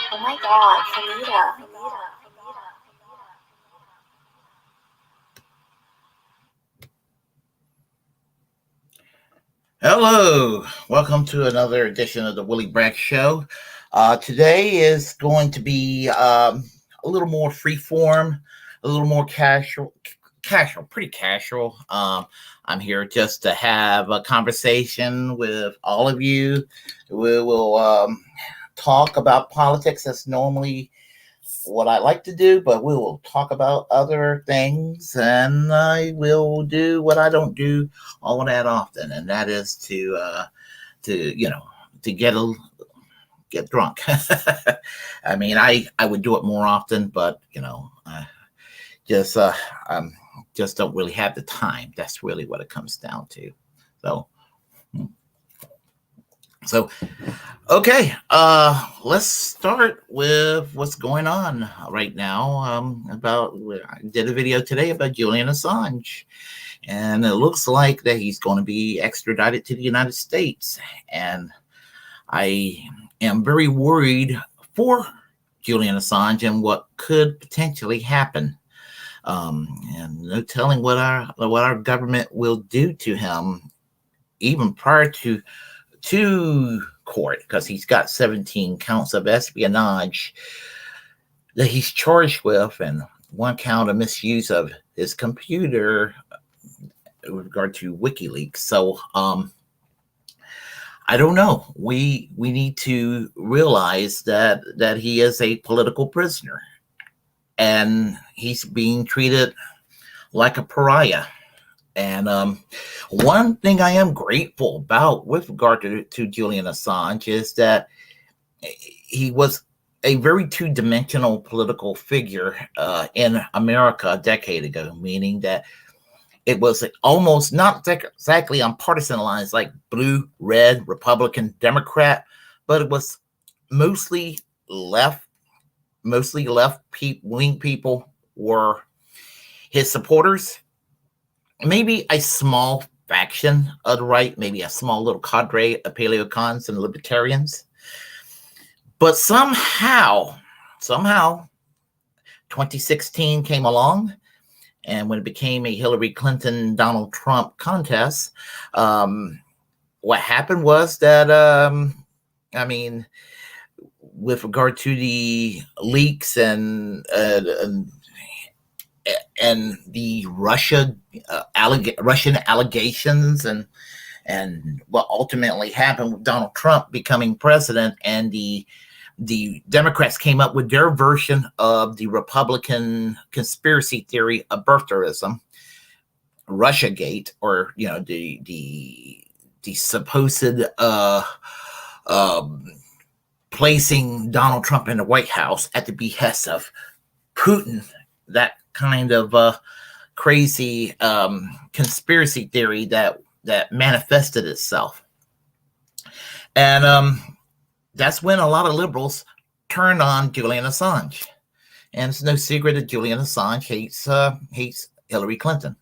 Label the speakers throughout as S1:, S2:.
S1: Oh my God, Anita.
S2: Hello, welcome to another edition of the Willy Bragg Show. Today is going to be a little more freeform, a little more casual, pretty casual. I'm here just to have a conversation with all of you. We will talk about politics. That's normally what I like to do, but we will talk about other things, and I will do what I don't do all that often, and that is to get drunk. I mean, I would do it more often, but just don't really have the time. That's really what it comes down to. So okay, let's start with what's going on right now. I did a video today about Julian Assange, and it looks like that he's going to be extradited to the United States. And I am very worried for Julian Assange and what could potentially happen. And no telling what our government will do to him, even prior to court, because he's got 17 counts of espionage that he's charged with, and one count of misuse of his computer with regard to WikiLeaks. So I don't know. We need to realize that he is a political prisoner, and he's being treated like a pariah. And one thing I am grateful about with regard to Julian Assange is that he was a very two-dimensional political figure in America a decade ago, meaning that it was almost not exactly on partisan lines like blue, red, Republican, Democrat, but it was mostly left wing people were his supporters. Maybe a small faction of the right, maybe a small little cadre of paleocons and libertarians. But somehow, 2016 came along, and when it became a Hillary Clinton Donald Trump contest, what happened was that I mean, with regard to the leaks and the Russian allegations and what ultimately happened with Donald Trump becoming president, and the Democrats came up with their version of the Republican conspiracy theory of birtherism, Russiagate, or the supposed placing Donald Trump in the White House at the behest of Putin. That kind of crazy conspiracy theory that manifested itself. And that's when a lot of liberals turned on Julian Assange. And it's no secret that Julian Assange hates Hillary Clinton.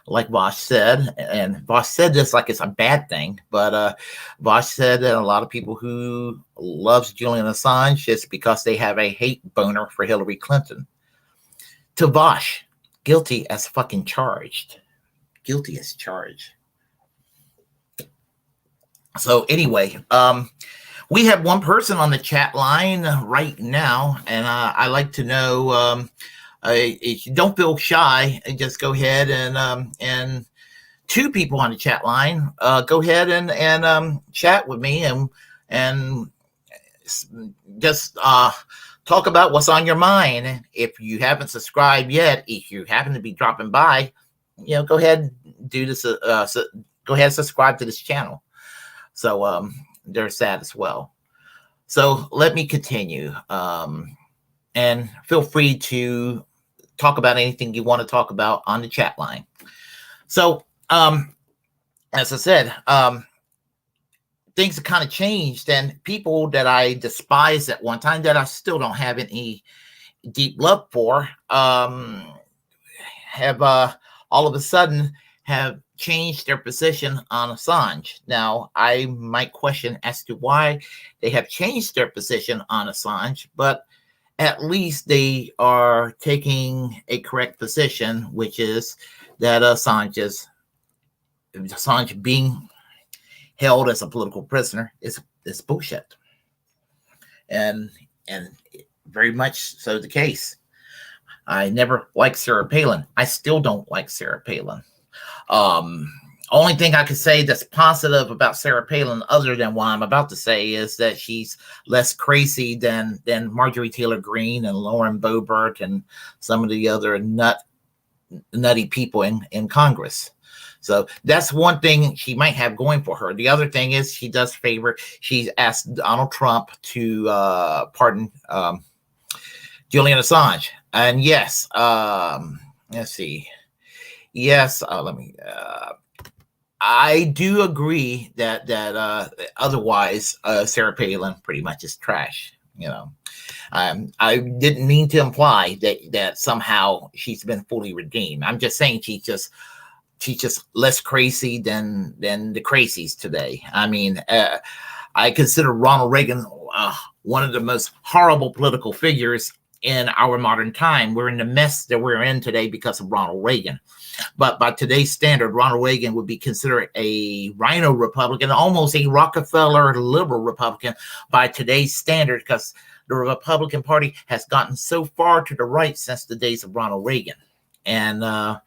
S2: Like Vosh said, and Vosh said this like it's a bad thing, but Vosh said that a lot of people who loves Julian Assange is because they have a hate boner for Hillary Clinton. To Vosh, guilty as fucking charged. Guilty as charged. So anyway, we have one person on the chat line right now, and I like to know, if you don't feel shy, just go ahead and two people on the chat line, go ahead and chat with me and just talk about what's on your mind. If you haven't subscribed yet, if you happen to be dropping by, go ahead and do this. Go ahead and subscribe to this channel. So there's that as well. So let me continue, and feel free to talk about anything you want to talk about on the chat line. So as I said, things have kind of changed, and people that I despised at one time that I still don't have any deep love for have all of a sudden have changed their position on Assange. Now, I might question as to why they have changed their position on Assange, but at least they are taking a correct position, which is that Assange being held as a political prisoner is bullshit, and very much so the case. I never liked Sarah Palin. I still don't like Sarah Palin. Only thing I could say that's positive about Sarah Palin, other than what I'm about to say, is that she's less crazy than Marjorie Taylor Greene and Lauren Boebert and some of the other nutty people in Congress. So that's one thing she might have going for her. The other thing is she's asked Donald Trump to pardon Julian Assange. And yes, let's see. Yes, I do agree that otherwise Sarah Palin pretty much is trash. I didn't mean to imply that somehow she's been fully redeemed. I'm just saying she's just less crazy than the crazies today. I mean, I consider Ronald Reagan one of the most horrible political figures in our modern time. We're in the mess that we're in today because of Ronald Reagan. But by today's standard, Ronald Reagan would be considered a rhino Republican, almost a Rockefeller liberal Republican by today's standard, because the Republican Party has gotten so far to the right since the days of Ronald Reagan. And I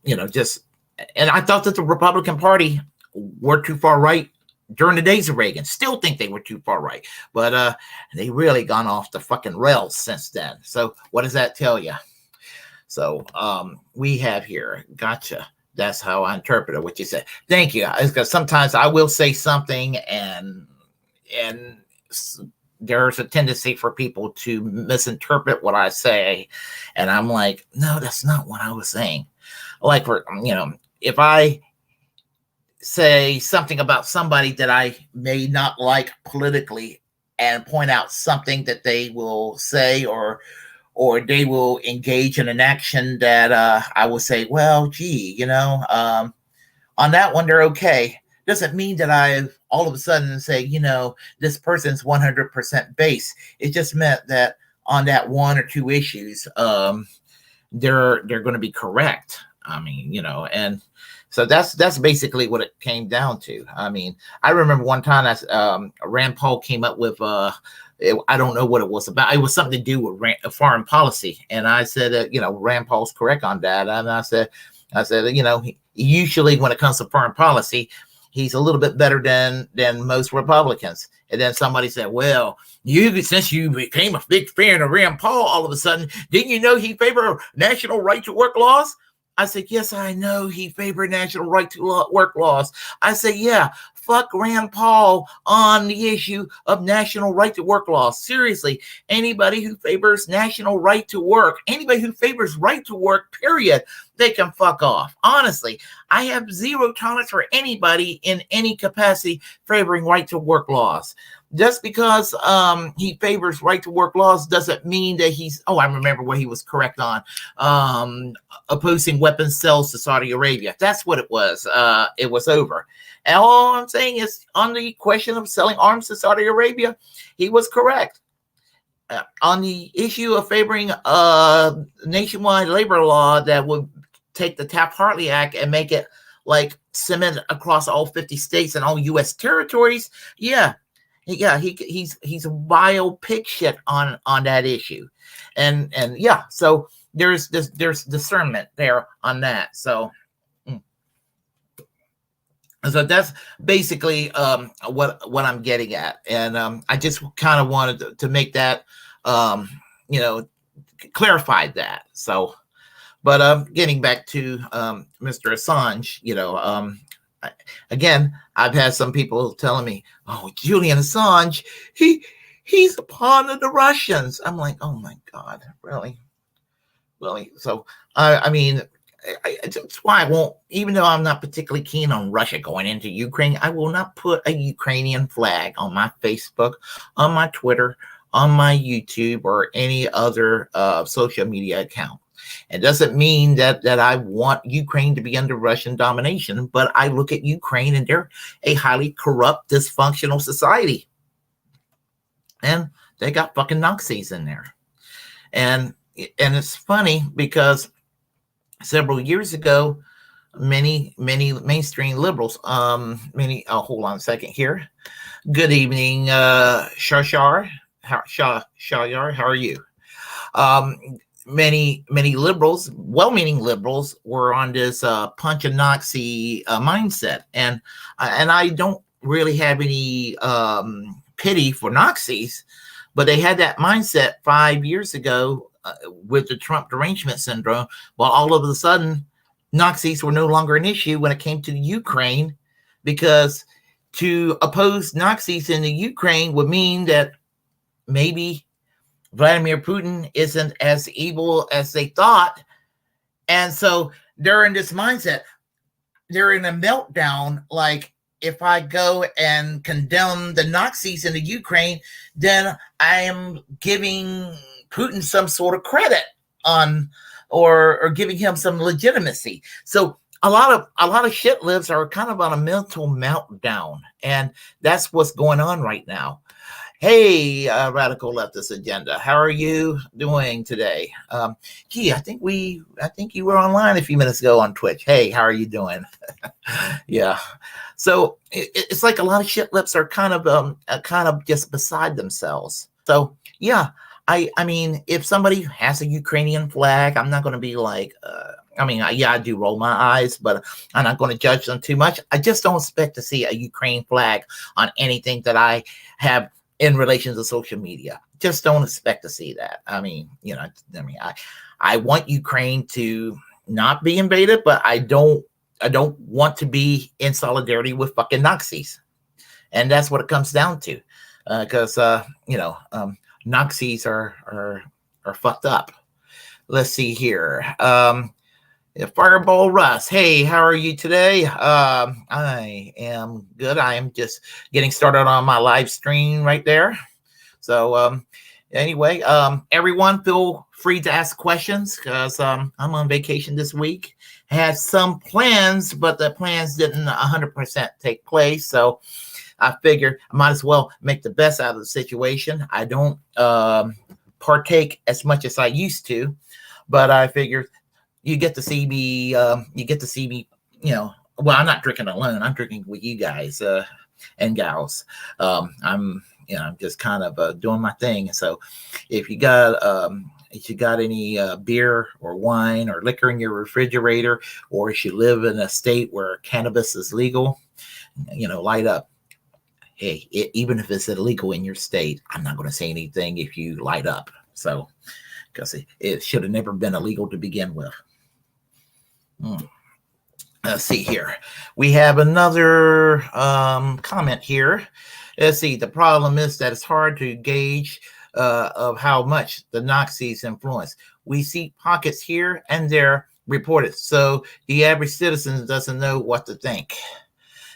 S2: thought that the Republican Party were too far right during the days of Reagan. Still think they were too far right, but they really gone off the fucking rails since then. So what does that tell you? So we have here, gotcha. That's how I interpreted what you said. Thank you. Because sometimes I will say something and there's a tendency for people to misinterpret what I say. And I'm like, no, that's not what I was saying. Like, if I say something about somebody that I may not like politically and point out something that they will say or they will engage in an action that I will say, well, gee, on that one, they're okay. doesn't mean that I all of a sudden say, this person's 100% base. It just meant that on that one or two issues, they're going to be correct. I mean, and so that's basically what it came down to. I mean, I remember one time that Rand Paul came up with I don't know what it was about. It was something to do with foreign policy, and I said that Rand Paul's correct on that. And I said usually when it comes to foreign policy, he's a little bit better than most Republicans. And then somebody said, well, since you became a big fan of Rand Paul all of a sudden, didn't you know he favored national right to work laws? I said, yes, I know he favored national right to work laws. I said, yeah, fuck Rand Paul on the issue of national right to work laws. Seriously, anybody who favors national right to work, anybody who favors right to work, period, they can fuck off. Honestly, I have zero tolerance for anybody in any capacity favoring right to work laws. Just because he favors right to work laws doesn't mean that he's, I remember what he was correct on, opposing weapons sales to Saudi Arabia. That's what it was. It was over. And all I'm saying is on the question of selling arms to Saudi Arabia, he was correct. On the issue of favoring nationwide labor law that would take the Taft-Hartley Act and make it like cement across all 50 states and all U.S. territories, he's a vile pig shit on that issue, and so there's discernment there on that. So that's basically what I'm getting at, and I just kind of wanted to make that clarified that. So, but getting back to Mr. Assange, again, I've had some people telling me, "Oh, Julian Assange, he's a pawn of the Russians." I'm like, "Oh my God, really?" So, I mean, that's why I won't, even though I'm not particularly keen on Russia going into Ukraine, I will not put a Ukrainian flag on my Facebook, on my Twitter, on my YouTube, or any other social media account. It doesn't mean that I want Ukraine to be under Russian domination, but I look at Ukraine and they're a highly corrupt, dysfunctional society. And they got fucking Nazis in there. And it's funny because several years ago, many mainstream liberals, hold on a second here. Good evening, Shashar. Shayar, how are you? Many liberals, well-meaning liberals, were on this punch a Nazi mindset, and I don't really have any pity for Nazis, but they had that mindset 5 years ago with the Trump derangement syndrome. While all of a sudden, Nazis were no longer an issue when it came to the Ukraine, because to oppose Nazis in the Ukraine would mean that maybe Vladimir Putin isn't as evil as they thought. And so they're in this mindset. They're in a meltdown. Like, if I go and condemn the Nazis in the Ukraine, then I am giving Putin some sort of credit on, or giving him some legitimacy. So a lot of shit libs are kind of on a mental meltdown. And that's what's going on right now. Hey, Radical Leftist Agenda, how are you doing today? I think you were online a few minutes ago on Twitch. Hey, how are you doing? Yeah. So it's like a lot of shit lips are kind of just beside themselves. So yeah, I mean, if somebody has a Ukrainian flag, I'm not going to be like, I do roll my eyes, but I'm not going to judge them too much. I just don't expect to see a Ukraine flag on anything that I have in relation to social media. Just don't expect to see that. I want Ukraine to not be invaded, but I don't want to be in solidarity with fucking Nazis. And that's what it comes down to. Because Nazis are fucked up. Let's see here. Fireball Russ, hey, how are you today? I am good. I am just getting started on my live stream right there. So Anyway, everyone feel free to ask questions because I'm on vacation this week. Had some plans, but the plans didn't 100% take place. So I figured I might as well make the best out of the situation. I don't partake as much as I used to, but I figured you get to see me. You get to see me. Well, I'm not drinking alone. I'm drinking with you guys and gals. I'm just kind of doing my thing. So if you got any beer or wine or liquor in your refrigerator, or if you live in a state where cannabis is legal, light up. Hey, even if it's illegal in your state, I'm not going to say anything if you light up. So, because it should have never been illegal to begin with. Let's see here. We have another comment here. Let's see. The problem is that it's hard to gauge of how much the Nazis influence. We see pockets here and there reported, so the average citizen doesn't know what to think.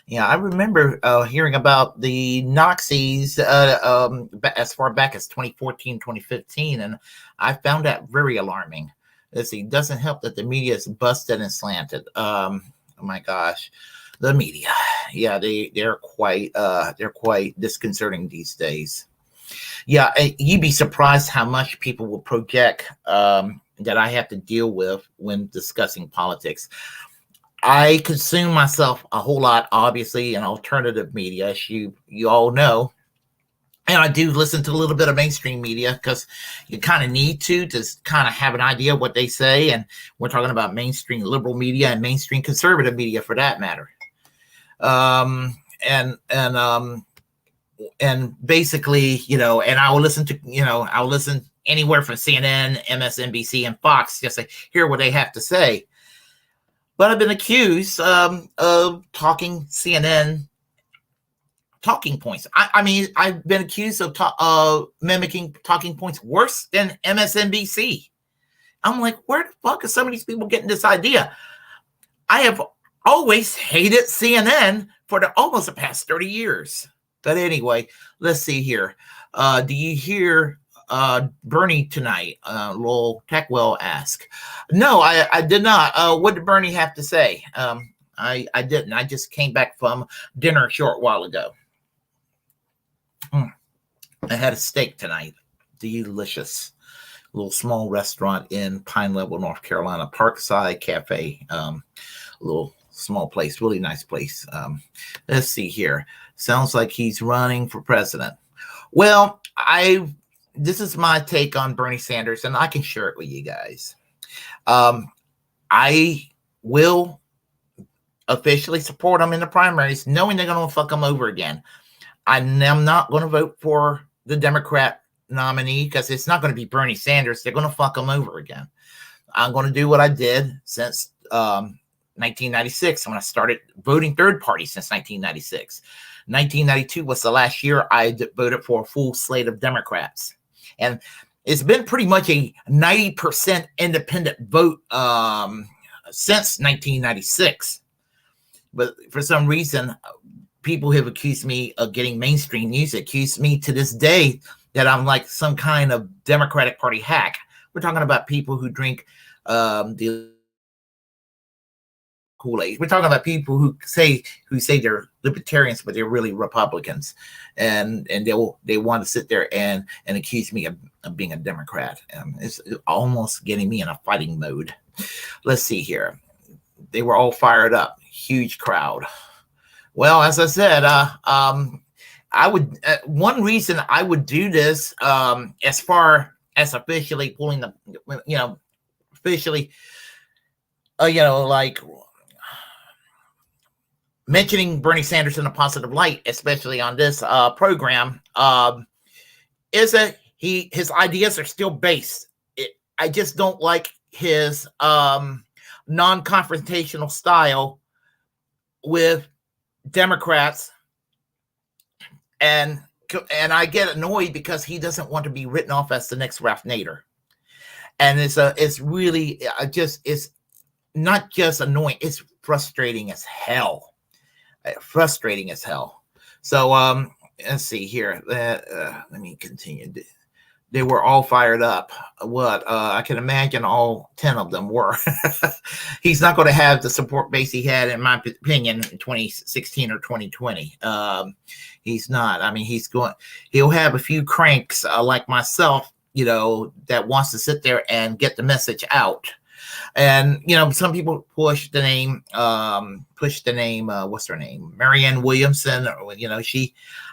S2: Yeah, I remember hearing about the Nazis as far back as 2014, 2015, and I found that very alarming. Let's see, doesn't help that the media is busted and slanted. Oh my gosh, the media. Yeah, they're quite disconcerting these days. Yeah, you'd be surprised how much people will project that I have to deal with when discussing politics. I consume myself a whole lot, obviously, in alternative media, as you all know. And I do listen to a little bit of mainstream media because you kind of need to kind of have an idea of what they say. And we're talking about mainstream liberal media and mainstream conservative media for that matter. And basically, and I will listen to, I'll listen anywhere from CNN, MSNBC, and Fox just to hear what they have to say. But I've been accused of talking CNN talking points. I mean, I've been accused of mimicking talking points worse than MSNBC. I'm like, where the fuck are some of these people getting this idea? I have always hated CNN for almost the past 30 years. But anyway, let's see here. Do you hear Bernie tonight? Lowell Techwell asked. No, I did not. What did Bernie have to say? I didn't. I just came back from dinner a short while ago. I had a steak tonight. Delicious. Little small restaurant in Pine Level, North Carolina. Parkside Cafe. Little small place. Really nice place. Let's see here. Sounds like he's running for president. Well, this is my take on Bernie Sanders, and I can share it with you guys. I will officially support him in the primaries, knowing they're going to fuck him over again. I am not going to vote for the Democrat nominee because it's not going to be Bernie Sanders. They're going to fuck him over again. I'm going to do what I did since 1996 when I started voting third party since 1996. 1992 was the last year I voted for a full slate of Democrats. And it's been pretty much a 90% independent vote since 1996. But for some reason, people have accused me of getting mainstream news, accused me to this day that I'm like some kind of Democratic Party hack. We're talking about people who drink the Kool-Aid. We're talking about people who say they're libertarians, but they're really Republicans, and they want to sit there and accuse me of being a Democrat. It's almost getting me in a fighting mode. Let's see here. They were all fired up. Huge crowd. Well, as I said, I would one reason I would do this as far as officially pulling the officially like mentioning Bernie Sanders in a positive light, especially on this program, is that his ideas are still based. I just don't like his non-confrontational style with Democrats, and I get annoyed because he doesn't want to be written off as the next Ralph Nader, and it's really it's not just annoying, it's frustrating as hell. So let's see here. Let me continue. they were all fired up. What I can imagine all 10 of them were. He's not going to have the support base he had, in my opinion, in 2016 or 2020. He's not. I mean, he'll have a few cranks like myself, that wants to sit there and get the message out. And some people push the name, what's her name, Marianne Williamson, or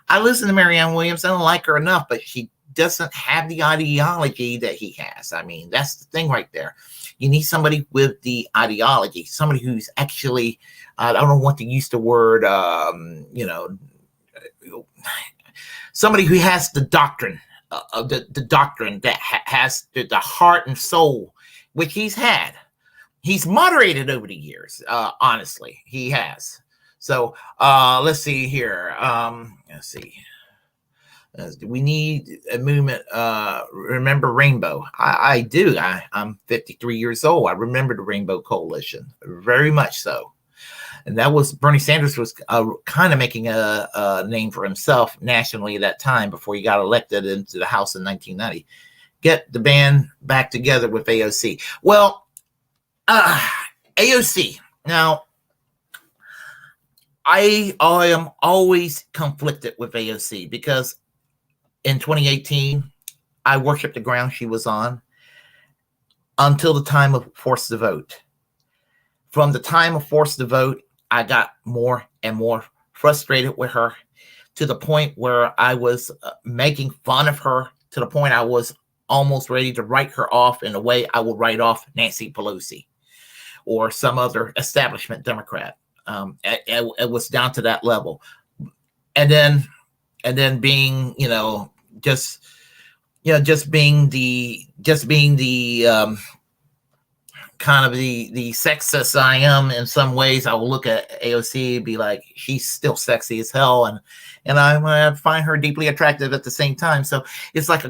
S2: I listen to Marianne Williamson. I don't like her enough, but she doesn't have the ideology that he has. I mean, that's the thing right there. You need somebody with the ideology, somebody who's actually, I don't want to use the word, somebody who has the doctrine, the doctrine that has the heart and soul, which he's had. He's moderated over the years. Honestly, he has. So let's see here. Let's see. We need a movement. Remember Rainbow? I do. I'm 53 years old. I remember the Rainbow Coalition very much so. And that was Bernie Sanders was kind of making a name for himself nationally at that time before he got elected into the House in 1990. Get the band back together with AOC. Well, AOC. Now, I am always conflicted with AOC because in 2018, I worshiped the ground she was on until the time of Forced to Vote. From the time of Forced to Vote, I got more and more frustrated with her to the point where I was making fun of her, to the point I was almost ready to write her off in a way I would write off Nancy Pelosi or some other establishment Democrat. It was down to that level. And then being, just being the kind of the sexist I am in some ways, I will look at AOC and be like, she's still sexy as hell, and I find her deeply attractive at the same time. So it's like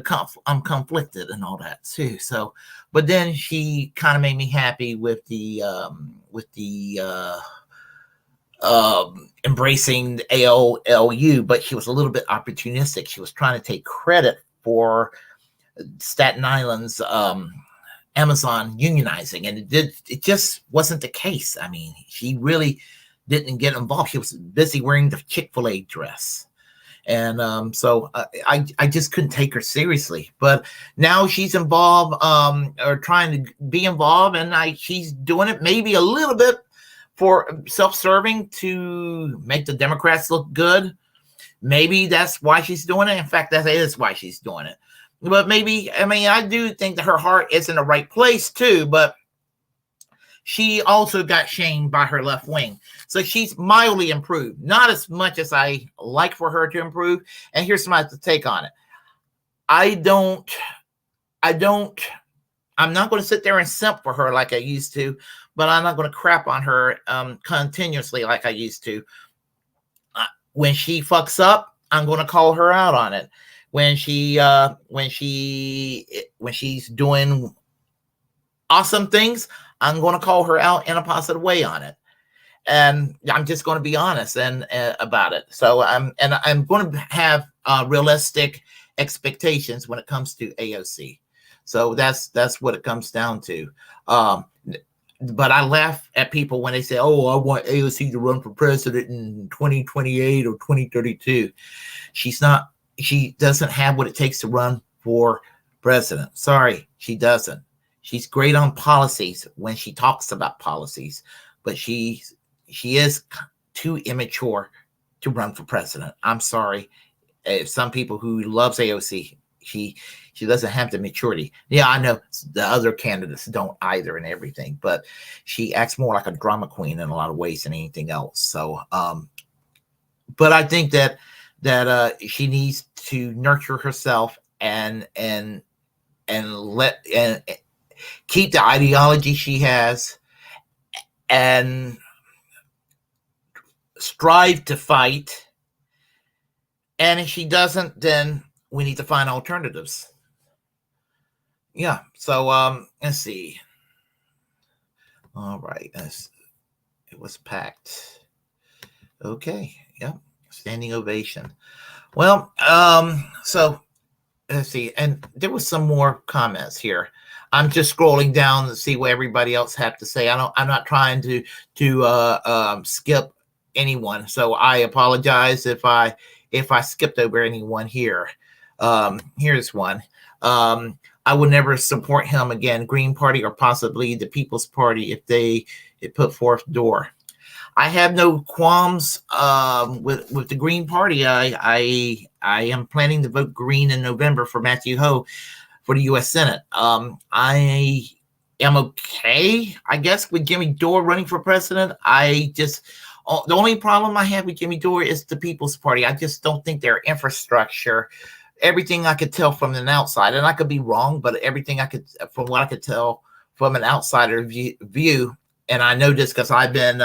S2: I'm conflicted and all that too. So, but then she kind of made me happy with the embracing the AOLU, but she was a little bit opportunistic. She was trying to take credit for Staten Island's Amazon unionizing, and it just wasn't the case. I mean, she really didn't get involved. She was busy wearing the Chick-fil-A dress. And so I just couldn't take her seriously. But now she's involved, or trying to be involved, and she's doing it maybe a little bit for self-serving to make the Democrats look good. Maybe that's why she's doing it. In fact, that is why she's doing it. But maybe, I do think that her heart is in the right place too, but she also got shamed by her left wing. So she's mildly improved, not as much as I like for her to improve. And here's my take on it. I'm not going to sit there and simp for her like I used to, but I'm not going to crap on her continuously like I used to. When she fucks up, I'm going to call her out on it. When she's doing awesome things, I'm going to call her out in a positive way on it. And I'm just going to be honest about it. So I'm going to have realistic expectations when it comes to AOC. So that's what it comes down to. But I laugh at people when they say, "Oh, I want AOC to run for president in 2028 or 2032." She doesn't have what it takes to run for president. Sorry, she doesn't. She's great on policies when she talks about policies, but she is too immature to run for president. I'm sorry. Some people who loves AOC, she doesn't have the maturity. Yeah, I know the other candidates don't either and everything, but she acts more like a drama queen in a lot of ways than anything else. So, but I think that she needs to nurture herself and keep the ideology she has and strive to fight. And if she doesn't, then we need to find alternatives. Yeah. So let's see. All right. It was packed. Okay. Yep. Standing ovation. Well, so let's see, and there was some more comments here. I'm just scrolling down to see what everybody else had to say. I'm not trying to skip anyone, so I apologize if I skipped over anyone here. Here's one. I would never support him again, Green Party or possibly the People's Party if they put forth Door. I have no qualms with the Green Party. I am planning to vote Green in November for Matthew Ho for the U.S. Senate. I am okay, I guess, with Jimmy Dore running for president. The only problem I have with Jimmy Dore is the People's Party. I just don't think their infrastructure, everything I could tell from an outside, and I could be wrong, but everything from what I could tell from an outsider view, and I know this because I've been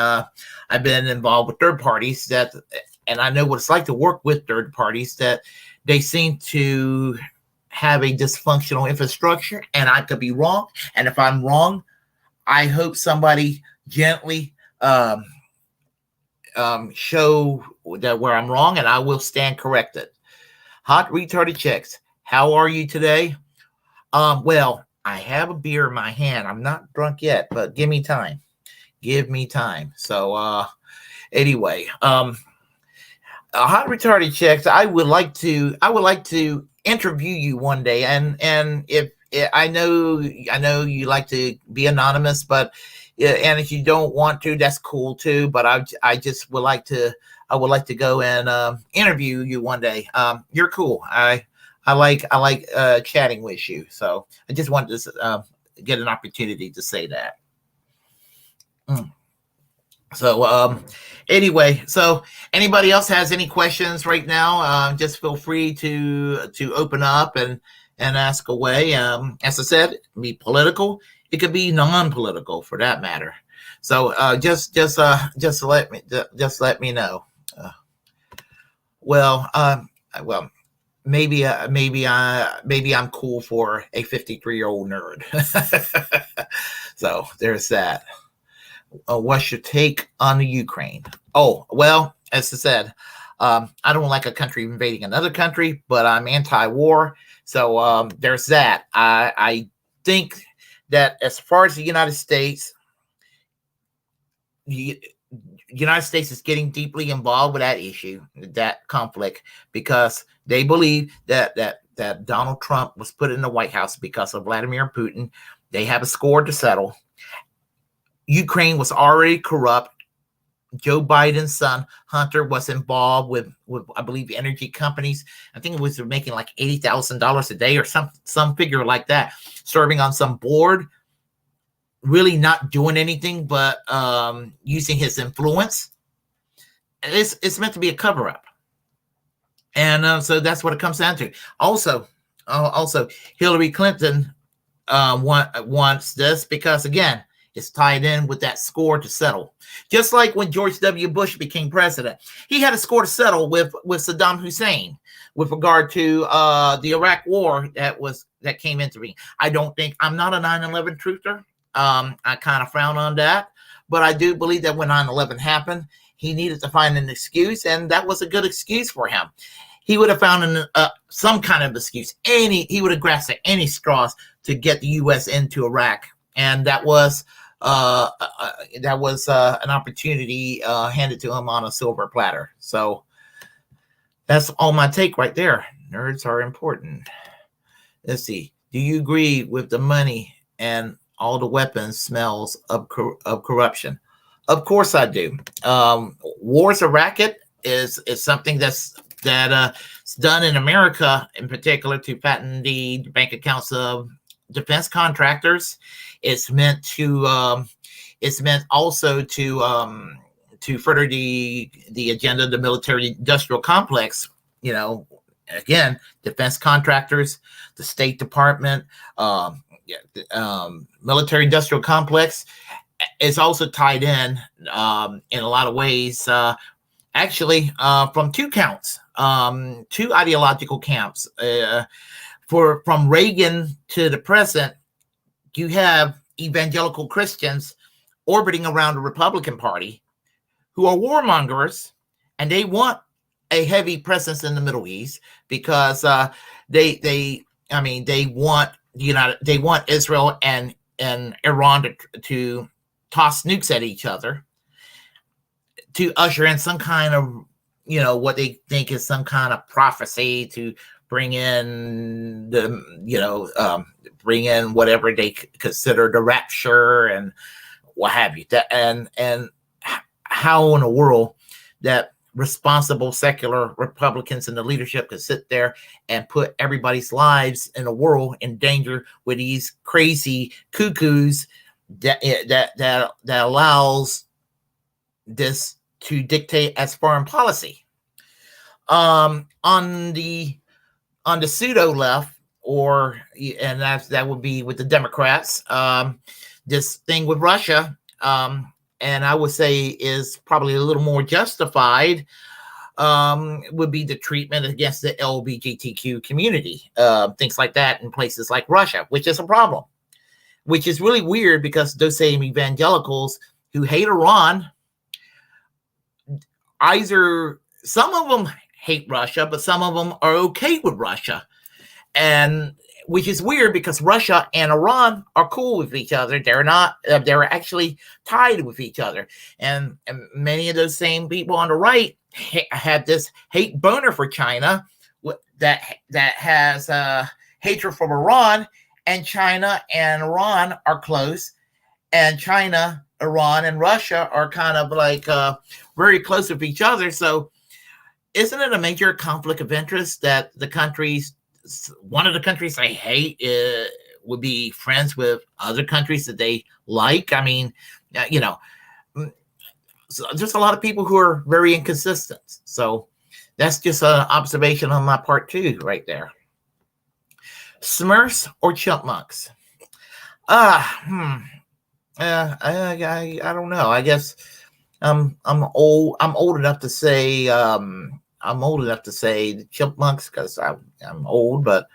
S2: involved with third parties and I know what it's like to work with third parties, that they seem to have a dysfunctional infrastructure, and I could be wrong. And if I'm wrong, I hope somebody gently show that where I'm wrong, and I will stand corrected. Hot retarded chicks, how are you today? Well, I have a beer in my hand. I'm not drunk yet, but give me time. So anyway, hot retarded chicks, I would like to interview you one day, and if I know you like to be anonymous, but and if you don't want to, that's cool too. But I just would like to go and interview you one day. You're cool. I like chatting with you. So I just wanted to get an opportunity to say that. So anyway, so anybody else has any questions right now, just feel free to open up and ask away. As I said, it can be political, it could be non-political for that matter. So just let me know. Well, maybe I'm cool for a 53-year-old nerd. So there's that. What's your take on the Ukraine? Oh, well, as I said, I don't like a country invading another country, but I'm anti-war. So there's that. I think that as far as the United States, the United States is getting deeply involved with that issue, that conflict, because they believe that Donald Trump was put in the White House because of Vladimir Putin. They have a score to settle. Ukraine was already corrupt. Joe Biden's son, Hunter, was involved with I believe, energy companies. I think it was making like $80,000 a day or some figure like that, serving on some board, really not doing anything but using his influence. It's meant to be a cover-up. And so that's what it comes down to. Also, Hillary Clinton wants this because, again, it's tied in with that score to settle. Just like when George W. Bush became president, he had a score to settle with Saddam Hussein with regard to the Iraq war that came into being. I'm not a 9/11 truther. I kind of frown on that, but I do believe that when 9/11 happened, he needed to find an excuse, and that was a good excuse for him. He would have found some kind of excuse. He would have grasped at any straws to get the U.S. into Iraq, and that was an opportunity handed to him on a silver platter. So that's all my take right there. Nerds are important. Let's see. Do you agree with the money and all the weapons smells of corruption? Of course I do. War's a racket is something that's done in America, in particular, to fatten the bank accounts of defense contractors. It's meant also to further the agenda of the military industrial complex. You know, again, defense contractors, the State Department, military industrial complex is also tied in a lot of ways. Actually, from two counts, two ideological camps. From Reagan to the present, you have evangelical Christians orbiting around the Republican Party who are warmongers, and they want a heavy presence in the Middle East because they want they want Israel and Iran to toss nukes at each other to usher in some kind of what they think is some kind of prophecy to bring in bring in whatever they consider the rapture and what have you. And how in the world that responsible secular Republicans in the leadership could sit there and put everybody's lives in the world in danger with these crazy cuckoos that allows this to dictate as foreign policy. On the pseudo left, and that would be with the Democrats, this thing with Russia, and I would say is probably a little more justified, would be the treatment against the LGBTQ community, things like that in places like Russia, which is a problem, which is really weird because those same evangelicals who hate Iran, either some of them hate Russia, but some of them are okay with Russia. And which is weird because Russia and Iran are cool with each other. They're not, they're actually tied with each other. And many of those same people on the right have this hate boner for China that has hatred for Iran, and China and Iran are close, and China, Iran, and Russia are kind of like very close with each other. So isn't it a major conflict of interest that one of the countries they hate would be friends with other countries that they like? I mean, so there's a lot of people who are very inconsistent. So that's just an observation on my part too, right there. Smurfs or chipmunks? I don't know. I guess I'm old enough to say the chipmunks because I'm old, but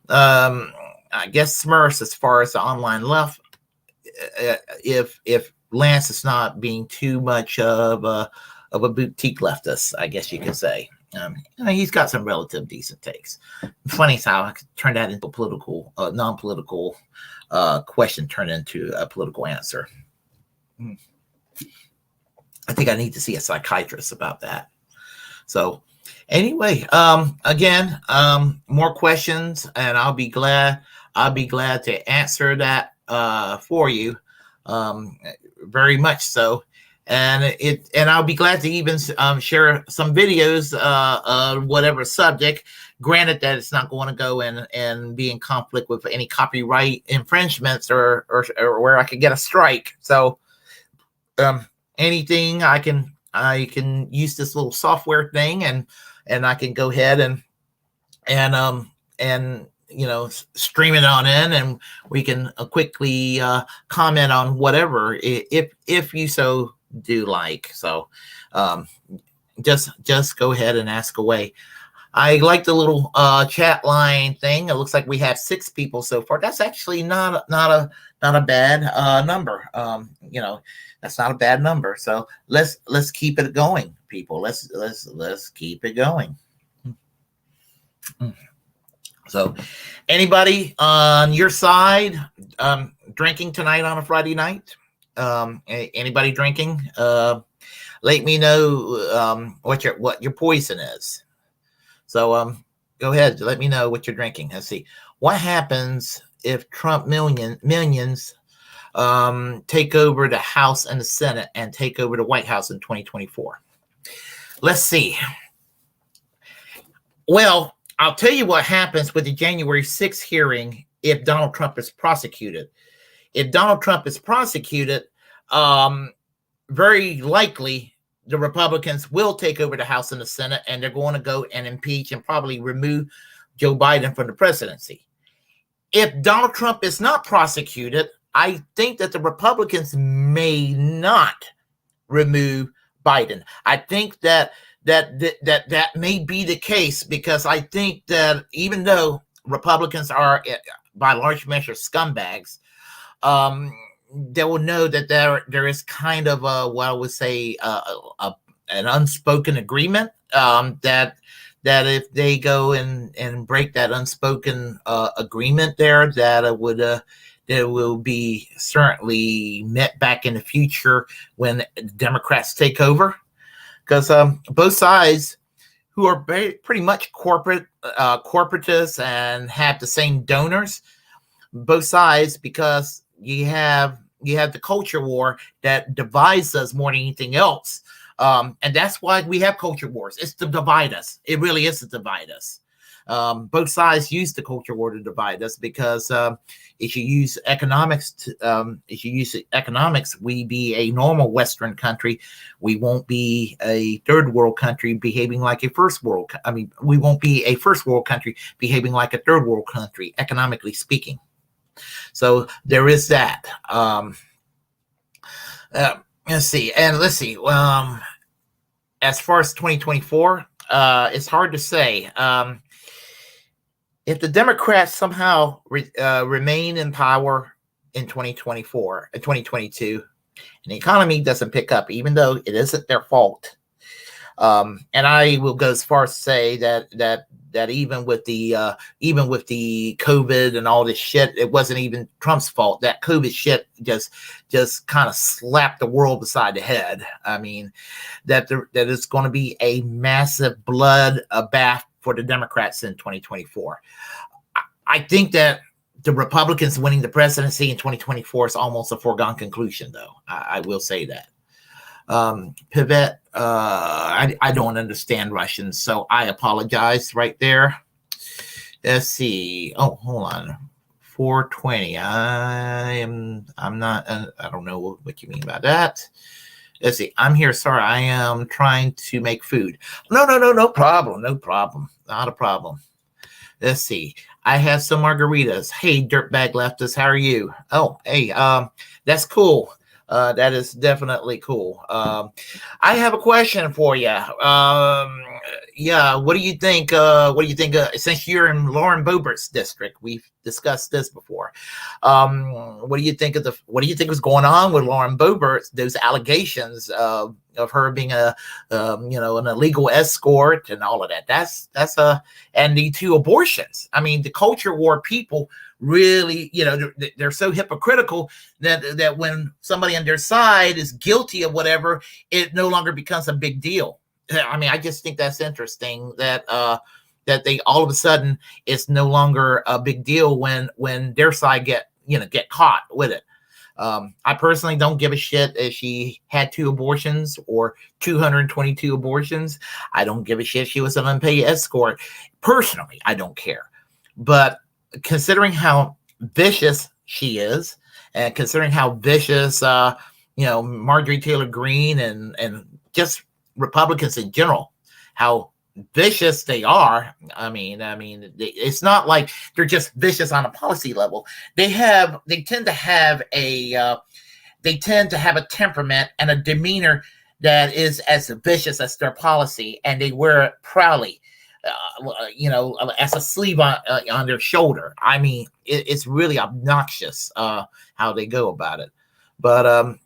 S2: I guess Smurfs as far as the online left, if Lance is not being too much of a boutique leftist, I guess you could say. He's got some relative decent takes. Funny how I could turn that into a political, non-political question turned into a political answer. I think I need to see a psychiatrist about that. So anyway, again, more questions, and I'll be glad to answer that for you, very much so. And I'll be glad to even share some videos whatever subject. Granted that it's not going to go and be in conflict with any copyright infringements or where I could get a strike. So anything I can use this little software thing and I can go ahead and stream it on in, and we can quickly comment on whatever if you so do like. So just go ahead and ask away. I like the little chat line thing. It looks like we have 6 people so far. That's actually not a bad number. That's not a bad number. So let's keep it going, people. Let's keep it going. So anybody on your side drinking tonight on a Friday night? Anybody drinking? Let me know what your poison is. So go ahead, let me know what you're drinking. Let's see what happens if Trump minions take over the House and the Senate and take over the White House in 2024. Let's see. Well, I'll tell you what happens with the January 6th hearing if Donald Trump is prosecuted. If Donald Trump is prosecuted, very likely the Republicans will take over the House and the Senate, and they're going to go and impeach and probably remove Joe Biden from the presidency. If Donald Trump is not prosecuted, I think that the Republicans may not remove Biden. I think that may be the case, because I think that even though Republicans are by large measure scumbags, they will know that there is kind of what I would say an unspoken agreement that that if they go and break that unspoken agreement there, that it would that will be certainly met back in the future when Democrats take over, because both sides, who are pretty much corporatists and have the same donors, both sides, because you have the culture war that divides us more than anything else. And that's why we have culture wars. It's to divide us. It really is to divide us. Both sides use the culture war to divide us, because if you use economics, we be a normal Western country. We won't be a third world country behaving like a first world. We won't be a first world country behaving like a third world country, economically speaking. So there is that. Let's see. As far as 2024, it's hard to say. If the Democrats somehow remain in power in 2024, 2022, and the economy doesn't pick up, even though it isn't their fault, and I will go as far as to say that even with the COVID and all this shit, it wasn't even Trump's fault. That COVID shit just kind of slapped the world beside the head. I mean, that it's going to be a massive blood bath for the Democrats in 2024. I think that the Republicans winning the presidency in 2024 is almost a foregone conclusion, though. I will say that. Pivot, I don't understand Russian, so I apologize right there. Let's see. Oh, hold on. 420. I'm not, I don't know what you mean by that. Let's see. I'm here. Sorry, I am trying to make food. No problem. No problem. Not a problem. Let's see. I have some margaritas. Hey, dirtbag leftist, how are you? Oh, hey, that's cool. That is definitely cool. I have a question for you. Yeah, what do you think? Since you're in Lauren Boebert's district, we've discussed this before. What do you think was going on with Lauren Boebert? Those allegations of her being an illegal escort and all of that. That's and the two abortions. I mean, the culture war people really, they're so hypocritical that when somebody on their side is guilty of whatever, it no longer becomes a big deal. I mean, I just think that's interesting that they all of a sudden it's no longer a big deal when their side get caught with it. I personally don't give a shit if she had 2 abortions or 222 abortions. I don't give a shit if she was an unpaid escort. Personally, I don't care. But considering how vicious she is, and considering how vicious, Marjorie Taylor Greene and just Republicans in general, how vicious they are. I mean, it's not like they're just vicious on a policy level. They tend to have a temperament and a demeanor that is as vicious as their policy, and they wear it proudly, as a sleeve on their shoulder. I mean, it's really obnoxious how they go about it. But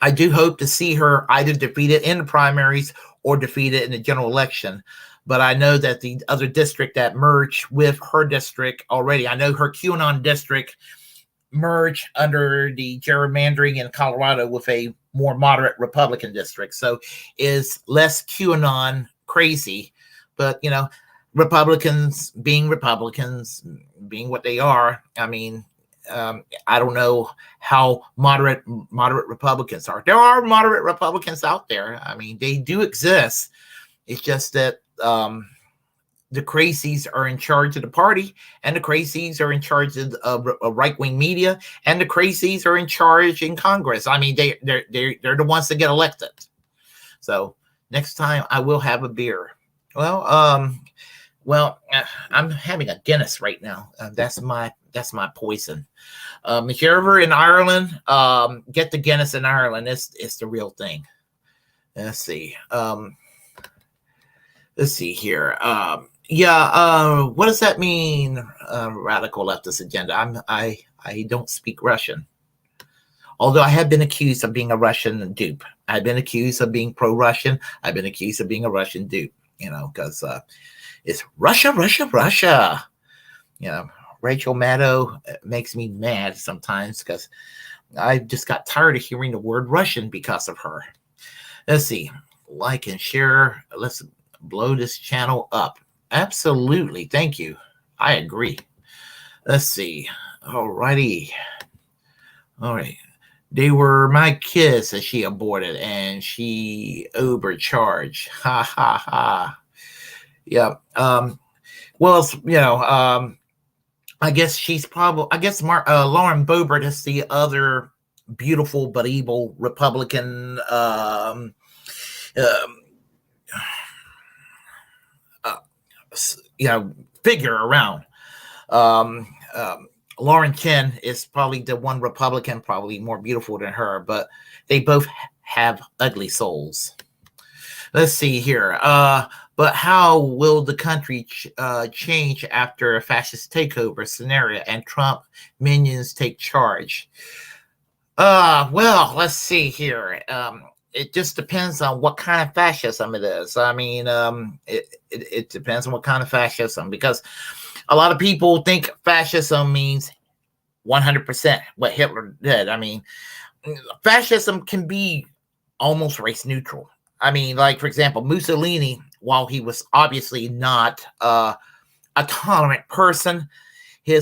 S2: I do hope to see her either defeated in the primaries or defeated in the general election. But I know that the other district that merged with her district already, I know her QAnon district merged under the gerrymandering in Colorado with a more moderate Republican district. So is less QAnon crazy. But, Republicans being what they are, I mean, I don't know how moderate Republicans are. There are moderate Republicans out there. I mean, they do exist. It's just that the crazies are in charge of the party, and the crazies are in charge of right-wing media, and the crazies are in charge in Congress. I mean, they're the ones that get elected. So next time I will have a beer. Well, I'm having a Guinness right now. That's my poison. If you're ever in Ireland, get the Guinness in Ireland. It's the real thing. Let's see. Let's see here. What does that mean? Radical leftist agenda. I don't speak Russian. Although I have been accused of being a Russian dupe. I've been accused of being pro-Russian. I've been accused of being a Russian dupe. because it's Russia, Russia, Russia. Rachel Maddow makes me mad sometimes because I just got tired of hearing the word Russian because of her. Let's see, like and share. Let's blow this channel up. Absolutely, thank you. I agree. Let's see. Alrighty. All right. They were my kids that she aborted and she overcharged. Ha ha ha. Yeah. Well, I guess she's probably, Lauren Boebert is the other beautiful but evil Republican figure around. Lauren Chen is probably the one Republican, probably more beautiful than her, but they both have ugly souls. Let's see here. But how will the country change after a fascist takeover scenario and Trump minions take charge? Well, let's see here. It just depends on what kind of fascism it is. I mean, it depends on what kind of fascism, because a lot of people think fascism means 100% what Hitler did. I mean, fascism can be almost race neutral. I mean, like, for example, Mussolini, while he was obviously not a tolerant person, he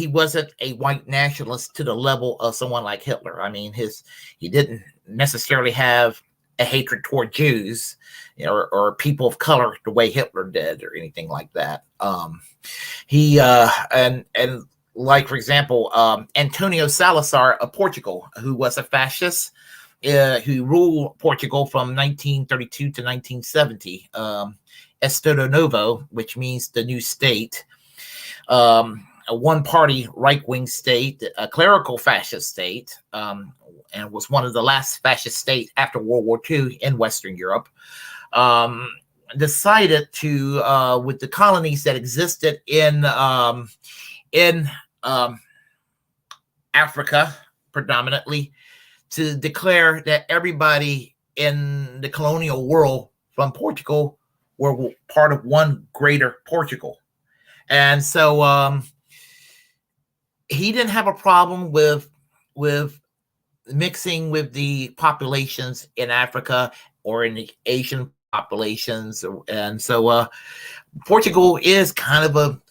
S2: wasn't a white nationalist to the level of someone like Hitler. I mean, he didn't necessarily have a hatred toward Jews, or people of color the way Hitler did, or anything like that. And like, for example, Antonio Salazar of Portugal, who was a fascist, who ruled Portugal from 1932 to 1970, Estado Novo, which means the new state, a one-party right-wing state, a clerical fascist state, and was one of the last fascist states after World War II in Western Europe, decided to, with the colonies that existed in Africa predominantly, to declare that everybody in the colonial world from Portugal were part of one greater Portugal. And so he didn't have a problem with mixing with the populations in Africa or in the Asian populations. And so Portugal is kind of a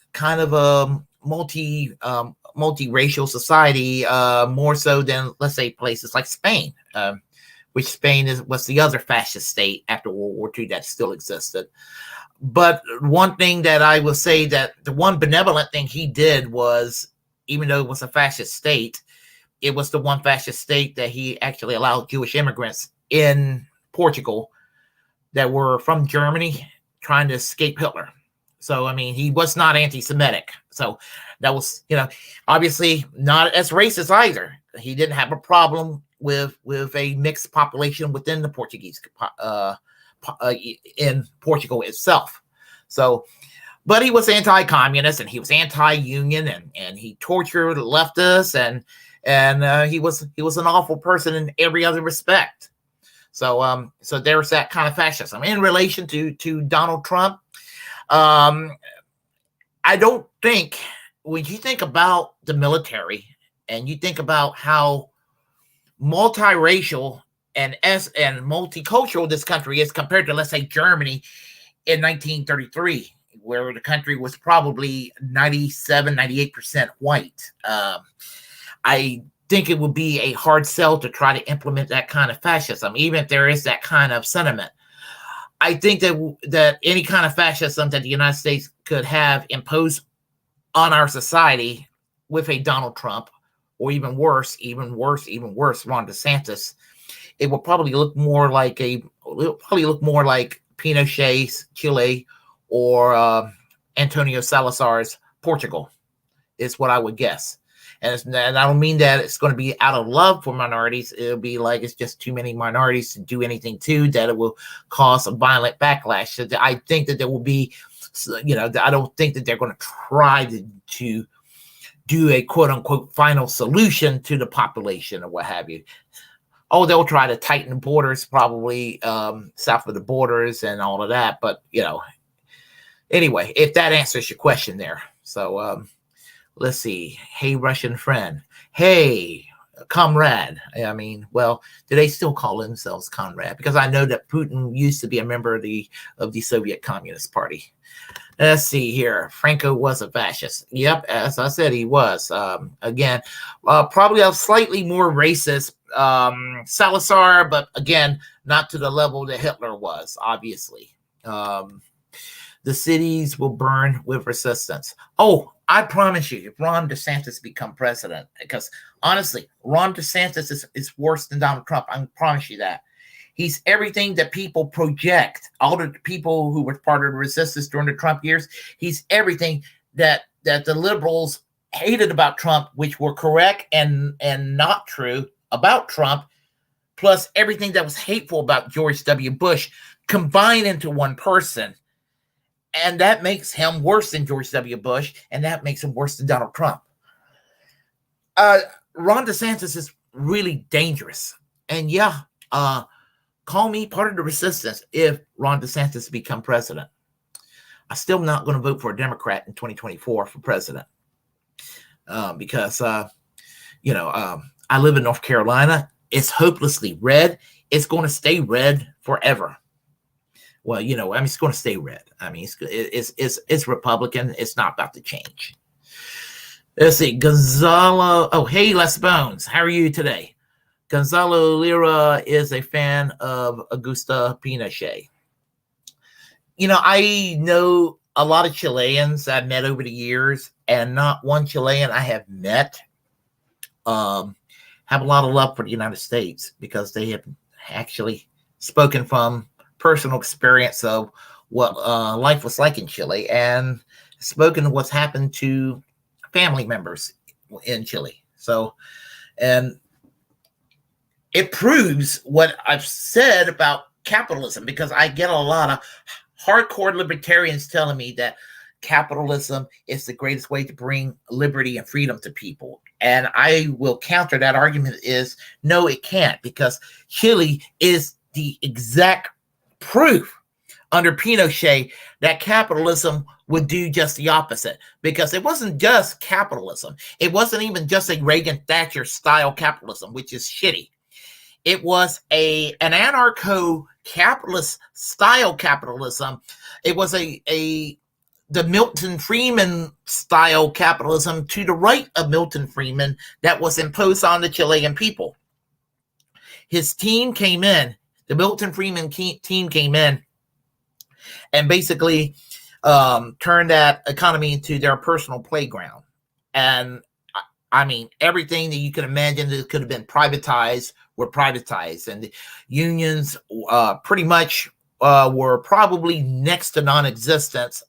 S2: multiracial society, more so than, let's say, places like Spain, which Spain was the other fascist state after World War II that still existed. But one thing that I will say, that the one benevolent thing he did was, even though it was a fascist state, it was the one fascist state that he actually allowed Jewish immigrants in Portugal that were from Germany trying to escape Hitler. So, I mean, he was not anti-Semitic. So that was, obviously not as racist either. He didn't have a problem with a mixed population within the Portuguese, in Portugal itself. So, but he was anti-communist and he was anti-union, and he tortured leftists, and he was an awful person in every other respect. So, so there's that kind of fascism. In relation to Donald Trump, I don't think, when you think about the military and you think about how multiracial and multicultural this country is compared to, let's say, Germany in 1933, where the country was probably 98% white. I think it would be a hard sell to try to implement that kind of fascism, even if there is that kind of sentiment. I think that any kind of fascism that the United States could have imposed on our society with a Donald Trump, or even worse, Ron DeSantis, it will probably look more like Pinochet's Chile, or Antonio Salazar's Portugal, is what I would guess. And I don't mean that it's going to be out of love for minorities. It'll be like it's just too many minorities to do anything to, that it will cause a violent backlash. So I think that there will be, I don't think that they're going to try to do a quote unquote final solution to the population or what have you. Oh, they'll try to tighten the borders, probably south of the borders and all of that. But, anyway, if that answers your question there. So let's see. Hey, Russian friend. Hey, comrade. I mean, well, do they still call themselves comrade? Because I know that Putin used to be a member of the Soviet Communist Party. Let's see here. Franco was a fascist. Yep, as I said, he was. Again, probably a slightly more racist Salazar, but again, not to the level that Hitler was, obviously. The cities will burn with resistance. Oh, I promise you, if Ron DeSantis become president, because honestly, Ron DeSantis is worse than Donald Trump. I promise you that. He's everything that people project. All the people who were part of the resistance during the Trump years, he's everything that the liberals hated about Trump, which were correct and not true about Trump, plus everything that was hateful about George W. Bush combined into one person. And that makes him worse than George W. Bush, and that makes him worse than Donald Trump. Ron DeSantis is really dangerous. And yeah, call me part of the resistance if Ron DeSantis become president. I'm still not going to vote for a Democrat in 2024 for president because, I live in North Carolina. It's hopelessly red. It's going to stay red forever. Well, it's going to stay red. I mean, it's Republican. It's not about to change. Let's see. Gonzalo. Oh, hey, Les Bones. How are you today? Gonzalo Lira is a fan of Augusto Pinochet. I know a lot of Chileans I've met over the years, and not one Chilean I have met have a lot of love for the United States because they have actually spoken from personal experience of what life was like in Chile and spoken of what's happened to family members in Chile. So, and it proves what I've said about capitalism, because I get a lot of hardcore libertarians telling me that capitalism is the greatest way to bring liberty and freedom to people. And I will counter that argument is, no, it can't, because Chile is the exact proof under Pinochet that capitalism would do just the opposite, because it wasn't just capitalism. It wasn't even just a Reagan-Thatcher style capitalism, which is shitty. It was an anarcho-capitalist style capitalism. It was the Milton Friedman style capitalism to the right of Milton Friedman that was imposed on the Chilean people. His team came in, the Milton Friedman team came in and basically turned that economy into their personal playground. And I mean, everything that you can imagine that could have been privatized were privatized, and the unions pretty much were probably next to non-existent.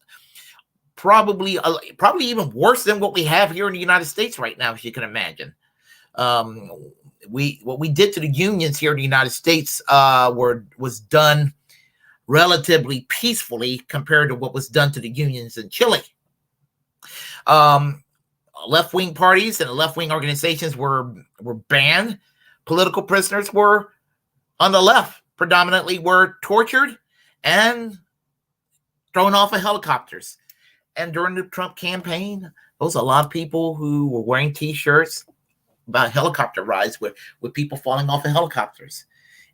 S2: Probably even worse than what we have here in the United States right now, as you can imagine. What we did to the unions here in the United States was done relatively peacefully compared to what was done to the unions in Chile. Left-wing parties and left-wing organizations were banned. Political prisoners were on the left predominantly were tortured and thrown off of helicopters. And during the Trump campaign, there was a lot of people who were wearing T-shirts about helicopter rides with people falling off of helicopters.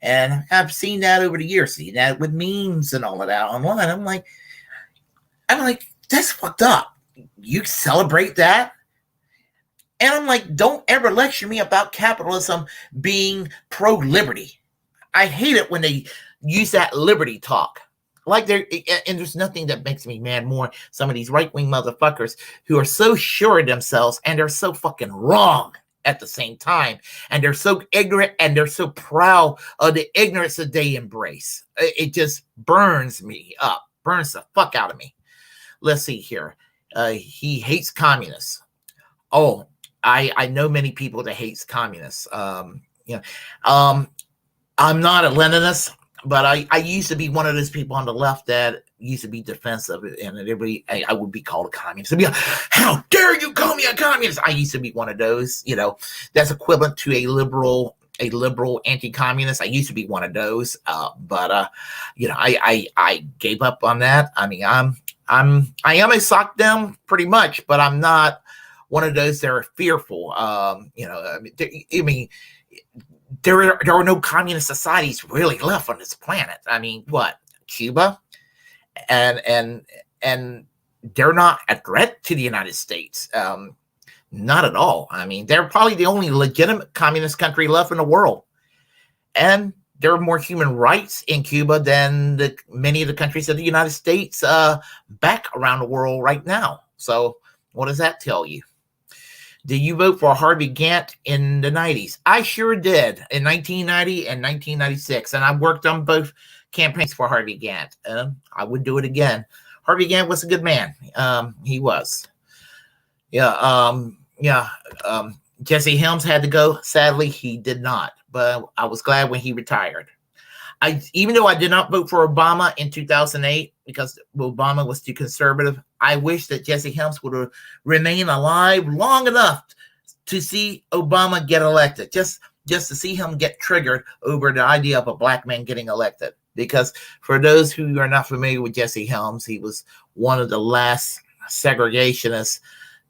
S2: And I've seen that over the years, seen that with memes and all of that online. I'm like, that's fucked up. You celebrate that? And I'm like, don't ever lecture me about capitalism being pro-liberty. I hate it when they use that liberty talk. And there's nothing that makes me mad more. Some of these right-wing motherfuckers who are so sure of themselves and they're so fucking wrong at the same time. And they're so ignorant and they're so proud of the ignorance that they embrace. It just burns me up, burns the fuck out of me. Let's see here. He hates communists. Oh, I know many people that hates communists. I'm not a Leninist, but I used to be one of those people on the left that used to be defensive, and I would be called a communist. I'd be like, how dare you call me a communist? I used to be one of those, that's equivalent to a liberal a liberal anti-communist. I used to be one of those, but I gave up on that. I mean, I am a sock them pretty much, but I'm not one of those that are fearful. There are no communist societies really left on this planet. I mean, what, Cuba, and they're not a threat to the United States. Not at all. I mean, they're probably the only legitimate communist country left in the world. And there are more human rights in Cuba than many of the countries of the United States back around the world right now. So what does that tell you? Did you vote for Harvey Gantt in the 90s? I sure did, in 1990 and 1996. And I worked on both campaigns for Harvey Gantt. I would do it again. Harvey Gantt was a good man. He was. Jesse Helms had to go. Sadly, he did not. But I was glad when he retired. Even though I did not vote for Obama in 2008 because Obama was too conservative, I wish that Jesse Helms would have remained alive long enough to see Obama get elected. Just to see him get triggered over the idea of a black man getting elected. Because for those who are not familiar with Jesse Helms, he was one of the last segregationists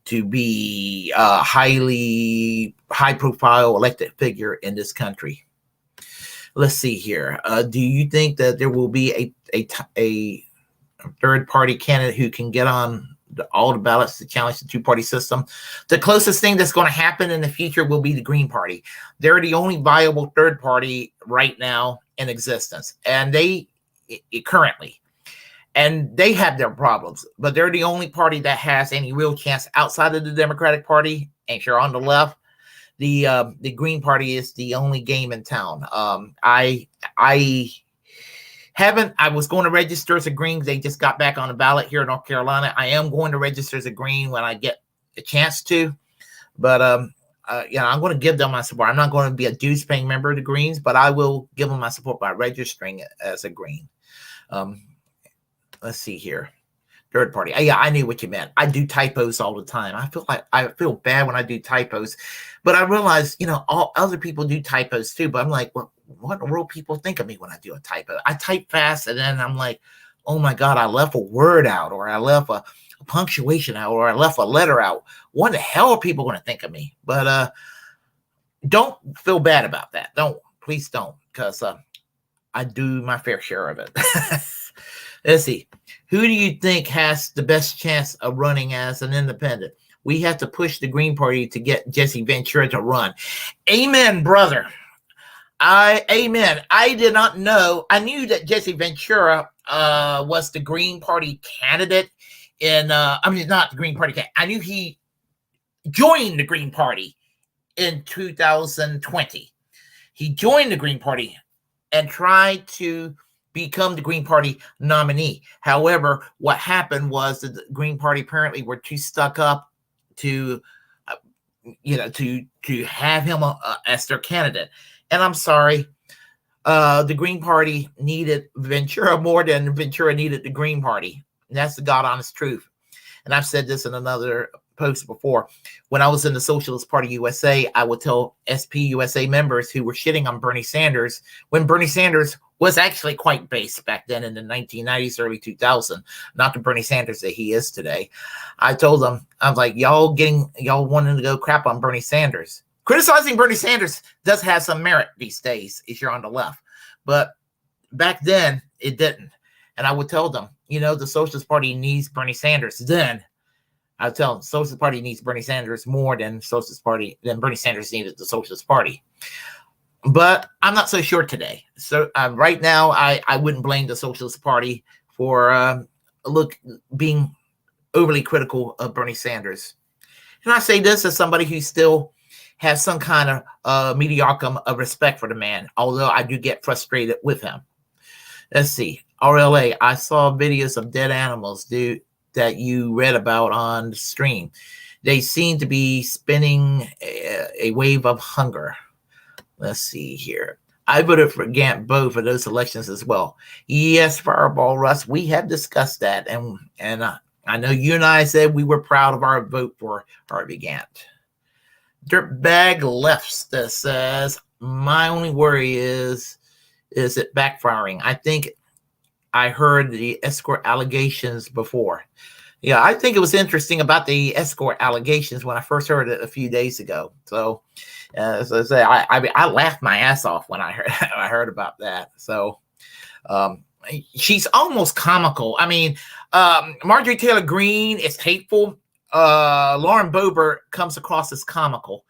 S2: to be a high-profile elected figure in this country. Let's see here. Do you think that there will be a third-party candidate who can get on all the ballots to challenge the two-party system? The closest thing that's going to happen in the future will be the Green Party. They're the only viable third party right now in existence, and they currently. And they have their problems, but they're the only party that has any real chance outside of the Democratic Party. And if you're on the left, the Green Party is the only game in town. I was going to register as a Green. They just got back on the ballot here in North Carolina. I am going to register as a Green when I get a chance to. But I'm going to give them my support. I'm not going to be a dues-paying member of the Greens, but I will give them my support by registering as a Green. Let's see here. Third party. Yeah, I knew what you meant. I do typos all the time. I feel bad when I do typos, but I realize, all other people do typos too. But I'm like, well, what in the world people think of me when I do a typo? I type fast, and then I'm like, oh my God, I left a word out, or I left a punctuation out, or I left a letter out. What the hell are people going to think of me? But don't feel bad about that. Please don't, because I do my fair share of it. Let's see. Who do you think has the best chance of running as an independent? We have to push the Green Party to get Jesse Ventura to run. Amen, brother. Amen. I did not know. I knew that Jesse Ventura was the Green Party candidate not the Green Party candidate. I knew he joined the Green Party in 2020. He joined the Green Party and tried to become the Green Party nominee. However, what happened was that the Green Party apparently were too stuck up to have him as their candidate. And I'm sorry, the Green Party needed Ventura more than Ventura needed the Green Party. And that's the God honest truth. And I've said this in another post before. When I was in the Socialist Party USA, I would tell SPUSA members who were shitting on Bernie Sanders when Bernie Sanders was actually quite base back then in the 1990s, early 2000s, not the Bernie Sanders that he is today. I told them, I was like, y'all wanting to go crap on Bernie Sanders. Criticizing Bernie Sanders does have some merit these days if you're on the left. But back then, it didn't. And I would tell them, the Socialist Party needs Bernie Sanders. Then I would tell them, the Socialist Party needs Bernie Sanders more than Bernie Sanders needed the Socialist Party. But I'm not so sure today. So right now, I wouldn't blame the Socialist Party for being overly critical of Bernie Sanders. And I say this as somebody who still has some kind of mediocre of respect for the man, although I do get frustrated with him. Let's see. RLA, I saw videos of dead animals that you read about on the stream. They seem to be spinning a wave of hunger. Let's see here. I voted for Gantt both for those elections as well. Yes, Fireball Russ, we have discussed that. And I know you and I said we were proud of our vote for Harvey Gantt. Dirtbag Left says, my only worry is it backfiring. I think I heard the escort allegations before. Yeah, I think it was interesting about the escort allegations when I first heard it a few days ago. So, as I say, I laughed my ass off when I heard about that. So, she's almost comical. I mean, Marjorie Taylor Greene is hateful. Lauren Boebert comes across as comical.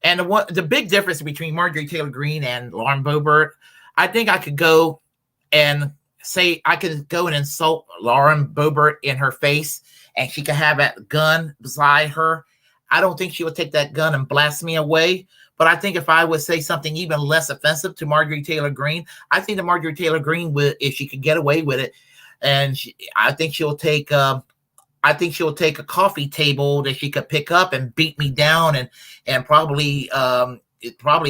S2: And the big difference between Marjorie Taylor Greene and Lauren Boebert, I think I could go and say I could go and insult Lauren Boebert in her face, and she could have that gun beside her. I don't think she would take that gun and blast me away. But I think if I would say something even less offensive to Marjorie Taylor Greene, I think that Marjorie Taylor Greene would, if she could get away with it, and I think she'll take a coffee table that she could pick up and beat me down and probably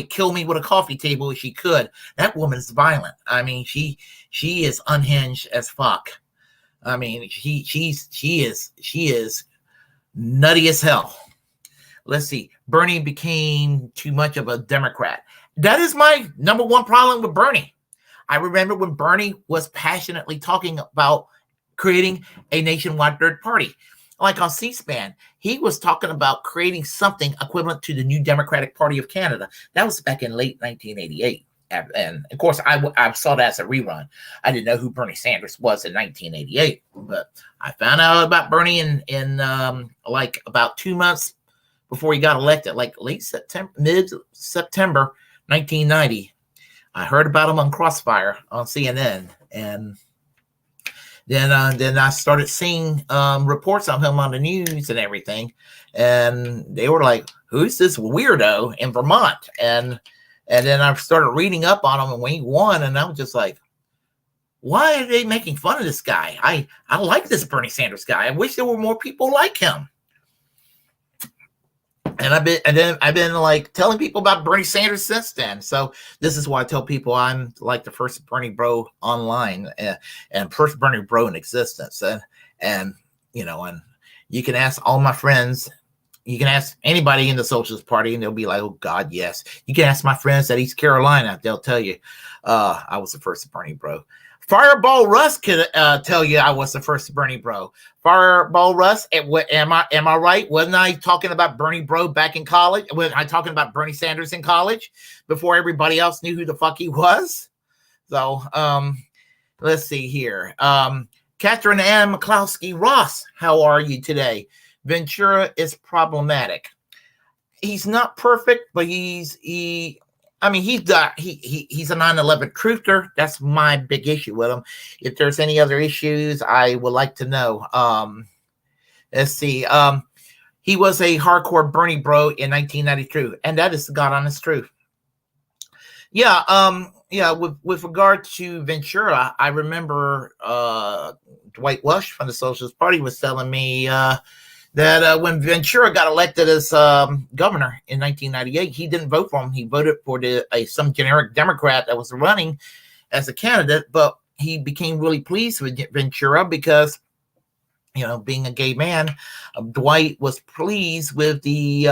S2: kill me with a coffee table if she could. That woman is violent. I mean, she is unhinged as fuck. I mean, she is nutty as hell. Let's see. Bernie became too much of a Democrat. That is my number one problem with Bernie. I remember when Bernie was passionately talking about creating a nationwide third party. Like on C-SPAN, he was talking about creating something equivalent to the New Democratic Party of Canada. That was back in late 1988. And of course, I saw that as a rerun. I didn't know who Bernie Sanders was in 1988, but I found out about Bernie in like about 2 months before he got elected, like mid-September 1990. I heard about him on Crossfire on CNN, and then I started seeing reports on him on the news and everything, and they were like, "Who's this weirdo in Vermont?" And then I started reading up on him, and when he won, and I was just like, "Why are they making fun of this guy? I like this Bernie Sanders guy. I wish there were more people like him." And I've been like telling people about Bernie Sanders since then. So this is why I tell people I'm like the first Bernie bro online and first Bernie bro in existence. And you know, and you can ask all my friends, you can ask anybody in the Socialist Party, and they'll be like, "Oh God, yes." You can ask my friends at East Carolina; they'll tell you I was the first Bernie bro. Fireball Russ could tell you I was the first Bernie bro. Fireball Russ, am I right? Wasn't I talking about Bernie bro back in college? Was I talking about Bernie Sanders in college before everybody else knew who the fuck he was? So let's see here. Catherine Ann McCloskey Ross, how are you today? Ventura is problematic. He's not perfect, but he's a 9/11 truther. That's my big issue with him. If there's any other issues, I would like to know. Let's see. He was a hardcore Bernie bro in 1992, and that is the God honest truth. Yeah. With regard to Ventura, I remember Dwight Welsh from the Socialist Party was telling me that when Ventura got elected as governor in 1998, he didn't vote for him. He voted for some generic Democrat that was running as a candidate, but he became really pleased with Ventura because, you know, being a gay man, Dwight was pleased with the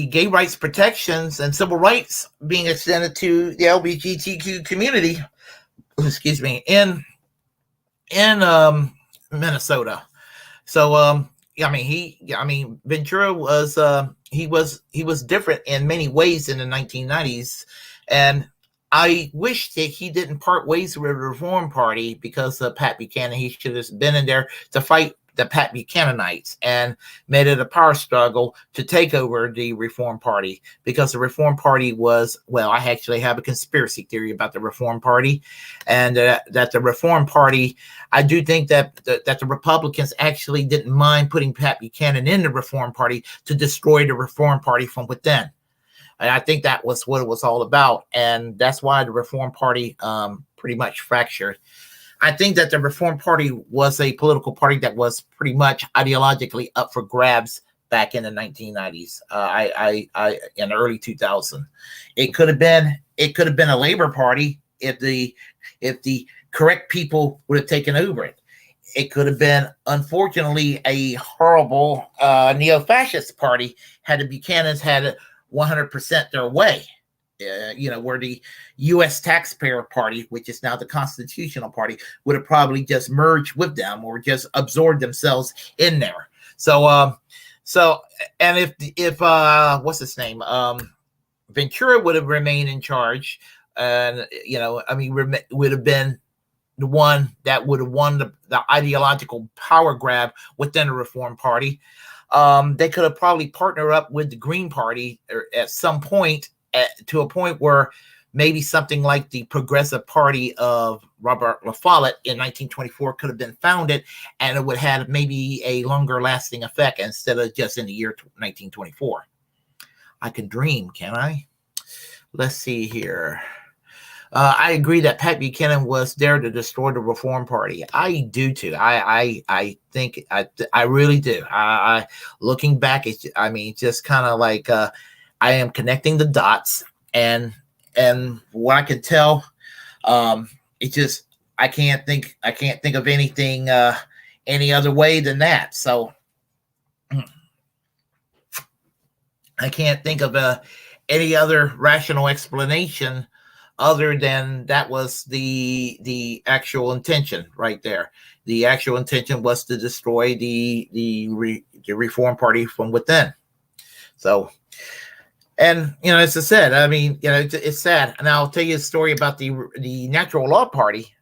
S2: gay rights protections and civil rights being extended to the LGBTQ community. Excuse me, in Minnesota. So Ventura was he was different in many ways in the 1990s, and I wish that he didn't part ways with the Reform Party because of Pat Buchanan. He should have been in there to fight the Pat Buchananites and made it a power struggle to take over the Reform Party, because the Reform Party was, well, I actually have a conspiracy theory about the Reform Party, and that the Reform Party, I do think that the Republicans actually didn't mind putting Pat Buchanan in the Reform Party to destroy the Reform Party from within. And I think that was what it was all about, and that's why the Reform Party pretty much fractured. I think that the Reform Party was a political party that was pretty much ideologically up for grabs back in the 1990s, in the early 2000s. It could have been a Labor Party if the correct people would have taken over it. it could have been, unfortunately, a horrible neo-fascist party had the Buchanans had it 100% their way. Where the U.S. Taxpayer Party, which is now the Constitutional Party, would have probably just merged with them or just absorbed themselves in there. So, and if what's his name, Ventura would have remained in charge, and would have been the one that would have won the ideological power grab within the Reform Party. They could have probably partnered up with the Green Party at some point, to a point where maybe something like the Progressive Party of Robert La Follette in 1924 could have been founded, and it would have maybe a longer lasting effect instead of just in the year 1924. I can dream, can I? Let's see here. I agree that Pat Buchanan was there to destroy the Reform Party. I do too. I think I really do. I looking back, just kind of like I am connecting the dots, and what I can tell, it's just I can't think of anything any other way than that. So I can't think of any other rational explanation other than that was the actual intention right there. The actual intention was to destroy the Reform Party from within. So, and as I said, it's sad. And I'll tell you a story about the Natural Law Party.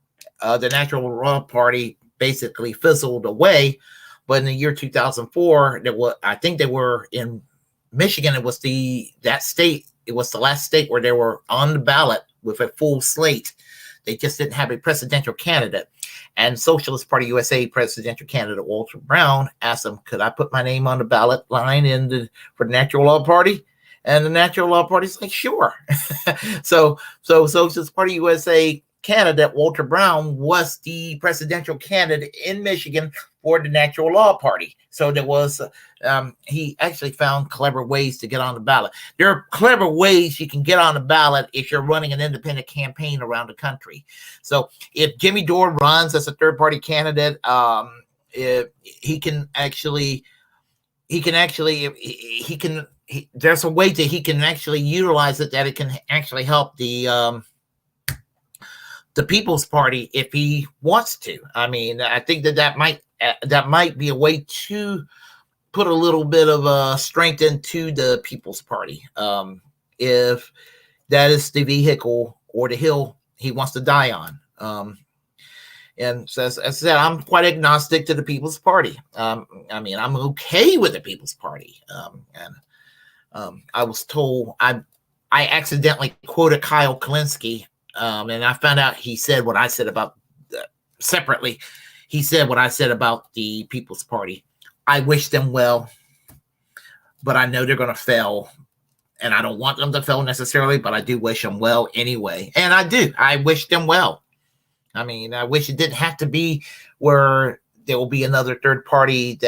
S2: The Natural Law Party basically fizzled away, but in the year 2004, I think they were in Michigan. It was that state. It was the last state where they were on the ballot with a full slate. They just didn't have a presidential candidate. And Socialist Party USA presidential candidate Walter Brown asked them, could I put my name on the ballot line for the Natural Law Party? And the Natural Law Party's like, sure. So Socialist Party USA candidate Walter Brown was the presidential candidate in Michigan for the Natural Law Party. So there was, he actually found clever ways to get on the ballot. There are clever ways you can get on the ballot if you're running an independent campaign around the country. So if Jimmy Dore runs as a third party candidate, there's a way that he can actually utilize it, that it can actually help the People's Party if he wants to. I think that might be a way to put a little bit of strength into the People's Party, if that is the vehicle or the hill he wants to die on. And so, as I said, I'm quite agnostic to the People's Party. I'm okay with the People's Party. I was told I accidentally quoted Kyle Kalinske, and I found out he said what I said about separately. He said what I said about the People's Party. I wish them well, but I know they're going to fail, and I don't want them to fail necessarily, but I do wish them well anyway. And I do. I wish them well. I wish it didn't have to be where there will be another third party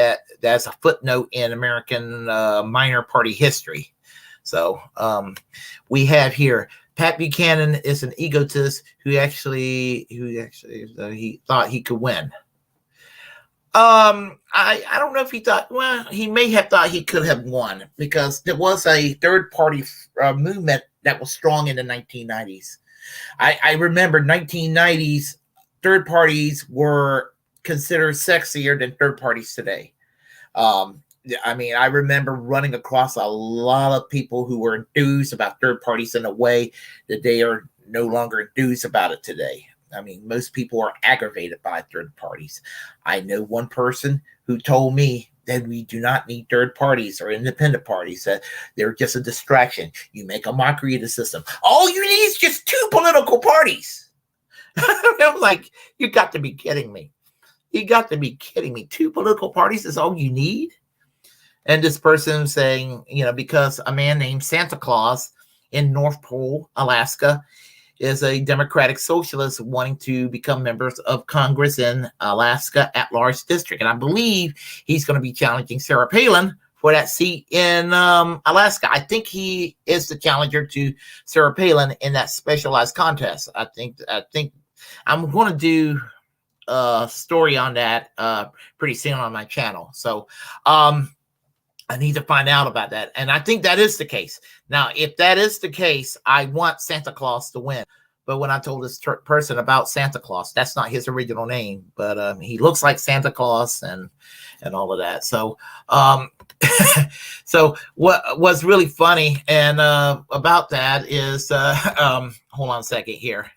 S2: that's a footnote in American minor party history. So we have here Pat Buchanan is an egotist who he thought he could win. I don't know if he thought. Well, he may have thought he could have won, because there was a third party movement that was strong in the 1990s. I remember 1990s third parties were considered sexier than third parties today. I remember running across a lot of people who were enthused about third parties in a way that they are no longer enthused about it today. Most people are aggravated by third parties. I know one person who told me that we do not need third parties or independent parties, that they're just a distraction. You make a mockery of the system. All you need is just two political parties. I'm like, you got to be kidding me. You got to be kidding me. Two political parties is all you need? And this person saying, because a man named Santa Claus in North Pole, Alaska, is a Democratic socialist wanting to become members of Congress in Alaska at-large district. And I believe he's going to be challenging Sarah Palin for that seat in Alaska. I think he is the challenger to Sarah Palin in that specialized contest. I think I'm going to do story on that pretty soon on my channel. So I need to find out about that. And I think that is the case. Now, if that is the case, I want Santa Claus to win. But when I told this person about Santa Claus, that's not his original name, but he looks like Santa Claus and all of that. So, so what was really funny and about that is, hold on a second here.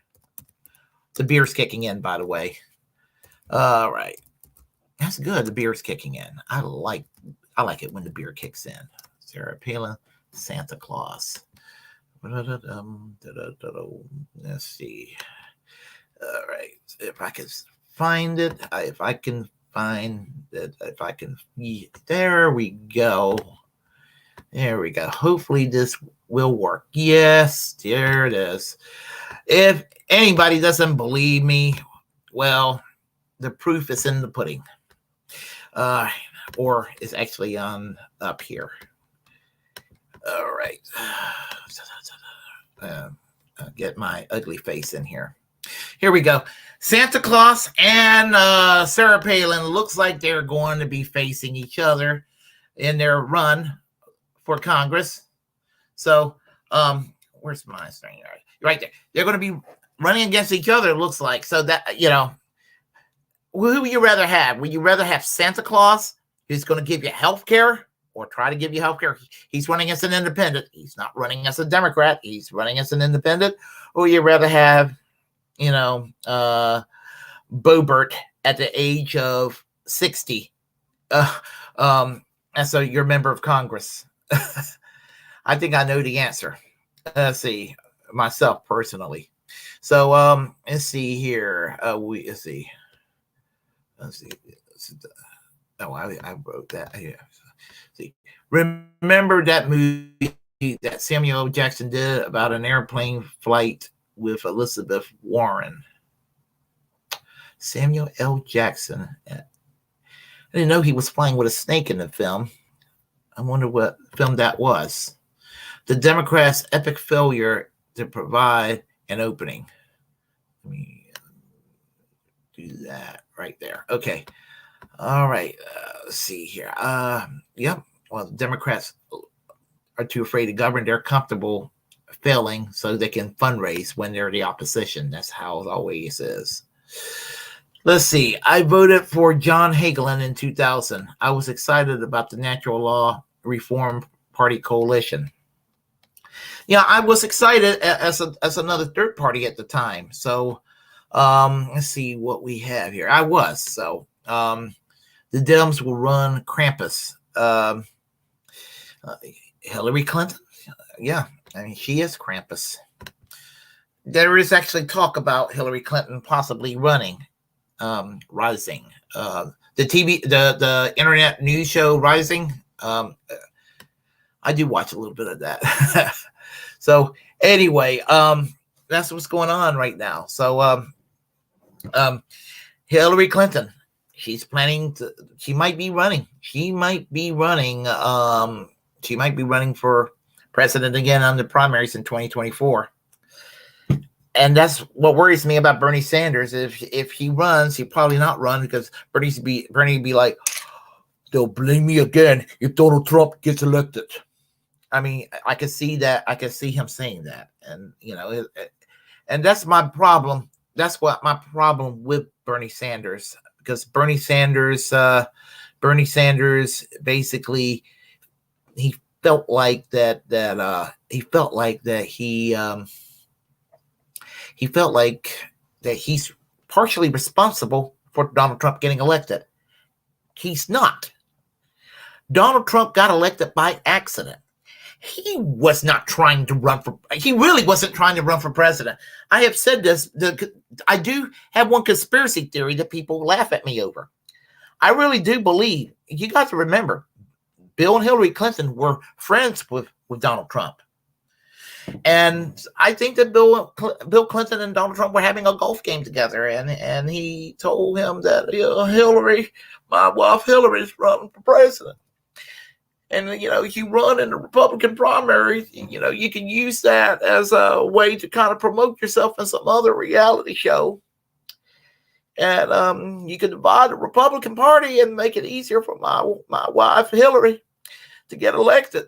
S2: The beer's kicking in, by the way. All right, that's good. The beer's kicking in. I like it when the beer kicks in. Sarah Palin, Santa Claus. Let's see. All right, if I can find it, if I can find it, there we go. There we go. Hopefully this will work. Yes, there it is. If anybody doesn't believe me, well, the proof is in the pudding. Or it's actually on up here. All right. Get my ugly face in here. Here we go. Santa Claus and Sarah Palin looks like they're going to be facing each other in their run for Congress. So, where's my string? Right there. They're going to be running against each other, it looks like. So that, you know, who would you rather have? Would you rather have Santa Claus, who's going to give you health care or try to give you health care? He's running as an independent. He's not running as a Democrat. He's running as an independent. Or would you rather have, you know, Bobert at the age of 60? And so you're a member of Congress. I think I know the answer. Let's see, myself personally. So let's see here. Let's see. Oh, I wrote that here. See, remember that movie that Samuel L. Jackson did about an airplane flight with Elizabeth Warren? Samuel L. Jackson. I didn't know he was flying with a snake in the film. I wonder what film that was. The Democrats' epic failure to provide an opening. Let me do that right there. Okay. All right. Let's see here. Yep. Well, the Democrats are too afraid to govern. They're comfortable failing so they can fundraise when they're the opposition. That's how it always is. Let's see. I voted for John Hagelin in 2000. I was excited about the Natural Law Reform Party coalition. Yeah, I was excited as another third party at the time. So let's see what we have here. I was. So the Dems will run Krampus. Hillary Clinton. Yeah, I mean, she is Krampus. There is actually talk about Hillary Clinton possibly running. Rising. The internet news show Rising. I do watch a little bit of that. So anyway, that's what's going on right now. So Hillary Clinton, she's planning to, she might be running for president again on the primaries in 2024. And that's what worries me about Bernie Sanders. If he runs, he'll probably not run because Bernie be like, they'll blame me again if Donald Trump gets elected. I mean, I can see that. I can see him saying that. And, you know, and that's my problem. That's what my problem with Bernie Sanders, because Bernie Sanders basically, he felt like that he's partially responsible for Donald Trump getting elected. He's not. Donald Trump got elected by accident. He was not trying to run for, he really wasn't trying to run for president. I have said this, I do have one conspiracy theory that people laugh at me over. I really do believe, you got to remember, Bill and Hillary Clinton were friends with Donald Trump. And I think that Bill Clinton and Donald Trump were having a golf game together, and he told him that, you know, Hillary, my wife Hillary's running for president. And, you know, you run in the Republican primary, you know, you can use that as a way to kind of promote yourself in some other reality show. And you could divide the Republican Party and make it easier for my wife Hillary to get elected.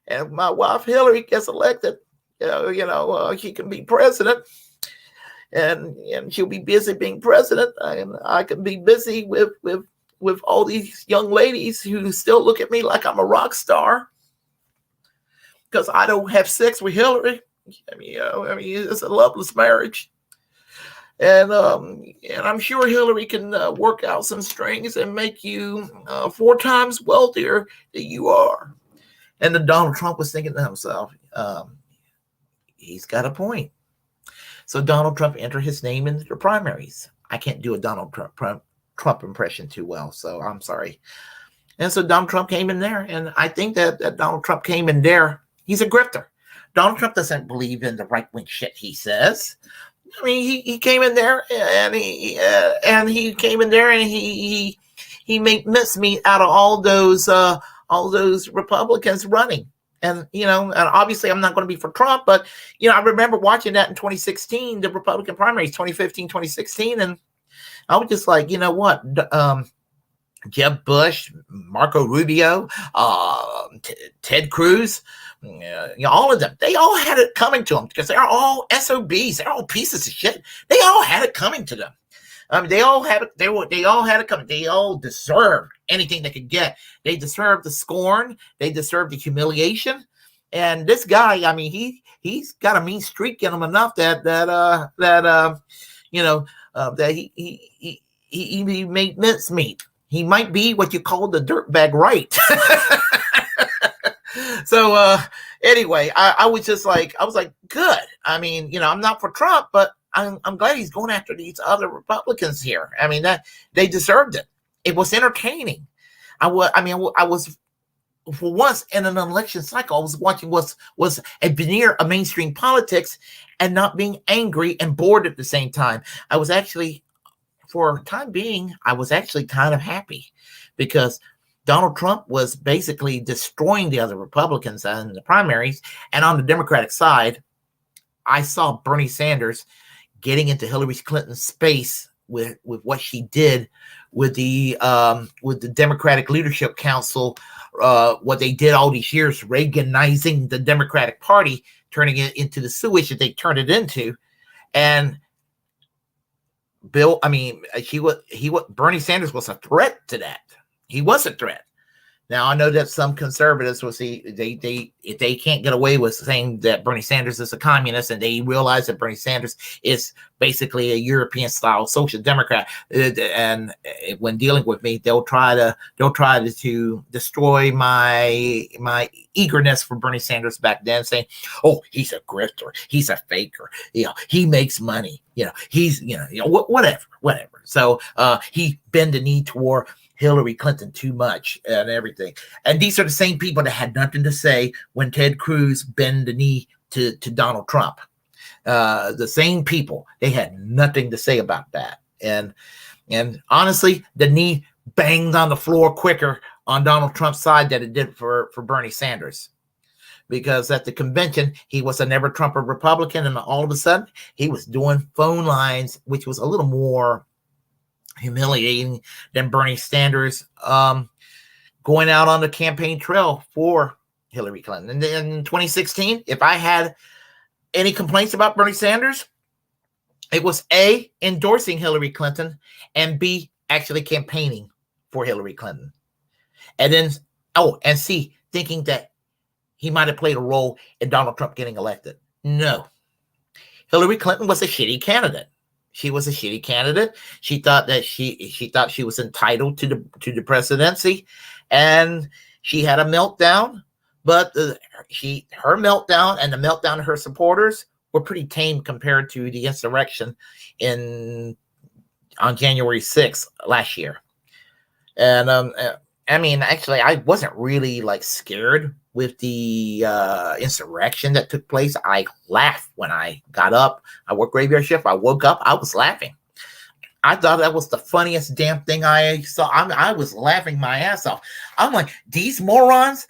S2: And if my wife Hillary gets elected, she can be president, and she'll be busy being president, and I can be busy with all these young ladies who still look at me like I'm a rock star because I don't have sex with Hillary. It's a loveless marriage. And I'm sure Hillary can work out some strings and make you 4 times wealthier than you are. And then Donald Trump was thinking to himself, he's got a point. So Donald Trump entered his name into the primaries. I can't do a Donald Trump impression too well, so I'm sorry. And so Donald Trump came in there, and I think that Donald Trump came in there. He's a grifter. Donald Trump doesn't believe in the right-wing shit he says. I mean, he came in there, and he came in there, and he made mincemeat out of all those Republicans running. And, and obviously I'm not going to be for Trump, but, I remember watching that in 2016, the Republican primaries, 2015, 2016. And I was just like, you know what? Jeb Bush, Marco Rubio, Ted Cruz, all of them, they all had it coming to them because they're all SOBs. They're all pieces of shit. They all had it coming to them. They all had it. They all had it coming. They all deserved anything they could get. They deserved the scorn. They deserved the humiliation. And this guy, I mean, he's got a mean streak in him enough that he made mincemeat. He might be what you call the dirtbag right. So anyway, I was like, good. I mean, I'm not for Trump, but I'm glad he's going after these other Republicans here. I mean, that they deserved it. It was entertaining. I was for once in an election cycle, I was watching was a veneer of mainstream politics and not being angry and bored at the same time. I was actually, for a time being, I was actually kind of happy because Donald Trump was basically destroying the other Republicans in the primaries. And on the Democratic side, I saw Bernie Sanders getting into Hillary Clinton's space with what she did with the Democratic Leadership Council, what they did all these years, Reaganizing the Democratic Party, turning it into the sewage that they turned it into. And Bernie Sanders was a threat to that. He was a threat. Now, I know that some conservatives will see they can't get away with saying that Bernie Sanders is a communist, and they realize that Bernie Sanders is basically a European-style social democrat. And when dealing with me, they'll try to destroy my eagerness for Bernie Sanders back then, saying, "Oh, he's a grifter, he's a faker, he makes money, he's whatever." So he bent the knee toward Hillary Clinton too much and everything. And these are the same people that had nothing to say when Ted Cruz bent the knee to Donald Trump. The same people, they had nothing to say about that. And honestly, the knee banged on the floor quicker on Donald Trump's side than it did for Bernie Sanders. Because at the convention, he was a never-Trumper Republican, and all of a sudden, he was doing phone lines, which was a little more humiliating than Bernie Sanders going out on the campaign trail for Hillary Clinton. And then in 2016, if I had any complaints about Bernie Sanders, it was A, endorsing Hillary Clinton, and B, actually campaigning for Hillary Clinton. And then, and C, thinking that he might have played a role in Donald Trump getting elected. No. Hillary Clinton was a shitty candidate. She was a shitty candidate. She thought that she thought she was entitled to the presidency, and she had a meltdown. But her meltdown and the meltdown of her supporters were pretty tame compared to the insurrection on January 6th last year. And actually, I wasn't really scared with the insurrection that took place. I laughed when I got up. I worked graveyard shift. I woke up. I was laughing. I thought that was the funniest damn thing I saw. I was laughing my ass off. I'm like, these morons,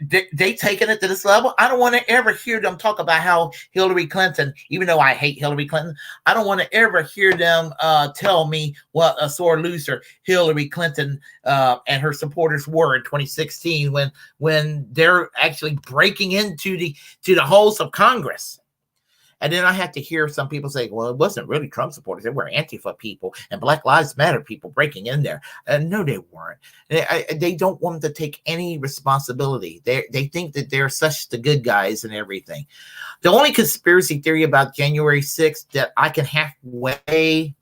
S2: they taking it to this level. I don't want to ever hear them talk about how Hillary Clinton, even though I hate Hillary Clinton, I don't want to ever hear them tell me what a sore loser Hillary Clinton and her supporters were in 2016 when they're actually breaking into the halls of Congress. And then I had to hear some people say, well, it wasn't really Trump supporters. They were Antifa people and Black Lives Matter people breaking in there. And no, they weren't. They don't want them to take any responsibility. They think that they're such the good guys and everything. The only conspiracy theory about January 6th that I can halfway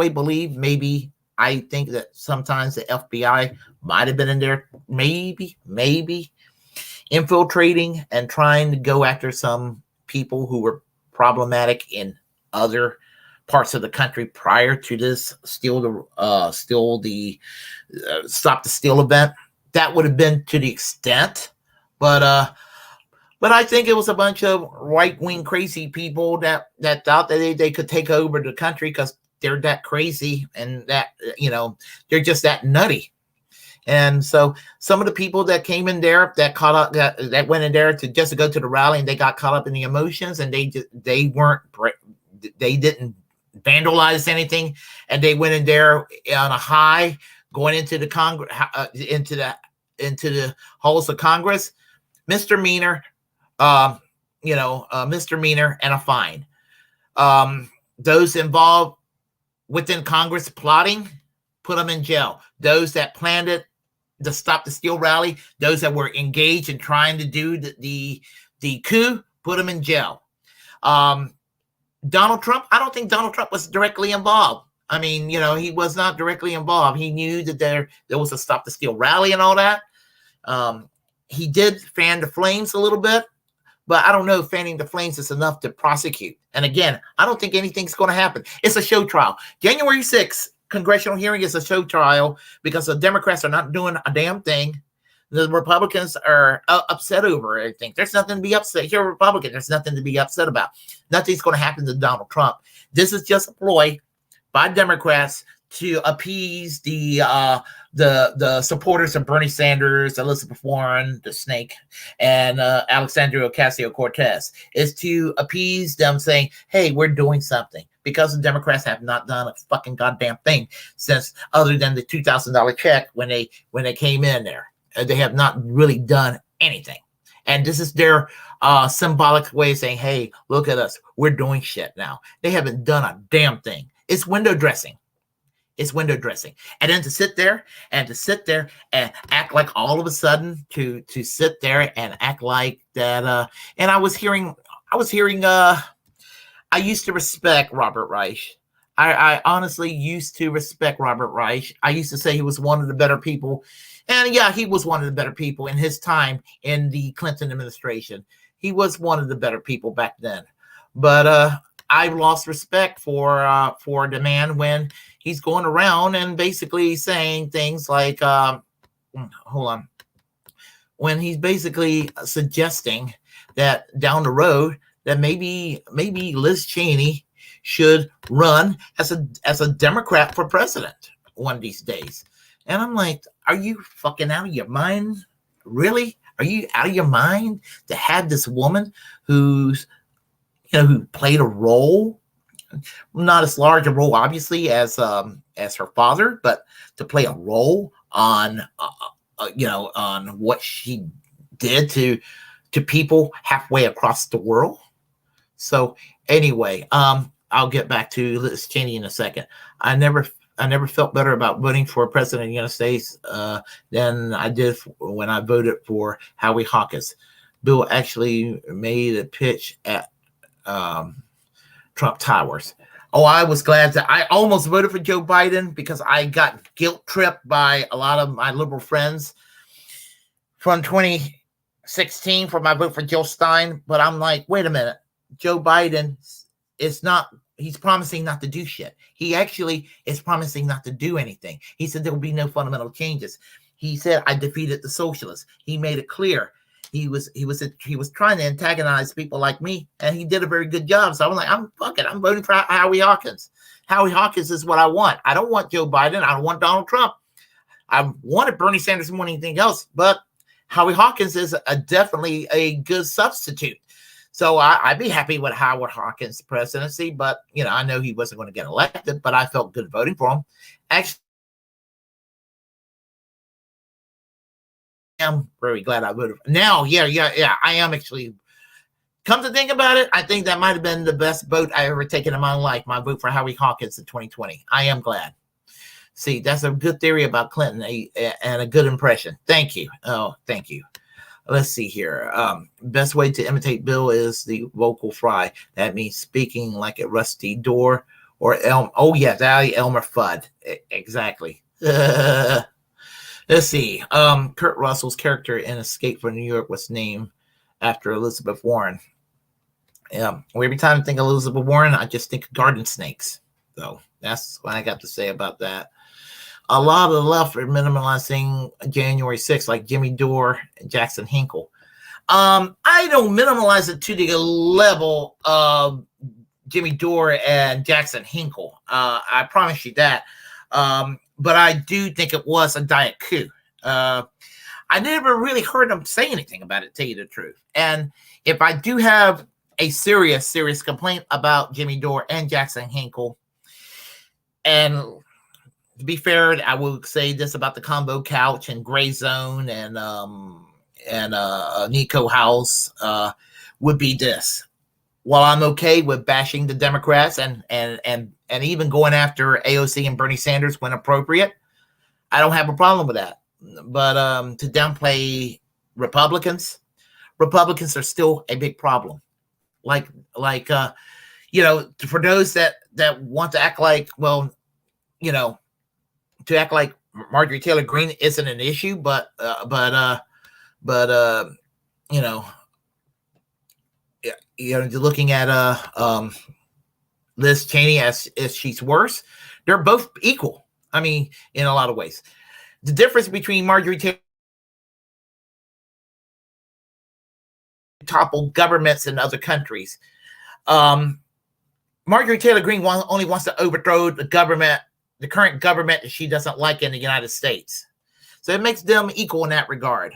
S2: believe, maybe I think that sometimes the FBI might have been in there, maybe infiltrating and trying to go after some people who were problematic in other parts of the country prior to this stop the steal event. That would have been to the extent, but I think it was a bunch of right-wing crazy people that thought that they could take over the country because they're that crazy and that, they're just that nutty. And so some of the people that came in there that caught up that went in there to go to the rally, and they got caught up in the emotions, and they didn't vandalize anything, and they went in there on a high, going into the Congress, into the halls of Congress, misdemeanor, misdemeanor and a fine. Those involved within Congress plotting, put them in jail. Those that planned it, the Stop the Steal rally, those that were engaged in trying to do the coup, put them in jail. Donald Trump, I don't think Donald Trump was directly involved. I mean, he was not directly involved. He knew that there was a Stop the Steal rally and all that. He did fan the flames a little bit, but I don't know if fanning the flames is enough to prosecute. And again, I don't think anything's going to happen. It's a show trial. January 6th. Congressional hearing is a show trial because the Democrats are not doing a damn thing. The Republicans are upset over it. I think there's nothing to be upset. You're a Republican. There's nothing to be upset about. Nothing's going to happen to Donald Trump. This is just a ploy by Democrats to appease the supporters of Bernie Sanders, Elizabeth Warren, the snake, and Alexandria Ocasio-Cortez. Is to appease them, saying, "Hey, we're doing something." Because the Democrats have not done a fucking goddamn thing since, other than the $2,000 check when they came in there. They have not really done anything. And this is their symbolic way of saying, hey, look at us. We're doing shit now. They haven't done a damn thing. It's window dressing. It's window dressing. And then to sit there and act like all of a sudden to sit there and act like that. And I was hearing I used to respect Robert Reich. I honestly used to respect Robert Reich. I used to say he was one of the better people. And yeah, he was one of the better people in his time in the Clinton administration. He was one of the better people back then. But I lost respect for the man when he's going around and basically saying things like, when he's basically suggesting that down the road, that maybe Liz Cheney should run as a Democrat for president one of these days. And I'm like, are you fucking out of your mind? Really? Are you out of your mind to have this woman who played a role, not as large a role, obviously, as her father, but to play a role on what she did to people halfway across the world? So anyway, I'll get back to Liz Cheney in a second. I never felt better about voting for a president of the United States than I did when I voted for Howie Hawkins. Bill actually made a pitch at Trump Towers. Oh, I was glad that I almost voted for Joe Biden because I got guilt tripped by a lot of my liberal friends from 2016 for my vote for Jill Stein. But I'm like, wait a minute. Joe Biden he's promising not to do shit. He actually is promising not to do anything. He said there will be no fundamental changes. He said, I defeated the socialists. He made it clear. He was trying to antagonize people like me, and he did a very good job. So I'm like, I'm voting for Howie Hawkins. Howie Hawkins is what I want. I don't want Joe Biden. I don't want Donald Trump. I wanted Bernie Sanders more than anything else, but Howie Hawkins is definitely a good substitute. So I'd be happy with Howard Hawkins' presidency, but I know he wasn't going to get elected, but I felt good voting for him. Actually, I'm very glad I voted. Now, yeah. I am actually. Come to think about it, I think that might have been the best vote I ever taken in my life. My vote for Howie Hawkins in 2020. I am glad. See, that's a good theory about Clinton and a good impression. Thank you. Oh, thank you. Let's see here. Best way to imitate Bill is the vocal fry. That means speaking like a rusty door or Oh, yeah, Elmer Fudd. Exactly. Let's see. Kurt Russell's character in Escape from New York was named after Elizabeth Warren. Every time I think of Elizabeth Warren, I just think of garden snakes. So that's what I got to say about that. A lot of the left are minimalizing January 6th, like Jimmy Dore and Jackson Hinkle. I don't minimalize it to the level of Jimmy Dore and Jackson Hinkle. I promise you that. But I do think it was a diet coup. I never really heard them say anything about it, to tell you the truth. And if I do have a serious complaint about Jimmy Dore and Jackson Hinkle, and to be fair, I will say this about the Combo Couch and Gray Zone and Nico House would be this. While I'm okay with bashing the Democrats and even going after AOC and Bernie Sanders when appropriate, I don't have a problem with that. But to downplay Republicans are still a big problem. Like for those that want to act like, well, to act like Marjorie Taylor Greene isn't an issue, but you're looking at Liz Cheney as she's worse. They're both equal. I mean, in a lot of ways. The difference between Marjorie Taylor topple governments in other countries. Marjorie Taylor Greene only wants to overthrow the current government that she doesn't like in the United States. So it makes them equal in that regard.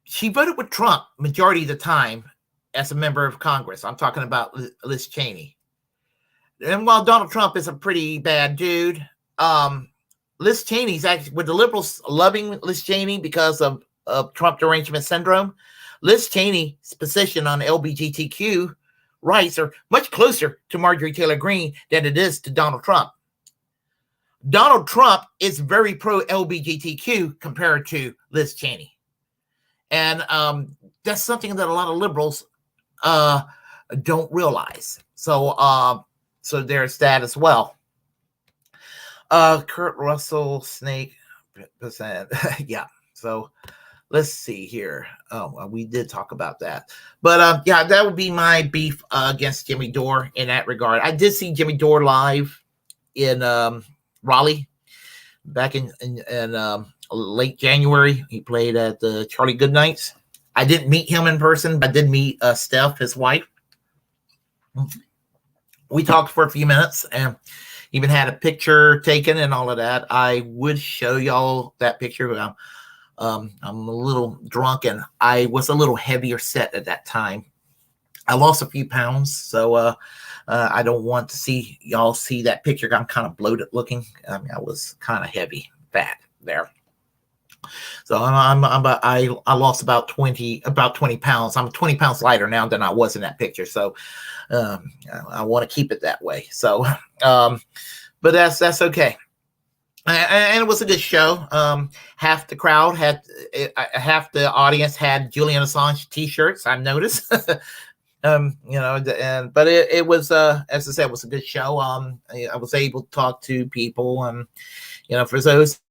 S2: She voted with Trump majority of the time as a member of Congress. I'm talking about Liz Cheney. And while Donald Trump is a pretty bad dude, Liz Cheney's actually, with the liberals loving Liz Cheney because of Trump derangement syndrome, Liz Cheney's position on LGBTQ rights are much closer to Marjorie Taylor Greene than it is to Donald Trump. Donald Trump is very pro-LGBTQ compared to Liz Cheney. And that's something that a lot of liberals don't realize. So there's that as well. Kurt Russell, Snake, percent. Yeah. So let's see here. Oh, we did talk about that. But that would be my beef against Jimmy Dore in that regard. I did see Jimmy Dore live in Raleigh back in late January. He played at the Charlie Goodnights. I didn't meet him in person, but I did meet Steph, his wife. We talked for a few minutes and even had a picture taken and all of that. I would show y'all that picture. I'm a little drunk and I was a little heavier set at that time. I lost a few pounds, so I don't want to see y'all see that picture. I'm kind of bloated looking. I mean, I was kind of heavy, fat there. So I lost about 20 pounds. I'm 20 pounds lighter now than I was in that picture. So I want to keep it that way. So, but that's okay. And it was a good show. Half the crowd half the audience had Julian Assange T-shirts. I noticed. But it was, as I said, it was a good show. I was able to talk to people, and for those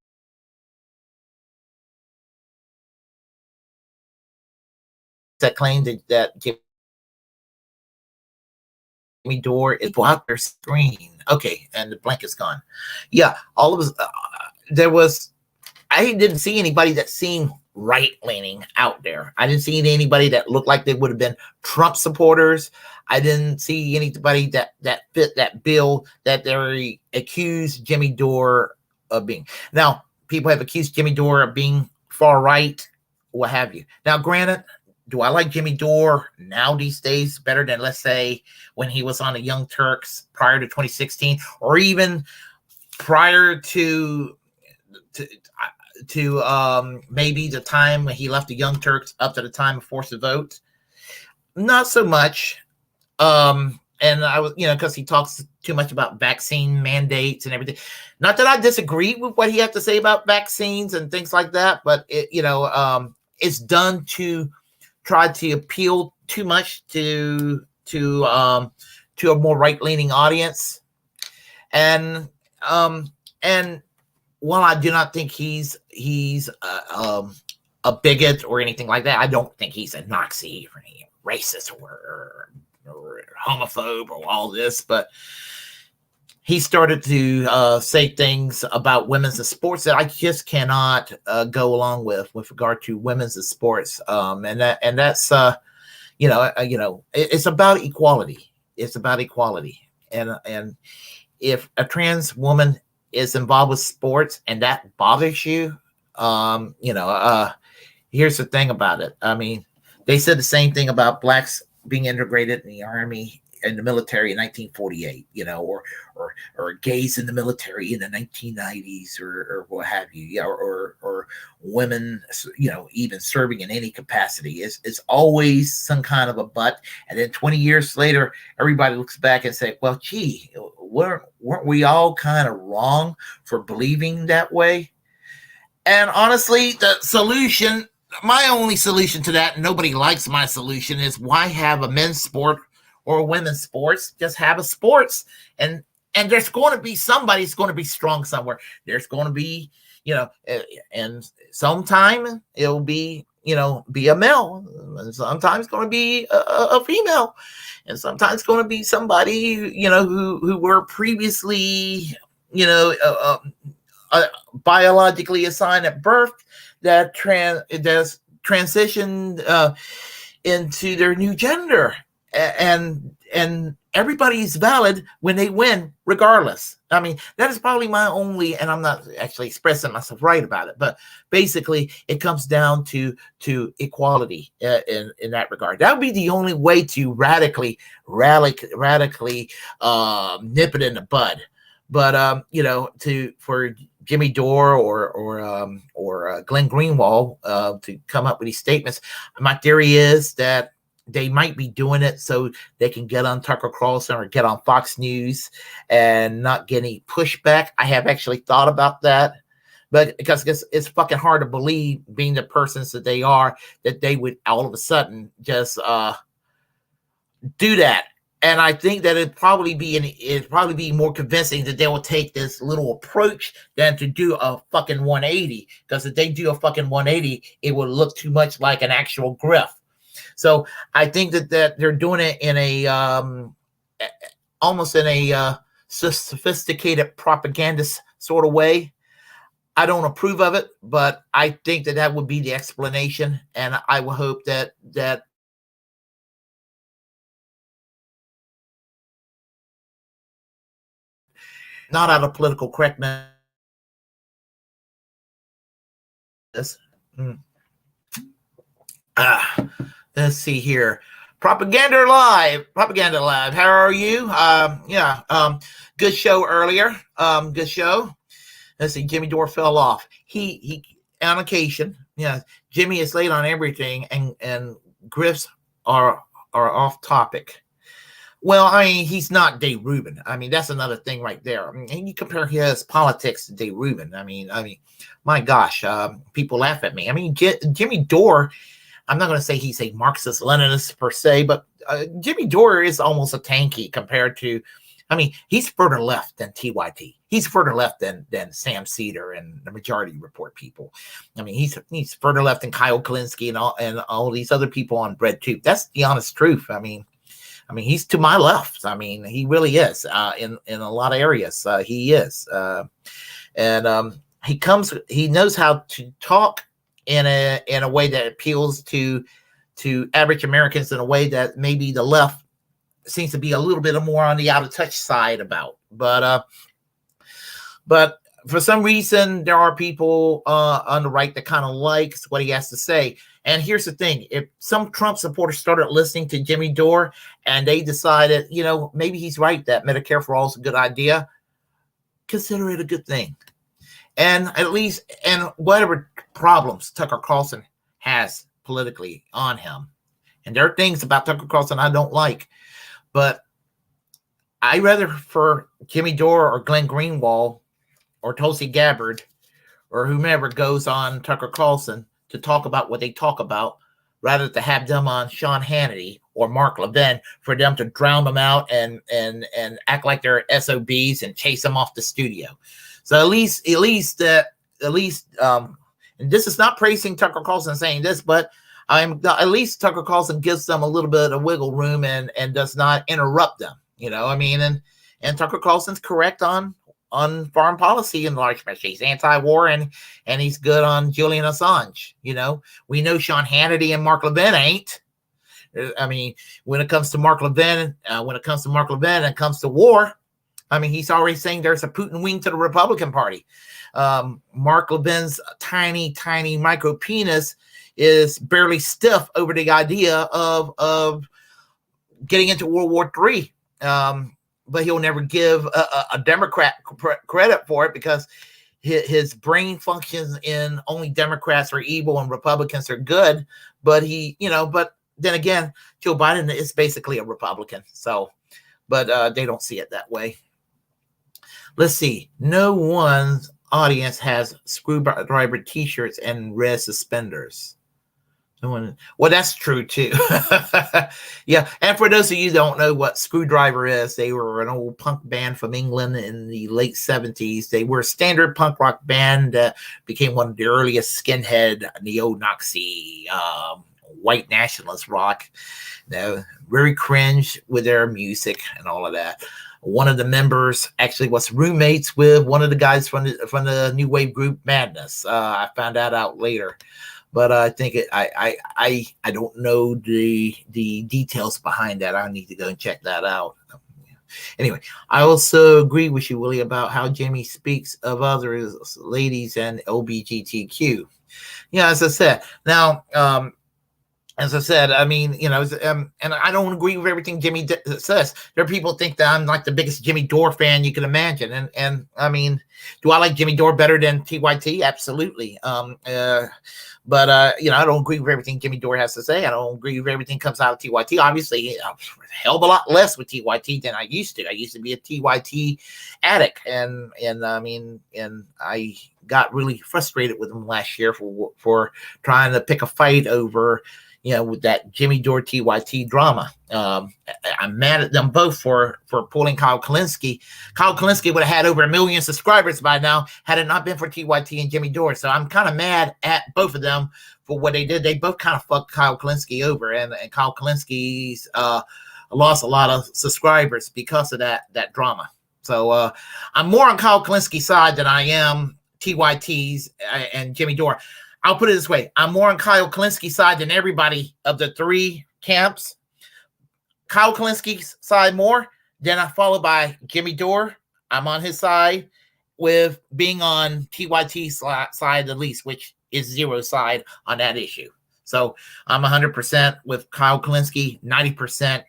S2: that claimed that Jimmy Dore is blocked their screen. Okay, and the blanket's gone. Yeah, all of us. There was I didn't see anybody that seemed right-leaning out there. I didn't see anybody that looked like they would have been Trump supporters. I didn't see anybody that fit that bill that they accused Jimmy Dore of being. Now, people have accused Jimmy Dore of being far right, what have you. Now, granted, do I like Jimmy Dore now these days better than, let's say, when he was on the Young Turks prior to 2016, or even prior to maybe the time when he left the Young Turks up to the time of Force the Vote? Not so much. And I was, because he talks too much about vaccine mandates and everything. Not that I disagree with what he had to say about vaccines and things like that, but it's done to try to appeal too much to a more right-leaning audience. And while I do not think he's a bigot or anything like that, I don't think he's a Nazi or any racist or homophobe or all this, but he started to say things about women's sports that I just cannot go along with regard to women's sports. And that's it's about equality. It's about equality. And if a trans woman is involved with sports and that bothers you, here's the thing about it. I mean, they said the same thing about blacks being integrated in the army and the military in 1948, or gays in the military in the 1990s, or what have you, or women, even serving in any capacity. It's always some kind of a but. And then 20 years later, everybody looks back and say, well, gee, weren't we all kind of wrong for believing that way? And honestly, the solution, my only solution to that, and nobody likes my solution, is why have a men's sport or a women's sports? Just have a sports, and there's going to be somebody's going to be strong somewhere. There's going to be, and sometime it'll be, be a male, and sometimes it's going to be a female, and sometimes it's going to be somebody, who were previously, biologically assigned at birth that transitioned into their new gender, and everybody's valid when they win, regardless. I mean, that is probably my only, and I'm not actually expressing myself right about it, but basically it comes down to equality in that regard. That would be the only way to radically nip it in the bud. But for Jimmy Dore or Glenn Greenwald to come up with these statements, my theory is that they might be doing it so they can get on Tucker Carlson or get on Fox News and not get any pushback. I have actually thought about that, but because it's fucking hard to believe, being the persons that they are, that they would all of a sudden just do that. And I think that it'd probably be more convincing that they will take this little approach than to do a fucking 180. Because if they do a fucking 180, it would look too much like an actual grift. So I think that they're doing it in a almost in a sophisticated propagandist sort of way. I don't approve of it, but I think that would be the explanation, and I will hope that not out of political correctness. Let's see here. Propaganda Live. How are you? Good show earlier. Good show. Let's see. Jimmy Dore fell off. He on occasion. Jimmy is late on everything, and grifts are off topic. Well, I mean, he's not Dave Rubin. I mean, that's another thing right there. I mean, you compare his politics to Dave Rubin. I mean, my gosh, people laugh at me. I mean, Jimmy Dore, I'm not going to say he's a Marxist-Leninist per se, but Jimmy Dore is almost a tanky compared to, I mean, he's further left than TYT. He's further left than Sam Cedar and the Majority Report people. I mean, he's further left than Kyle Kalinske and all these other people on BreadTube. That's the honest truth. I mean, he's to my left. I mean, he really is in a lot of areas. He is. he knows how to talk in a way that appeals to average Americans in a way that maybe the left seems to be a little bit more on the out of touch side about. But for some reason, there are people on the right that kind of likes what he has to say. And here's the thing: if some Trump supporters started listening to Jimmy Dore and they decided, maybe he's right that Medicare for all is a good idea, consider it a good thing. And at least, and whatever problems Tucker Carlson has politically on him, and there are things about Tucker Carlson I don't like, but I rather for Jimmy Dore or Glenn Greenwald or Tulsi Gabbard or whomever goes on Tucker Carlson to talk about what they talk about, rather to have them on Sean Hannity or Mark Levin for them to drown them out and act like they're SOBs and chase them off the studio. So at least, and this is not praising Tucker Carlson saying this, but at least Tucker Carlson gives them a little bit of wiggle room and does not interrupt them. And Tucker Carlson's correct on foreign policy in large measure. He's anti-war and he's good on Julian Assange. We know Sean Hannity and Mark Levin ain't. I mean, when it comes to Mark Levin, and it comes to war, I mean, he's already saying there's a Putin wing to the Republican Party. Mark Levin's tiny, tiny micro penis is barely stiff over the idea of getting into World War III. But he'll never give a Democrat credit for it because his brain functions in only Democrats are evil and Republicans are good. But but then again, Joe Biden is basically a Republican. So, but they don't see it that way. Let's see. No one's audience has screwdriver T-shirts and red suspenders. Well, that's true too. Yeah, and for those of you who don't know what Screwdriver is, they were an old punk band from England in the late 70s. They were a standard punk rock band that became one of the earliest skinhead, neo-Nazi, white nationalist rock. Very cringe with their music and all of that. One of the members actually was roommates with one of the guys from the new wave group Madness. I found that out later. But I think I don't know the details behind that. I need to go and check that out. Anyway, I also agree with you, Willie, about how Jamie speaks of other ladies and LGBTQ. Yeah, as I said. Now, I mean, and I don't agree with everything Jimmy says. There are people who think that I'm like the biggest Jimmy Dore fan you can imagine. And I mean, do I like Jimmy Dore better than TYT? Absolutely. But I don't agree with everything Jimmy Dore has to say. I don't agree with everything comes out of TYT. Obviously, a hell of a lot less with TYT than I used to. I used to be a TYT addict, and I got really frustrated with him last year for trying to pick a fight over, with that Jimmy Dore TYT drama. I'm mad at them both for pulling Kyle Kulinski. Kyle Kulinski would have had over 1 million subscribers by now had it not been for TYT and Jimmy Dore. So I'm kind of mad at both of them for what they did. They both kind of fucked Kyle Kulinski over, and Kyle Kulinski's lost a lot of subscribers because of that drama. So I'm more on Kyle Kulinski's side than I am TYT's and Jimmy Dore. I'll put it this way. I'm more on Kyle Kulinski's side than everybody of the three camps. Kyle Kulinski's side more, then I followed by Jimmy Dore. I'm on his side with being on TYT's side the least, which is zero side on that issue. So I'm 100% with Kyle Kulinski, 90%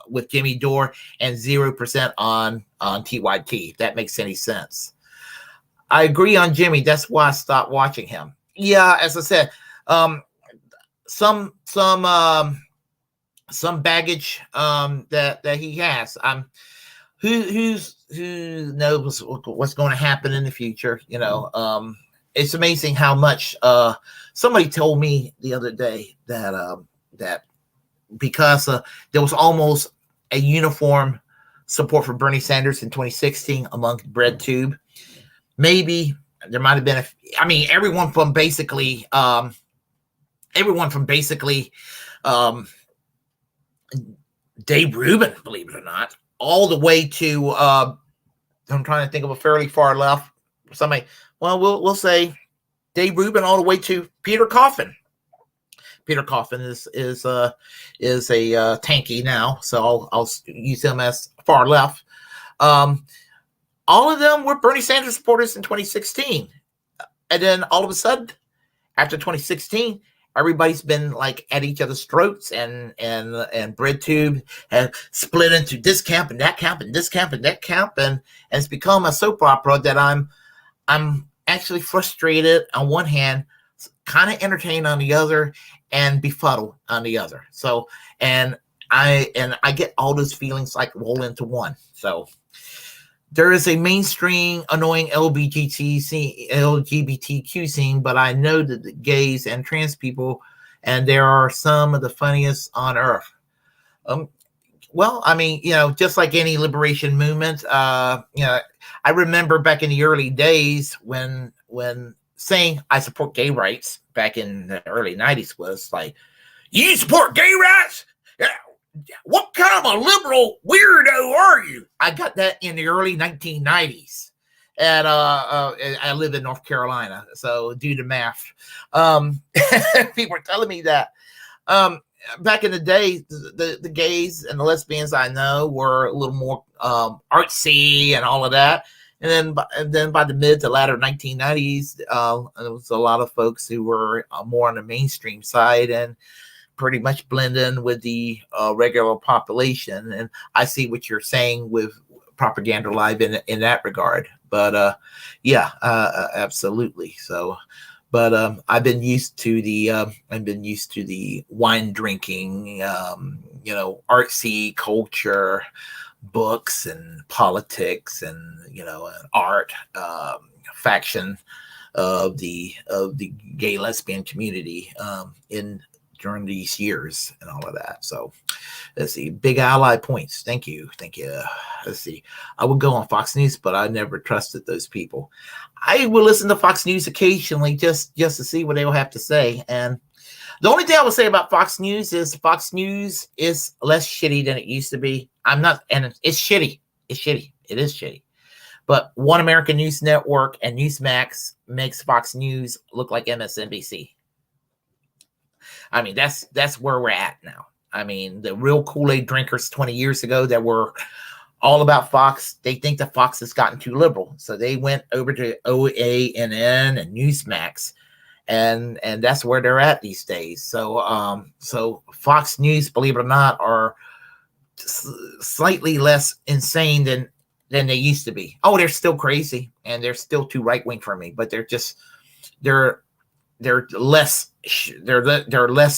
S2: with Jimmy Dore, and 0% on TYT, if that makes any sense. I agree on Jimmy. That's why I stopped watching him. Yeah, as I said, some baggage that he has. Who knows what's going to happen in the future? It's amazing how much. Somebody told me the other day that because there was almost a uniform support for Bernie Sanders in 2016 among BreadTube, maybe there might have been everyone from basically Dave Rubin, believe it or not, all the way to I'm trying to think of a fairly far left somebody, well, we'll say Dave Rubin all the way to Peter Coffin. Peter Coffin is a tanky now, so I'll use him as far left. All of them were Bernie Sanders supporters in 2016, and then all of a sudden, after 2016, everybody's been like at each other's throats, and BreadTube has split into this camp and that camp and this camp and that camp, and it's become a soap opera that I'm actually frustrated on one hand, kind of entertained on the other, and befuddled on the other. So, and I get all those feelings like roll into one. So there is a mainstream annoying LGBTQ scene, but I know that the gays and trans people, and there are some of the funniest on earth. Well, I mean, just like any liberation movement, I remember back in the early days when saying I support gay rights back in the early 90s was like, you support gay rights? What kind of a liberal weirdo are you? I got that in the early 1990s. And I live in North Carolina, so do the math. People are telling me that. Back in the day, the gays and the lesbians I know were a little more artsy and all of that. And then by the mid to latter 1990s, there was a lot of folks who were more on the mainstream side and pretty much blend in with the regular population. And I see what you're saying with Propaganda Live in that regard. But absolutely. So, but I've been used to the wine drinking, artsy culture, books and politics and art faction of the gay lesbian community during these years and all of that. So let's see, big ally points. Thank you. Let's see, I would go on Fox News, but I never trusted those people. I will listen to Fox News occasionally just to see what they will have to say. And the only thing I would say about Fox News is less shitty than it used to be. It's shitty. It is shitty. But One American News Network and Newsmax makes Fox News look like MSNBC. I mean, that's where we're at now. I mean, the real Kool-Aid drinkers 20 years ago that were all about Fox, they think that Fox has gotten too liberal. So they went over to OANN and Newsmax. And that's where they're at these days. So Fox News, believe it or not, are slightly less insane than they used to be. Oh, they're still crazy and they're still too right wing for me, but they're less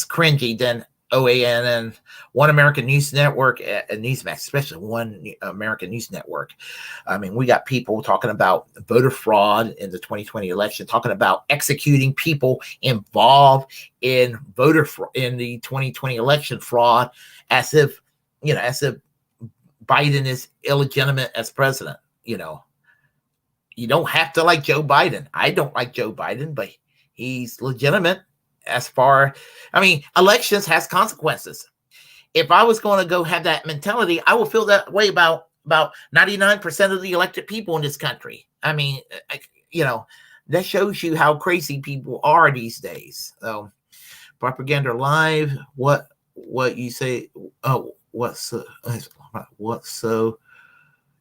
S2: cringy than OAN and One American News Network and Newsmax, especially One American News Network. I mean, we got people talking about voter fraud in the 2020 election, talking about executing people involved in voter fraud in the 2020 election fraud, as if Biden is illegitimate as president. You don't have to like Joe Biden. I don't like Joe Biden, but he's legitimate. Elections has consequences. If I was going to go have that mentality, I would feel that way about 99% of the elected people in this country. I mean, that shows you how crazy people are these days. So, Propaganda Live, what you say? Oh, what so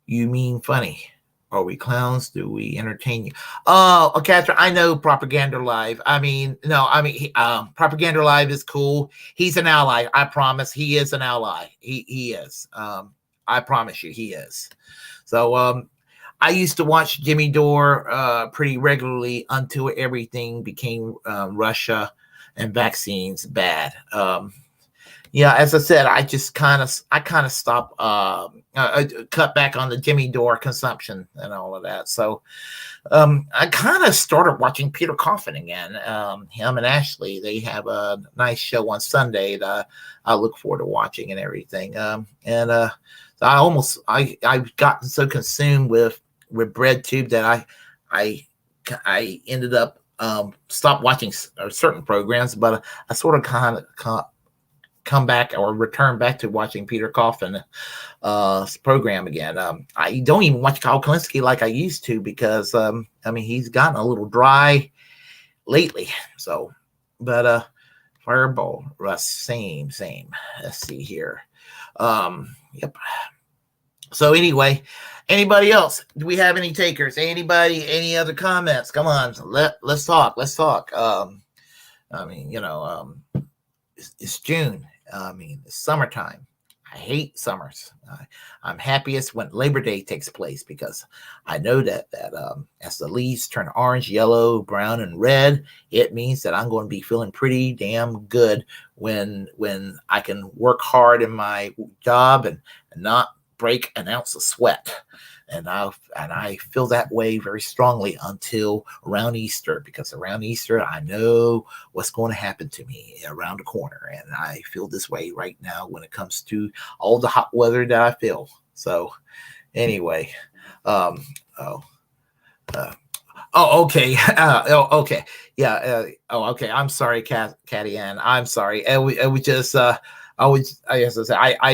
S2: you mean funny? Are we clowns? Do we entertain you? Oh, Catherine, I know Propaganda Live. Propaganda Live is cool. He's an ally. I promise. He is an ally. He is. I promise you, he is. So, I used to watch Jimmy Dore pretty regularly until everything became Russia and vaccines bad. As I said, I kind of stopped, cut back on the Jimmy Dore consumption and all of that. So I kind of started watching Peter Coffin again. Him and Ashley, they have a nice show on Sunday that I look forward to watching and everything. I've gotten so consumed with BreadTube that I ended up stopped watching certain programs, but I sort of kind of come back or return back to watching Peter Coffin program again. I don't even watch Kyle Kalinske like I used to because I mean he's gotten a little dry lately. So, but Fireball, Russ, same. Let's see here. Yep. So anyway, anybody else? Do we have any takers? Anybody? Any other comments? Come on, let's talk. I mean, you know, it's June. I mean, it's summertime. I hate summers. I'm happiest when Labor Day takes place because I know that as the leaves turn orange, yellow, brown, and red, it means that I'm going to be feeling pretty damn good when I can work hard in my job and not break an ounce of sweat. And I feel that way very strongly until around Easter, because around Easter, I know what's going to happen to me around the corner. And I feel this way right now when it comes to all the hot weather that I feel. So anyway, okay. Okay. Yeah. Okay. I'm sorry, Catty Ann. I'm sorry. It was just, I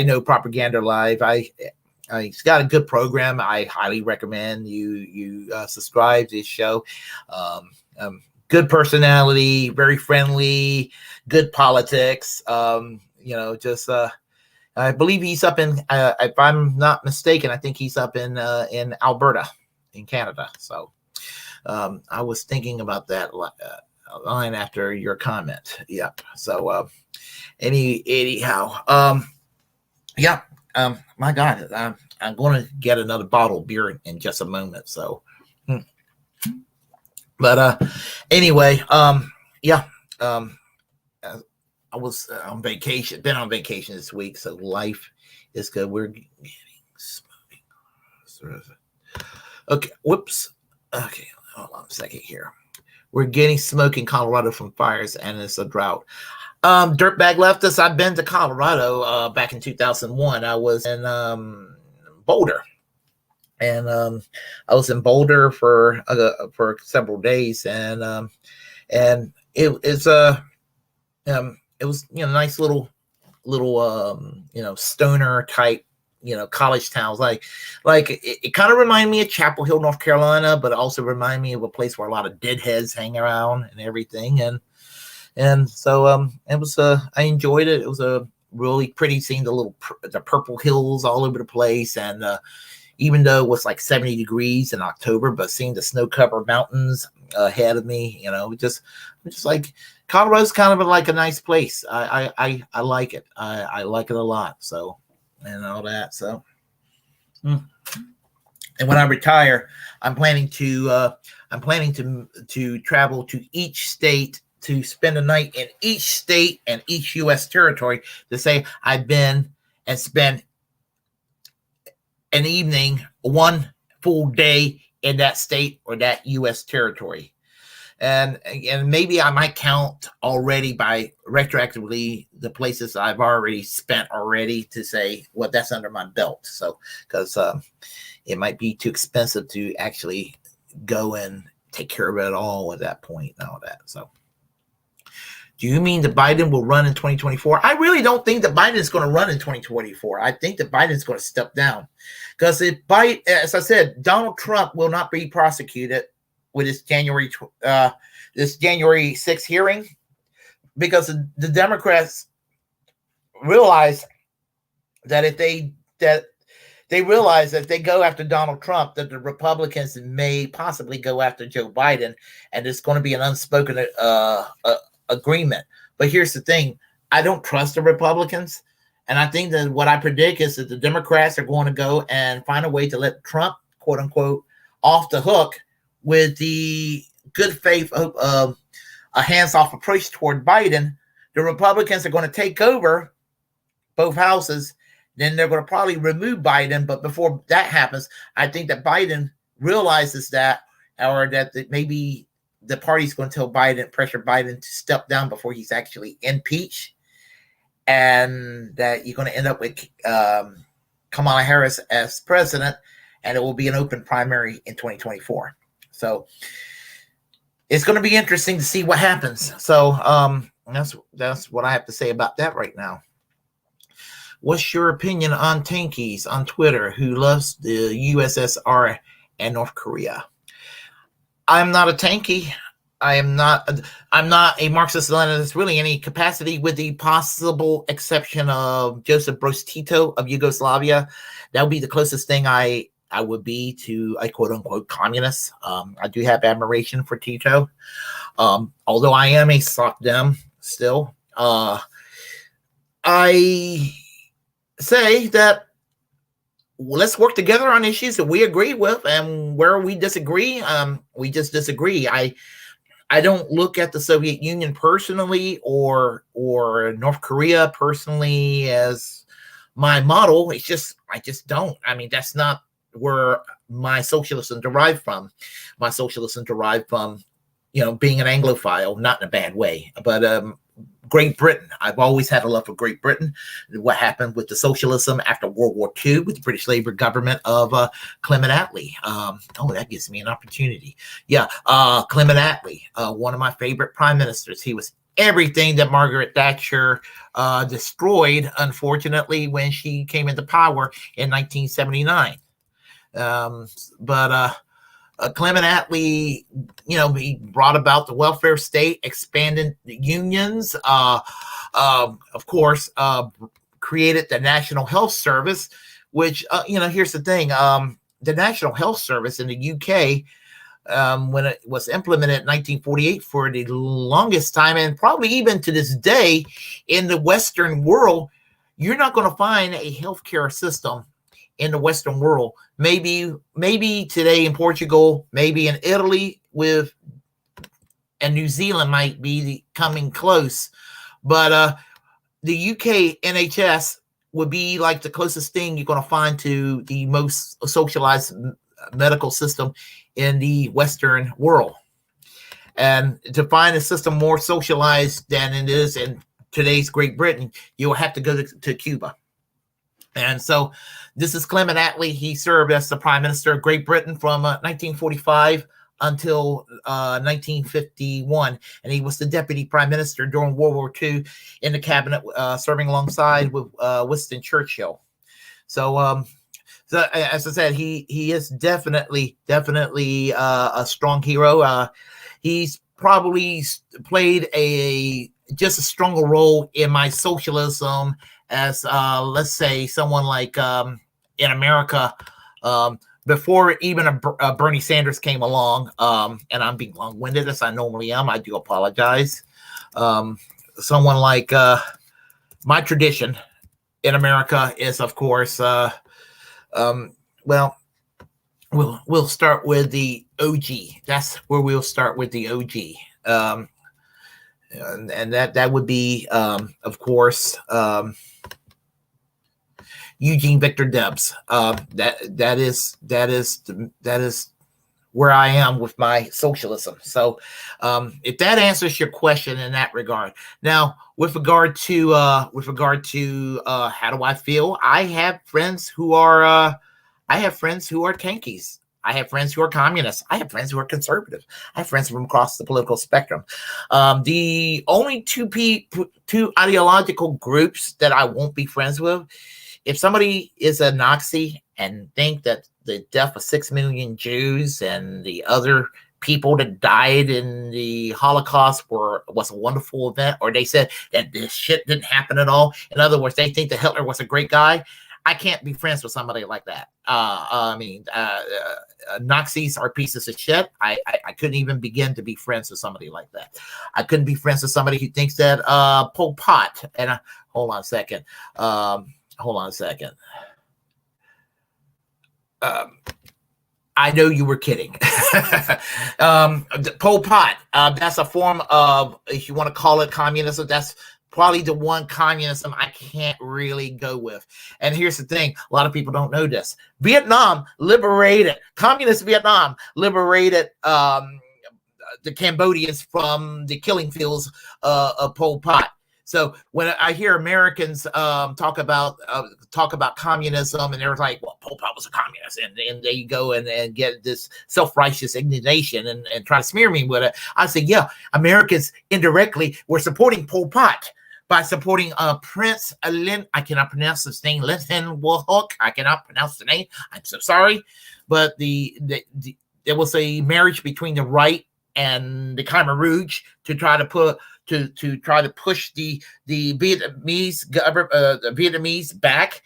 S2: know Propaganda Live. He's got a good program. I highly recommend you subscribe to his show. Good personality, very friendly, good politics. You know, just I believe he's up in, if I'm not mistaken, I think he's up in Alberta, in Canada. So I was thinking about that line after your comment. Yep. So anyhow, yeah. My God, I'm going to get another bottle of beer in just a moment. So, but anyway, yeah. I was on vacation. Been on vacation this week, so life is good. We're getting smoking. Okay, whoops. Okay, hold on a second here. We're getting smoke in Colorado from fires, and it's a drought. Dirtbag left us. I've been to Colorado back in 2001. I was in Boulder, and I was in Boulder for several days, and it was nice little stoner type college towns, like it kind of reminded me of Chapel Hill, North Carolina, but also reminded me of a place where a lot of deadheads hang around and everything, and so it was I enjoyed it. It was a really pretty seeing the purple hills all over the place, and even though it was like 70 degrees in October, but seeing the snow-covered mountains ahead of me, just like Colorado's kind of like a nice place. I like it. I like it a lot. So and all that. So and when I retire, I'm planning to travel to each state, to spend a night in each state and each U.S. territory, to say I've been and spent an evening, one full day in that state or that U.S. territory. And maybe I might count already by retroactively the places I've already spent already, to say, well, that's under my belt. So, because it might be too expensive to actually go and take care of it all at that point and all that. So, do you mean that Biden will run in 2024? I really don't think that Biden is going to run in 2024. I think that Biden is going to step down, because if Biden, as I said, Donald Trump will not be prosecuted with this January 6th hearing, because the Democrats realize that if they realize that if they go after Donald Trump, that the Republicans may possibly go after Joe Biden, and it's going to be an unspoken agreement. But here's the thing: I don't trust the Republicans, and I think that what I predict is that the Democrats are going to go and find a way to let Trump, quote unquote, off the hook with the good faith of a hands-off approach toward Biden. The Republicans are going to take over both houses. Then they're going to probably remove Biden. But before that happens, I think that Biden realizes that, or that maybe the party's going to tell Biden, pressure Biden to step down before he's actually impeached, and that you're going to end up with Kamala Harris as president, and it will be an open primary in 2024. So it's going to be interesting to see what happens. So that's what I have to say about that right now. What's your opinion on tankies on Twitter who loves the USSR and North Korea? I'm not a tanky. I'm not a Marxist-Leninist really any capacity, with the possible exception of Joseph Broz Tito of Yugoslavia. That would be the closest thing I would be to a quote-unquote communist. I do have admiration for Tito. Although I am a sock dem still. I say that let's work together on issues that we agree with, and where we disagree, we just disagree. I don't look at the Soviet Union personally or North Korea personally as my model. It's just, I just don't. I mean, that's not where my socialism derived from. My socialism derived from, being an Anglophile, not in a bad way, but Great Britain. I've always had a love for Great Britain. What happened with the socialism after World War II with the British Labour government of Clement Attlee. That gives me an opportunity. Yeah, Clement Attlee, one of my favorite prime ministers. He was everything that Margaret Thatcher destroyed, unfortunately, when she came into power in 1979. Clement Attlee, he brought about the welfare state, expanded the unions, of course, created the National Health Service, which, here's the thing. The National Health Service in the UK, when it was implemented in 1948 for the longest time, and probably even to this day in the Western world, you're not going to find a healthcare system in the Western world. Maybe today in Portugal, maybe in Italy and New Zealand might be coming close, but the UK NHS would be like the closest thing you're going to find to the most socialized medical system in the Western world. And to find a system more socialized than it is in today's Great Britain, you'll have to go to Cuba. And so this is Clement Attlee. He served as the Prime Minister of Great Britain from 1945 until 1951. And he was the Deputy Prime Minister during World War II in the cabinet, serving alongside with Winston Churchill. So as I said, he is definitely a strong hero. He's probably played just a stronger role in my socialism as, let's say, someone like in America, before even Bernie Sanders came along, and I'm being long-winded as I normally am. I do apologize. Someone like my tradition in America is, of course, we'll start with the OG. That's where we'll start with the OG. And that would be, of course, Eugene Victor Debs. That is where I am with my socialism. So, if that answers your question in that regard. Now, with regard to how do I feel? I have friends who are tankies. I have friends who are communists. I have friends who are conservative. I have friends from across the political spectrum. The only two ideological groups that I won't be friends with, if somebody is a Nazi and think that the death of 6 million Jews and the other people that died in the Holocaust was a wonderful event, or they said that this shit didn't happen at all. In other words, they think that Hitler was a great guy. I can't be friends with somebody like that. Nazis are pieces of shit. I couldn't even begin to be friends with somebody like that. I couldn't be friends with somebody who thinks that Pol Pot, and hold on a second. I know you were kidding. Pol Pot, that's a form of, if you want to call it communism, that's probably the one communism I can't really go with. And here's the thing. A lot of people don't know this. Communist Vietnam liberated the Cambodians from the killing fields of Pol Pot. So when I hear Americans talk about communism, and they're like, well, Pol Pot was a communist, and they go and get this self-righteous indignation and try to smear me with it, I say, yeah, Americans indirectly were supporting Pol Pot, by supporting Prince Lin. I cannot pronounce his name. Linton Woolhook. I cannot pronounce the name. I'm so sorry, but there was a marriage between the right and the Khmer Rouge to try to put to try to push the Vietnamese Vietnamese back.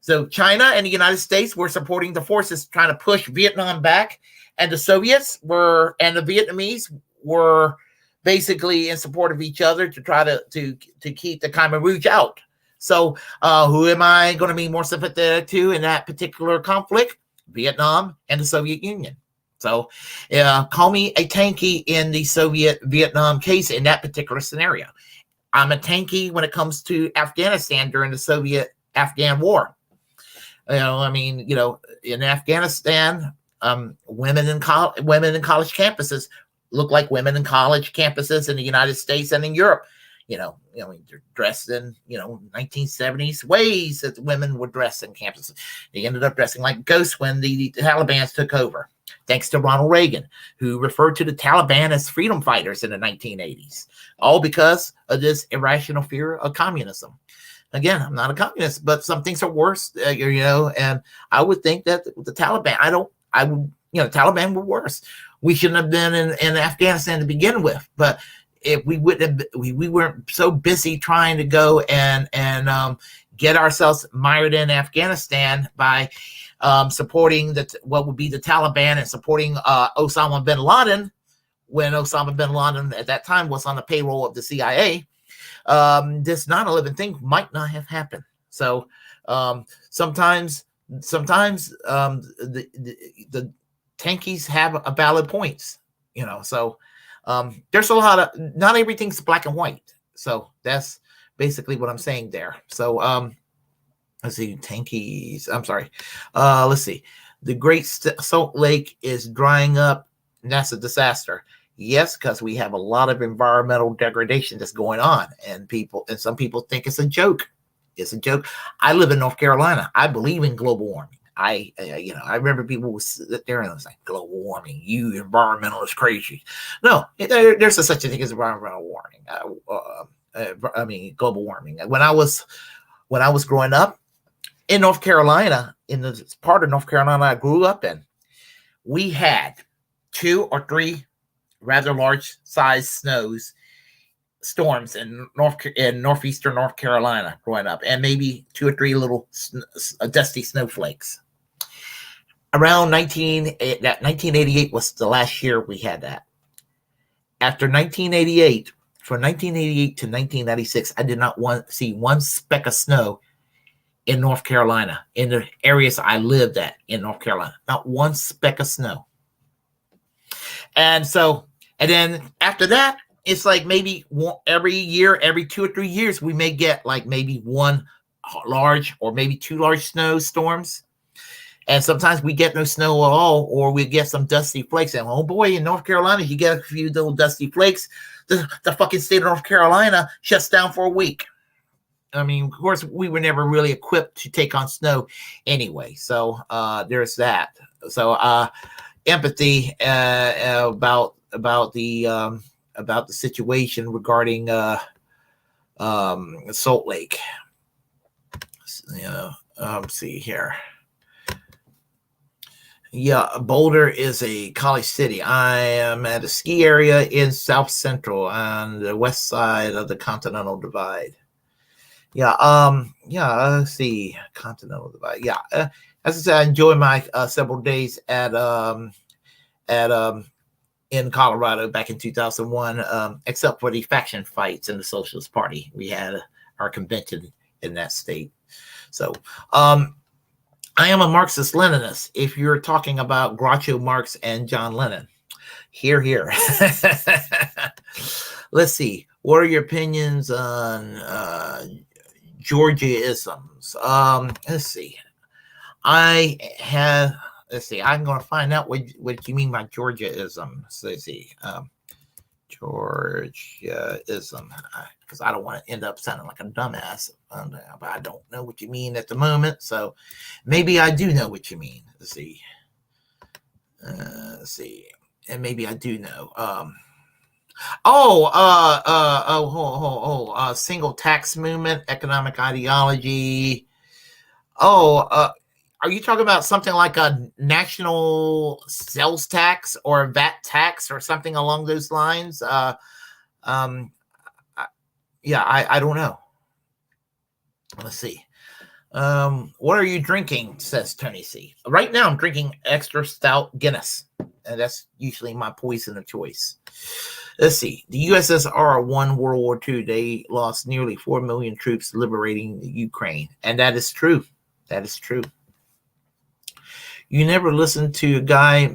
S2: So China and the United States were supporting the forces trying to push Vietnam back, and the Soviets were and the Vietnamese were basically in support of each other to try to keep the Khmer Rouge out. So who am I going to be more sympathetic to in that particular conflict? Vietnam and the Soviet Union. So call me a tanky in the Soviet Vietnam case in that particular scenario. I'm a tanky when it comes to Afghanistan during the Soviet-Afghan War. I mean, in Afghanistan, women in college campuses look like women in college campuses in the United States and in Europe. They're dressed in 1970s ways that women were dressed in campuses. They ended up dressing like ghosts when the Taliban took over, thanks to Ronald Reagan, who referred to the Taliban as freedom fighters in the 1980s, all because of this irrational fear of communism. Again, I'm not a communist, but some things are worse, and I would think that the Taliban, Taliban were worse. We shouldn't have been in Afghanistan to begin with, but if we weren't so busy trying to go and get ourselves mired in Afghanistan by supporting what would be the Taliban and supporting Osama bin Laden, when Osama bin Laden at that time was on the payroll of the CIA, this 9/11 thing might not have happened. So sometimes the tankies have a valid points, so there's a lot of, not everything's black and white. So that's basically what I'm saying there. So let's see, tankies. I'm sorry. Let's see. The Great Salt Lake is drying up, and that's a disaster. Yes, because we have a lot of environmental degradation that's going on, and some people think it's a joke. It's a joke. I live in North Carolina. I believe in global warming. I remember people would sit there and was like, global warming, you environmentalists crazy. No, there's such a thing as environmental warming. Global warming. When I was growing up in North Carolina, in the part of North Carolina I grew up in, we had 2 or 3 rather large size storms in northeastern North Carolina growing up, and maybe 2 or 3 little dusty snowflakes. Around 1988 was the last year we had that. After 1988, from 1988 to 1996, I did not see one speck of snow in North Carolina, in the areas I lived at in North Carolina. Not one speck of snow. And then after that, it's like maybe every year, every 2 or 3 years, we may get like maybe 1 large or maybe 2 large snowstorms. And sometimes we get no snow at all, or we get some dusty flakes. And oh boy, in North Carolina, you get a few little dusty flakes, the fucking state of North Carolina shuts down for a week. I mean, of course, we were never really equipped to take on snow anyway. So there's that. So empathy about the situation regarding Salt Lake. Let's see here. Yeah, Boulder is a college city. I am at a ski area in South Central on the west side of the Continental Divide. Let's see, Continental Divide. Yeah, as I said, I enjoy my several days in Colorado back in 2001, except for the faction fights in the Socialist Party. We had our convention in that state. So, I am a Marxist-Leninist. If you're talking about Groucho Marx and John Lennon, here. Let's see. What are your opinions on Georgia-isms? Let's see. I'm going to find out what you mean by Georgia-ism. So let's see. Georgia-ism. Because I don't want to end up sounding like a dumbass. But I don't know what you mean at the moment. So maybe I do know what you mean. Let's see. And maybe I do know. Single tax movement, economic ideology. Oh, are you talking about something like a national sales tax or a VAT tax or something along those lines? Um, I don't know. Let's see. What are you drinking? Says Tony C. Right now, I'm drinking extra stout Guinness, and that's usually my poison of choice. Let's see. The USSR won World War II. They lost nearly 4 million troops liberating Ukraine, and that is true. That is true. You never listened to a guy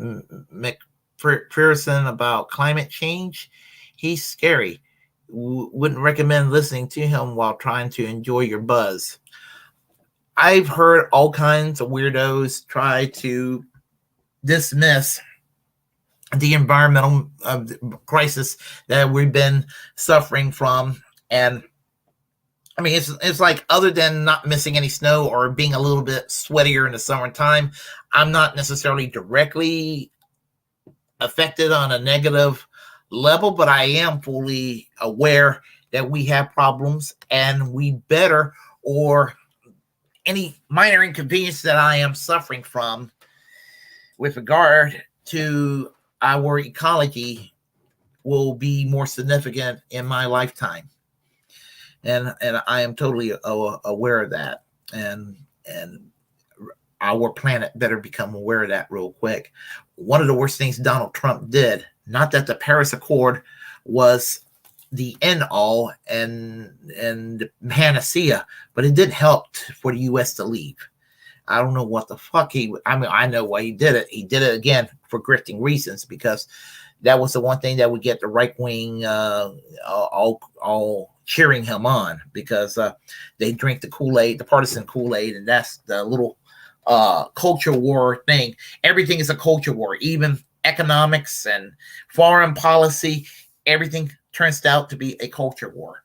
S2: McPherson about climate change? He's scary. Wouldn't recommend listening to him while trying to enjoy your buzz. I've heard all kinds of weirdos try to dismiss the environmental crisis that we've been suffering from. And I mean, it's like, other than not missing any snow or being a little bit sweatier in the summertime, I'm not necessarily directly affected on a negative level, but I am fully aware that we have problems, and we better, or any minor inconvenience that I am suffering from with regard to our ecology will be more significant in my lifetime. And I am totally aware of that. And our planet better become aware of that real quick. One of the worst things Donald Trump did, not that the Paris Accord was the end all and panacea, but it did help for the U.S. to leave. I don't know what the fuck I know why he did it. He did it again for grifting reasons, because that was the one thing that would get the right wing all cheering him on, because they drink the Kool-Aid, the partisan Kool-Aid, and that's the little culture war thing. Everything is a culture war, even economics and foreign policy. Everything turns out to be a culture war.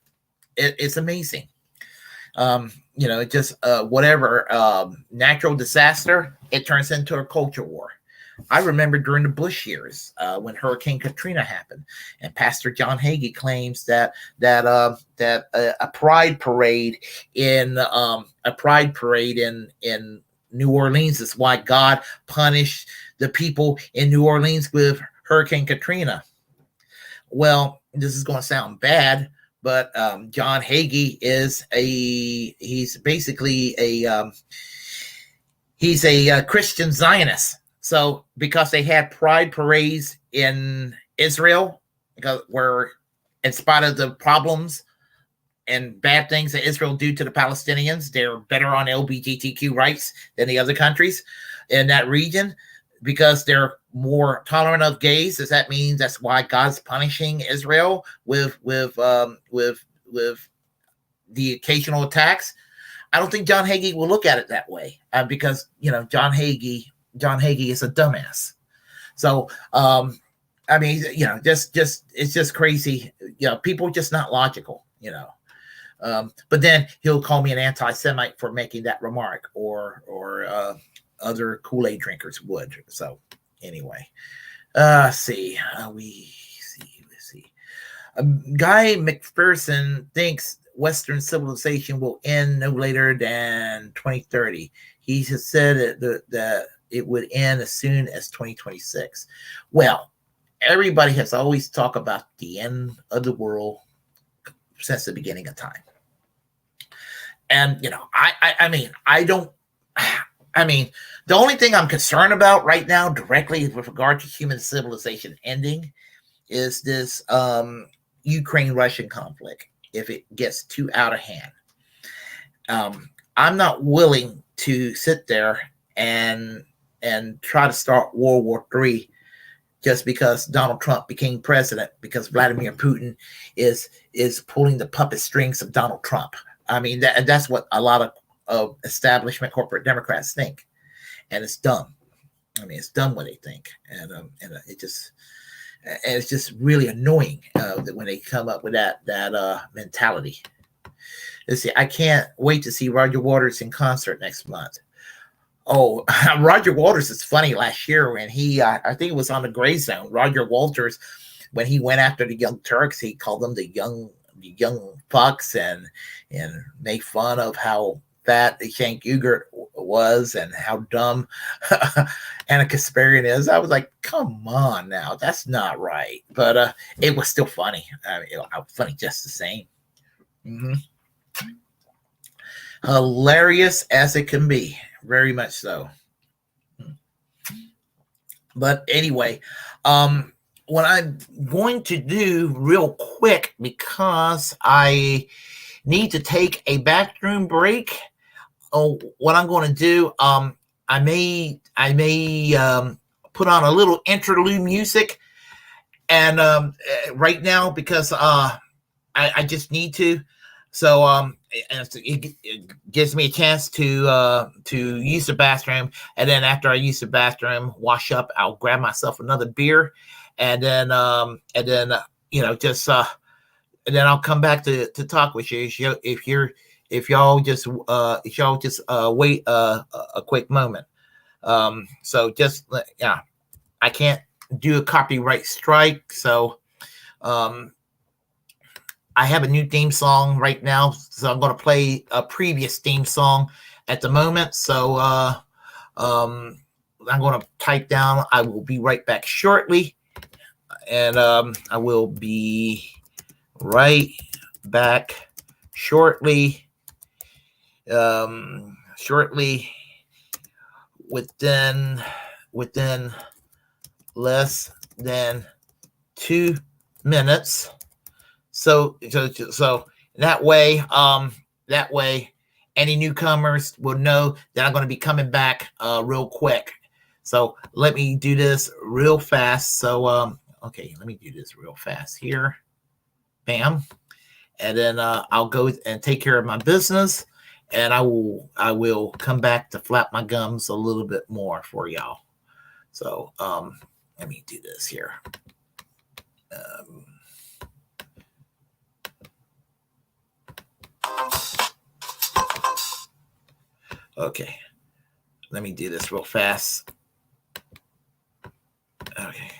S2: It's amazing. It just whatever natural disaster, it turns into a culture war. I remember during the Bush years when Hurricane Katrina happened, and Pastor John Hagee claims that a pride parade in New Orleans is why God punished the people in New Orleans with Hurricane Katrina. Well, this is going to sound bad, but John Hagee he's basically a Christian Zionist. So because they had pride parades in Israel, where in spite of the problems and bad things that Israel do to the Palestinians, they're better on LGBTQ rights than the other countries in that region, because they're more tolerant of gays. Does that mean that's why God's punishing Israel with the occasional attacks? I don't think John Hagee will look at it that way, because John Hagee is a dumbass. So I mean, just it's just crazy. People are just not logical. But then he'll call me an anti-Semite for making that remark, or other Kool-Aid drinkers would. So anyway, let's see. Guy McPherson thinks Western civilization will end no later than 2030. He has said that it would end as soon as 2026. Well, everybody has always talked about the end of the world since the beginning of time. And, the only thing I'm concerned about right now directly with regard to human civilization ending is this Ukraine-Russian conflict, if it gets too out of hand. I'm not willing to sit there and try to start World War III just because Donald Trump became president, because Vladimir Putin is pulling the puppet strings of Donald Trump. I mean, that's what a lot of establishment corporate Democrats think, and it's dumb. I mean, it's dumb what they think, and it's just really annoying when they come up with that mentality. Let's see, I can't wait to see Roger Waters in concert next month. Oh, Roger Waters is funny. Last year when I think it was on the Gray Zone, Roger Waters when he went after the Young Turks, he called them the young fucks and made fun of how fat Shank Ugert was and how dumb Anna Kasparian is. I was like, come on now, that's not right. But it was still funny. I mean, it was funny just the same. Mm-hmm. Hilarious as it can be, very much so. But anyway, what I'm going to do real quick, because I need to take a bathroom break. Oh, what I'm going to do, I may put on a little interlude music, and right now, because I just need to. So and it gives me a chance to use the bathroom, and then after I use the bathroom, wash up, I'll grab myself another beer, and then just and then I'll come back to talk with you if y'all just wait a quick moment. So just yeah, I can't do a copyright strike, so I have a new theme song right now, so I'm going to play a previous theme song at the moment. So I'm going to type down, I will be right back shortly. And I will be right back shortly. Shortly within less than 2 minutes. So that way, any newcomers will know that I'm going to be coming back real quick. So let me do this real fast. So okay, let me do this real fast here. Bam, and then I'll go and take care of my business, and I will come back to flap my gums a little bit more for y'all. So let me do this here. Okay, let me do this real fast. Okay,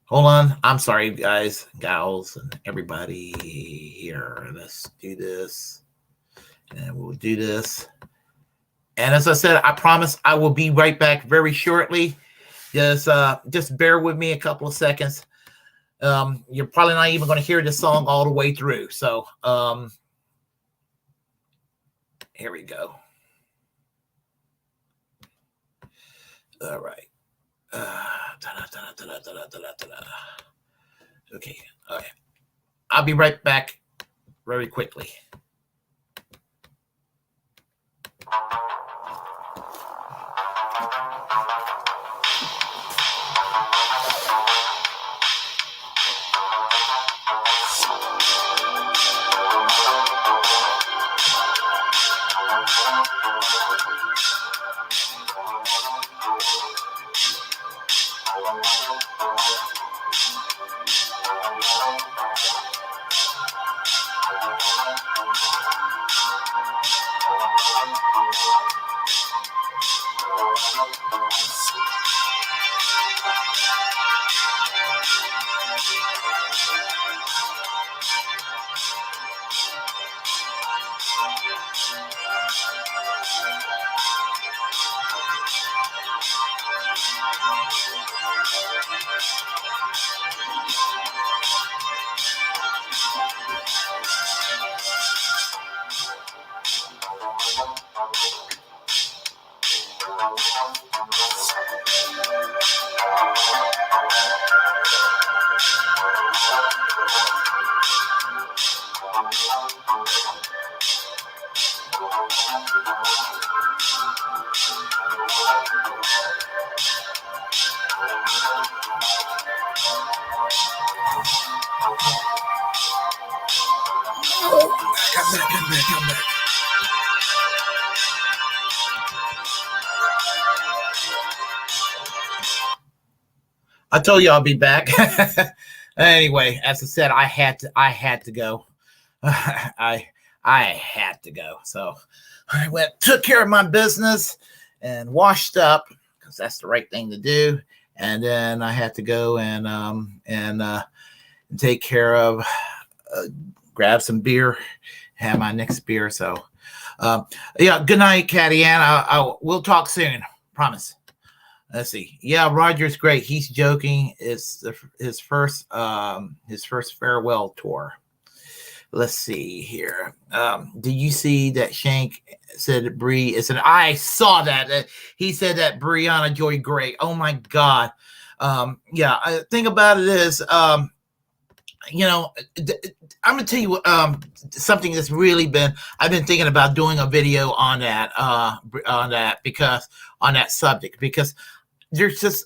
S2: hold on. I'm sorry, guys, gals, and everybody here. Let's do this, and we'll do this. And as I said, I promise I will be right back very shortly. Just bear with me a couple of seconds. You're probably not even going to hear this song all the way through. So here we go. All right. Okay. All right. I'll be right back very quickly. Come back. I told you I'll be back. Anyway, as I said, I had to go. I had to go. So I took care of my business and washed up, because that's the right thing to do. and then I had to go and take care of, grab some beer, have my next beer. So, yeah. Good night, Catty Ann. We'll talk soon. Promise. Let's see. Yeah, Roger's great. He's joking. It's his first farewell tour. Let's see here. Did you see that Shank said Bree is an? I saw that. He said that Brianna Joy Gray. Oh my God. Yeah. I think about it is, you know, I'm gonna tell you something that's really been. I've been thinking about doing a video on that because on that subject, because there's just,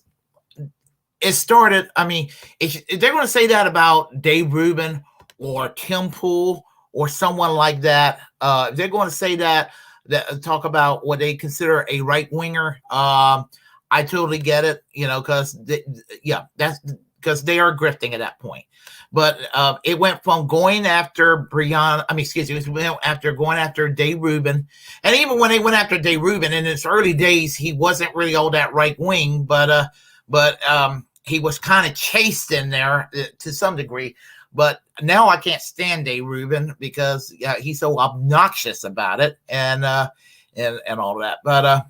S2: it started. I mean, if they're going to say that about Dave Rubin or Tim Pool or someone like that, if they're going to say that talk about what they consider a right winger, I totally get it. You know, because that's because they are grifting at that point. But it went from going after Brianna, it went after going after Dave Rubin. And even when they went after Dave Rubin in his early days, he wasn't really all that right wing, but he was kind of chased in there to some degree. But now I can't stand Dave Rubin because he's so obnoxious about it and all that. But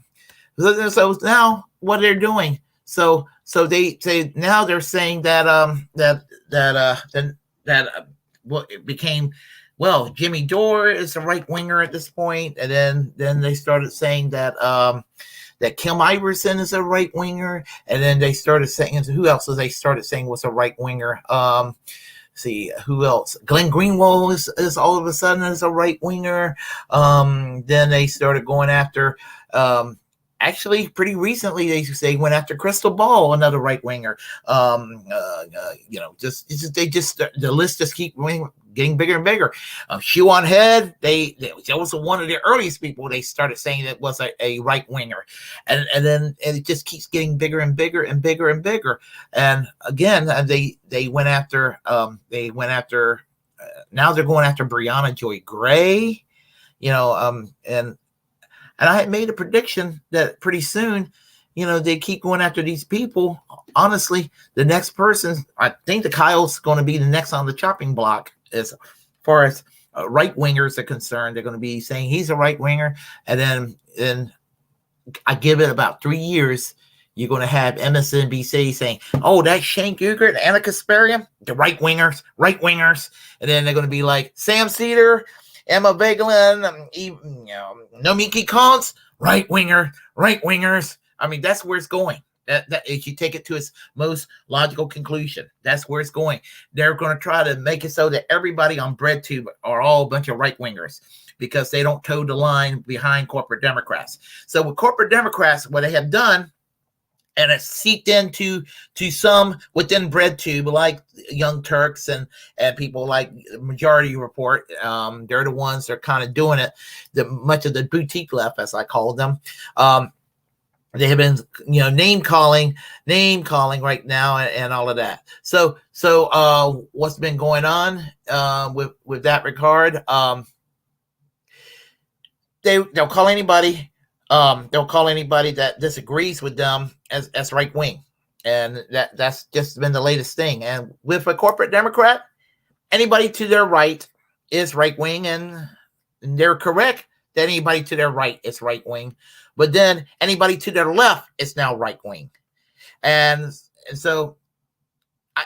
S2: so now what they're doing, so they say now they're saying that what it became, well, Jimmy Dore is a right winger at this point, and then they started saying that that Kim Iverson is a right winger, and then they started saying, who else? So they started saying was a right winger. See who else? Glenn Greenwald is all of a sudden is a right winger. Then they started going after. Actually, pretty recently, they went after Crystal Ball, another right winger. You know, the list just keep getting bigger and bigger. Shoe on Head, that was one of the earliest people they started saying that was a right winger, and then it just keeps getting bigger and bigger and bigger and bigger. And again, they went after now they're going after Brianna Joy Gray, you know, and I had made a prediction that pretty soon, you know, they keep going after these people. Honestly, the next person, I think the Kyle's going to be the next on the chopping block as far as right wingers are concerned. They're going to be saying he's a right winger. And then I give it about 3 years, you're going to have MSNBC saying, oh, that's Shane Guger and Anna Kasparian, the right wingers. And then they're going to be like Sam Cedar, Emma Beglin, Nomiki Collins, right wingers. I mean, that's where it's going. That if you take it to its most logical conclusion, that's where it's going. They're going to try to make it so that everybody on BreadTube are all a bunch of right wingers because they don't toe the line behind corporate Democrats. So with corporate Democrats, what they have done, and it's seeped into some within BreadTube, like Young Turks and people like Majority Report. They're the ones that are kind of doing it. Much of the boutique left, as I call them, they have been, name calling right now and all of that. So what's been going on with that regard? They'll call anybody. They'll call anybody that disagrees with them as right wing, and that's just been the latest thing. And with a corporate Democrat, anybody to their right is right wing, and they're correct that anybody to their right is right wing, but then anybody to their left is now right wing, and so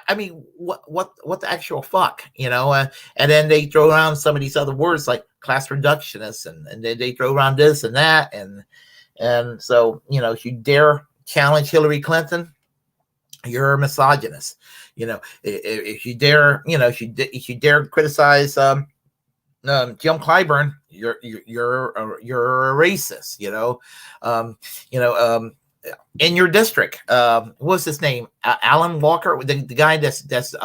S2: I mean, what the actual fuck, and then they throw around some of these other words like class reductionists, and they throw around this and that, and so if you dare challenge Hillary Clinton, you're a misogynist. If you dare, if you dare criticize Jim Clyburn, you're a racist. In your district, what's his name? Alan Walker, the guy that's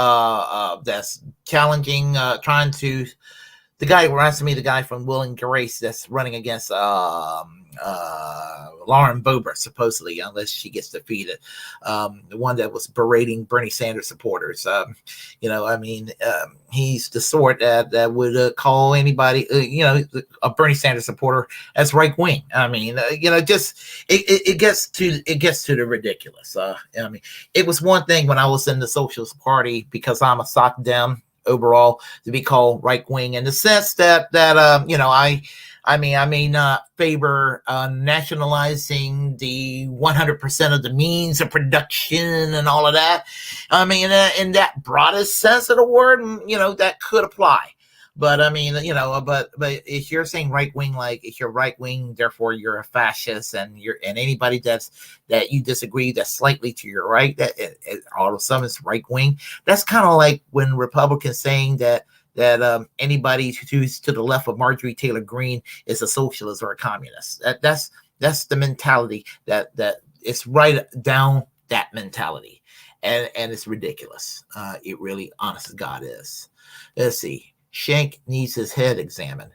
S2: challenging, trying to The guy reminds me of the guy from Will and Grace that's running against Lauren Boebert, supposedly, unless she gets defeated. The one that was berating Bernie Sanders supporters. He's the sort that would call anybody, a Bernie Sanders supporter as right wing. Just it gets to the ridiculous. It was one thing when I was in the Socialist Party, because I'm a sock dem overall, to be called right wing, in the sense that I may not favor nationalizing the 100% of the means of production and all of that. In that broadest sense of the word, that could apply. But but if you're saying right wing, like if you're right wing, therefore you're a fascist, and anybody that you disagree that's slightly to your right, that all of a sudden it's right wing. That's kind of like when Republicans saying that anybody who's to the left of Marjorie Taylor Greene is a socialist or a communist. That's the mentality that it's right down that mentality, and it's ridiculous. It really, honest to God, is. Let's see. Shank needs his head examined.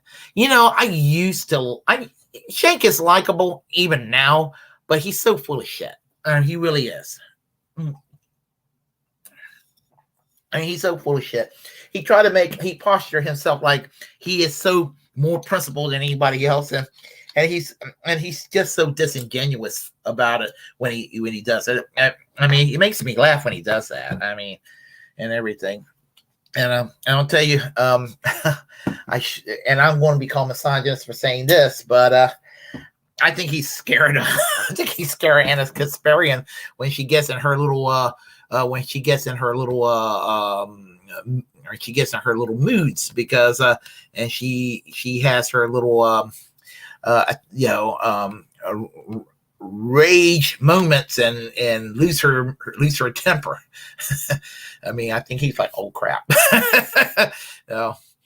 S2: Shank is likable even now, but he's so full of shit. He really is. He's so full of shit. He posture himself like he is so more principled than anybody else, and he's just so disingenuous about it when he does it. It makes me laugh when he does that. And everything. And I'll tell you, and I'm going to be called misogynist for saying this, but I think he's scared. I think he's scared of Anna Kasparian when she gets in her little moods, because and she has her little rage moments and lose her temper. I think he's like, oh crap.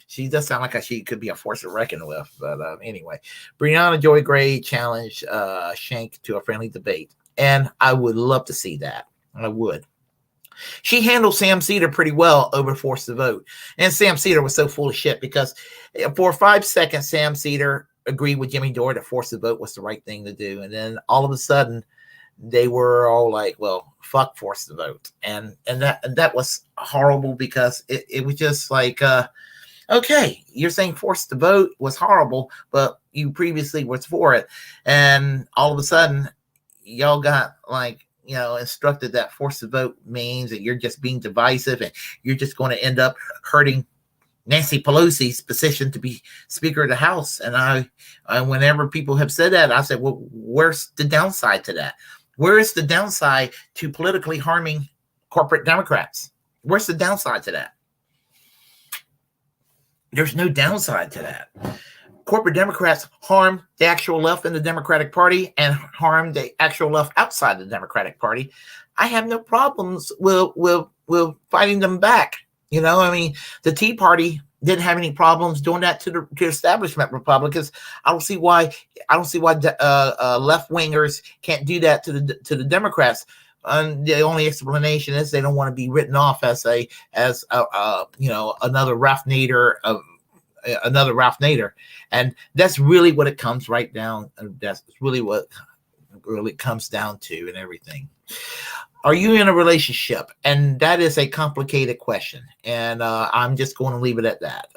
S2: She does sound like she could be a force to reckon with. But anyway, Brianna Joy Gray challenged Shank to a friendly debate, and I would love to see that. I would. She handled Sam Cedar pretty well over Force the Vote, and Sam Cedar was so full of shit, because for 5 seconds Sam Cedar agreed with Jimmy Dore that Force the Vote was the right thing to do, and then all of a sudden they were all like, well, fuck Force the Vote, and that was horrible, because it was just like, okay, you're saying Force the Vote was horrible, but you previously was for it, and all of a sudden y'all got like, instructed that Force the Vote means that you're just being divisive, and you're just going to end up hurting Nancy Pelosi's position to be Speaker of the House. And I whenever people have said that, I said, well, where's the downside to that? Where is the downside to politically harming corporate Democrats? Where's the downside to that? There's no downside to that. Corporate Democrats harm the actual left in the Democratic Party and harm the actual left outside the Democratic Party. I have no problems with fighting them back. The Tea Party didn't have any problems doing that to establishment Republicans. I don't see why left wingers can't do that to the Democrats. The only explanation is they don't want to be written off as another Ralph Nader, and that's really what it comes right down. That's really what really comes down to, and everything. Are you in a relationship? And that is a complicated question, and I'm just going to leave it at that.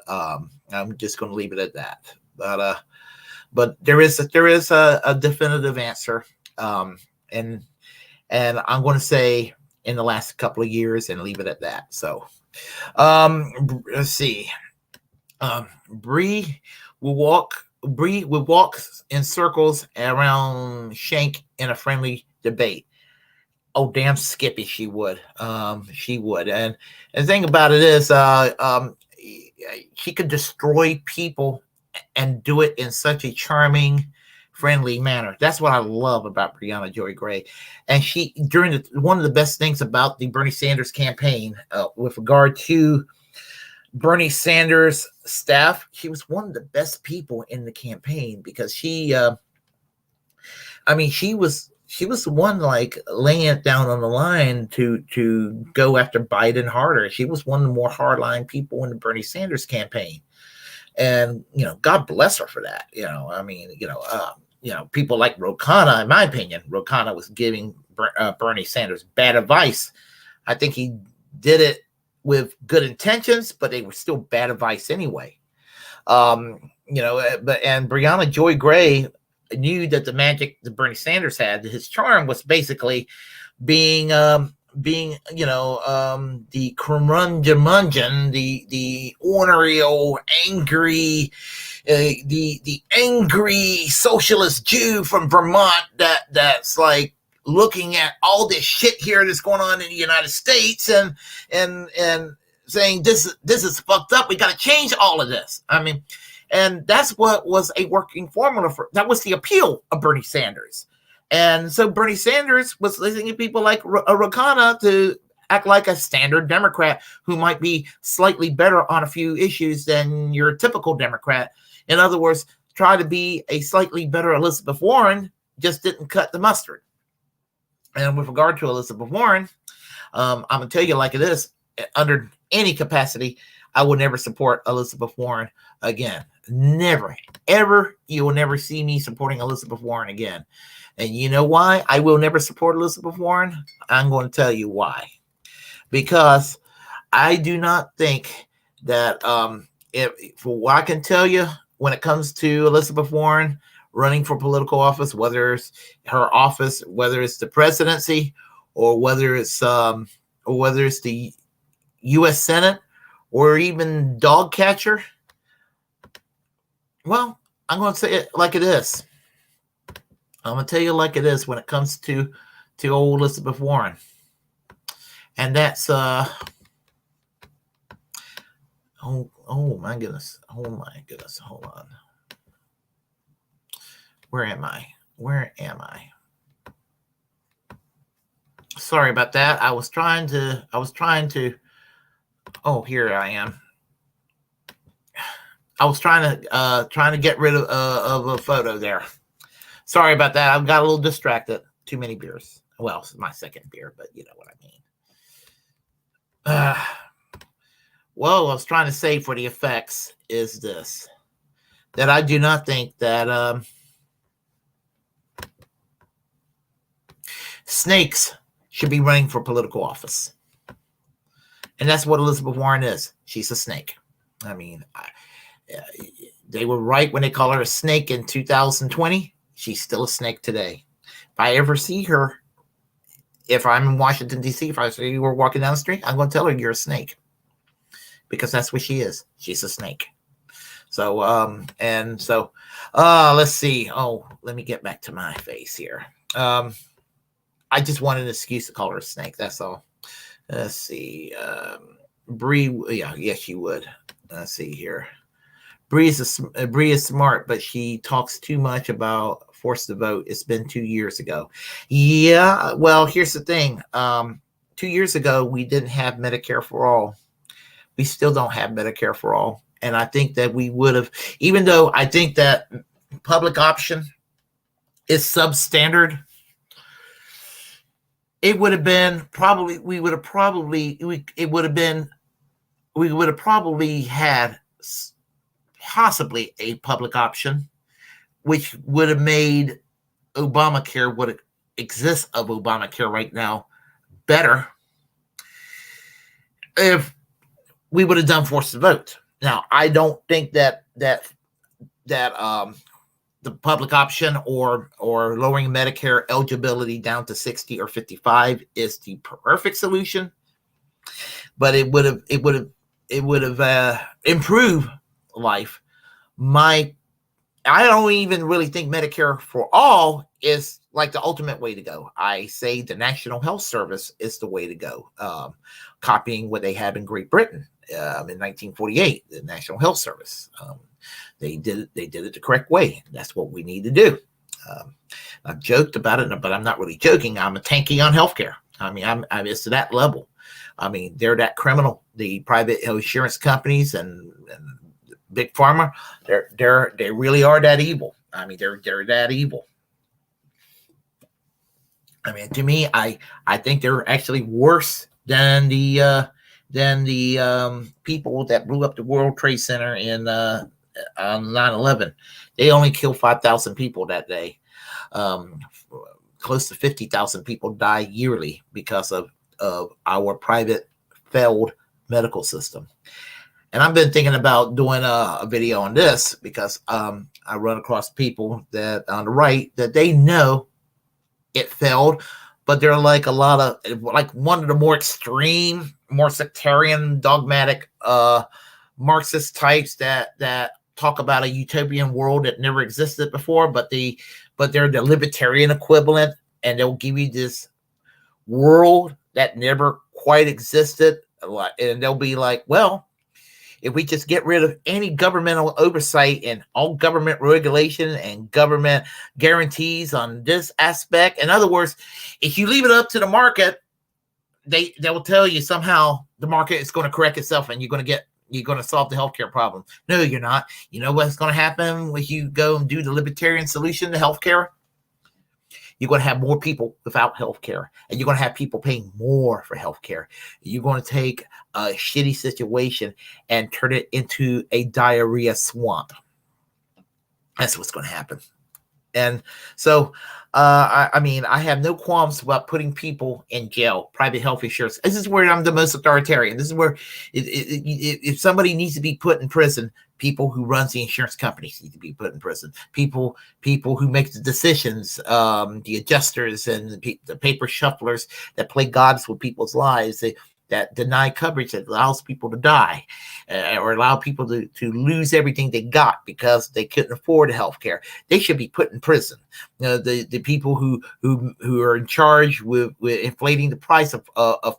S2: But there is a definitive answer, and I'm going to say in the last couple of years, and leave it at that. So, let's see. Bree will walk in circles around Shank in a friendly debate. Oh, damn Skippy, she would. She would. And the thing about it is, she could destroy people and do it in such a charming, friendly manner. That's what I love about Brianna Joy Gray. And she, one of the best things about the Bernie Sanders campaign, with regard to Bernie Sanders staff, she was one of the best people in the campaign, because she was the one like laying it down on the line to go after Biden harder. She was one of the more hardline people in the Bernie Sanders campaign. And God bless her for that. People like Ro Khanna, in my opinion, Ro Khanna was giving Bernie Sanders bad advice. I think he did it with good intentions, but they were still bad advice anyway. And Brianna Joy Gray knew that the magic that Bernie Sanders had, his charm was basically being the curmudgeon, the ornery old angry, the angry socialist Jew from Vermont that's like looking at all this shit here that's going on in the United States and saying this is fucked up. We got to change all of this. I mean, and that's what was a working formula for that was the appeal of Bernie Sanders. And so Bernie Sanders was listening to people like Ro Khanna to act like a standard Democrat who might be slightly better on a few issues than your typical Democrat. In other words, try to be a slightly better Elizabeth Warren, just didn't cut the mustard. And with regard to Elizabeth Warren, I'm going to tell you like it is, under any capacity, I will never support Elizabeth Warren again. Never, ever. You will never see me supporting Elizabeth Warren again. And you know why I will never support Elizabeth Warren? I'm going to tell you why. Because I do not think that, for what I can tell you, when it comes to Elizabeth Warren running for political office, whether it's her office, whether it's the presidency, or whether it's the U.S. Senate, or even dog catcher, well, I'm going to say it like it is. I'm going to tell you like it is when it comes to old Elizabeth Warren. And that's, oh my goodness. Oh my goodness. Hold on. Where am I? Sorry about that. I was trying to, oh, here I am. I was trying to get rid of a photo there. Sorry about that. I got a little distracted. Too many beers. Well, it's my second beer, but you know what I mean. Well, I was trying to say for the effects is this, that I do not think that snakes should be running for political office. And that's what Elizabeth Warren is. She's a snake. I mean, they were right when they call her a snake in 2020. She's still a snake today. If I ever see her, if I'm in Washington, D.C., if I see you were walking down the street, I'm going to tell her you're a snake. Because that's what she is. She's a snake. So, let's see. Oh, let me get back to my face here. I just wanted an excuse to call her a snake. That's all. Let's see. Bree, yes, she would. Let's see here. Bree is smart, but she talks too much about forced to vote. It's been 2 years ago. Yeah, well, here's the thing. 2 years ago, we didn't have Medicare for all. We still don't have Medicare for all. And I think that we would have, even though I think that public option is substandard, it would have been probably, we would have probably had possibly a public option, which would have made Obamacare, what exists of Obamacare right now, better if we would have done forced to vote. Now, I don't think that the public option or lowering Medicare eligibility down to 60 or 55 is the perfect solution, but it would have improved life. I don't even really think Medicare for all is like the ultimate way to go. I say the National Health Service is the way to go, copying what they have in Great Britain in 1948, the National Health Service. They did it the correct way. That's what we need to do. I've joked about it, but I'm not really joking. I'm a tanky on healthcare. I mean, I'm it's to that level. I mean, they're that criminal. The private insurance companies and big pharma, they really are that evil. I mean, they're that evil. I mean, to me, I think they're actually worse than the people that blew up the World Trade Center in on 9/11. They only killed 5,000 people that day. Um, Close to 50,000 people die yearly because of our private failed medical system. And I've been thinking about doing a video on this because I run across people that on the right that they know it failed, but they're like a lot of like one of the more extreme, more sectarian, dogmatic Marxist types that talk about a utopian world that never existed before, but they're the libertarian equivalent, and they'll give you this world that never quite existed, and they'll be like, well, if we just get rid of any governmental oversight and all government regulation and government guarantees on this aspect, in other words, if you leave it up to the market, they will tell you somehow the market is going to correct itself and you're going to solve the healthcare problem. No, you're not. You know what's going to happen when you go and do the libertarian solution to healthcare? You're going to have more people without healthcare, and you're going to have people paying more for healthcare. You're going to take a shitty situation and turn it into a diarrhea swamp. That's what's going to happen. And so, I mean, I have no qualms about putting people in jail, private health insurance. This is where I'm the most authoritarian. This is where if somebody needs to be put in prison, people who runs the insurance companies need to be put in prison. People who make the decisions, the adjusters and the paper shufflers that play gods with people's lives. That deny coverage that allows people to die or allow people to lose everything they got because they couldn't afford health care. They should be put in prison. The people who are in charge with inflating the price of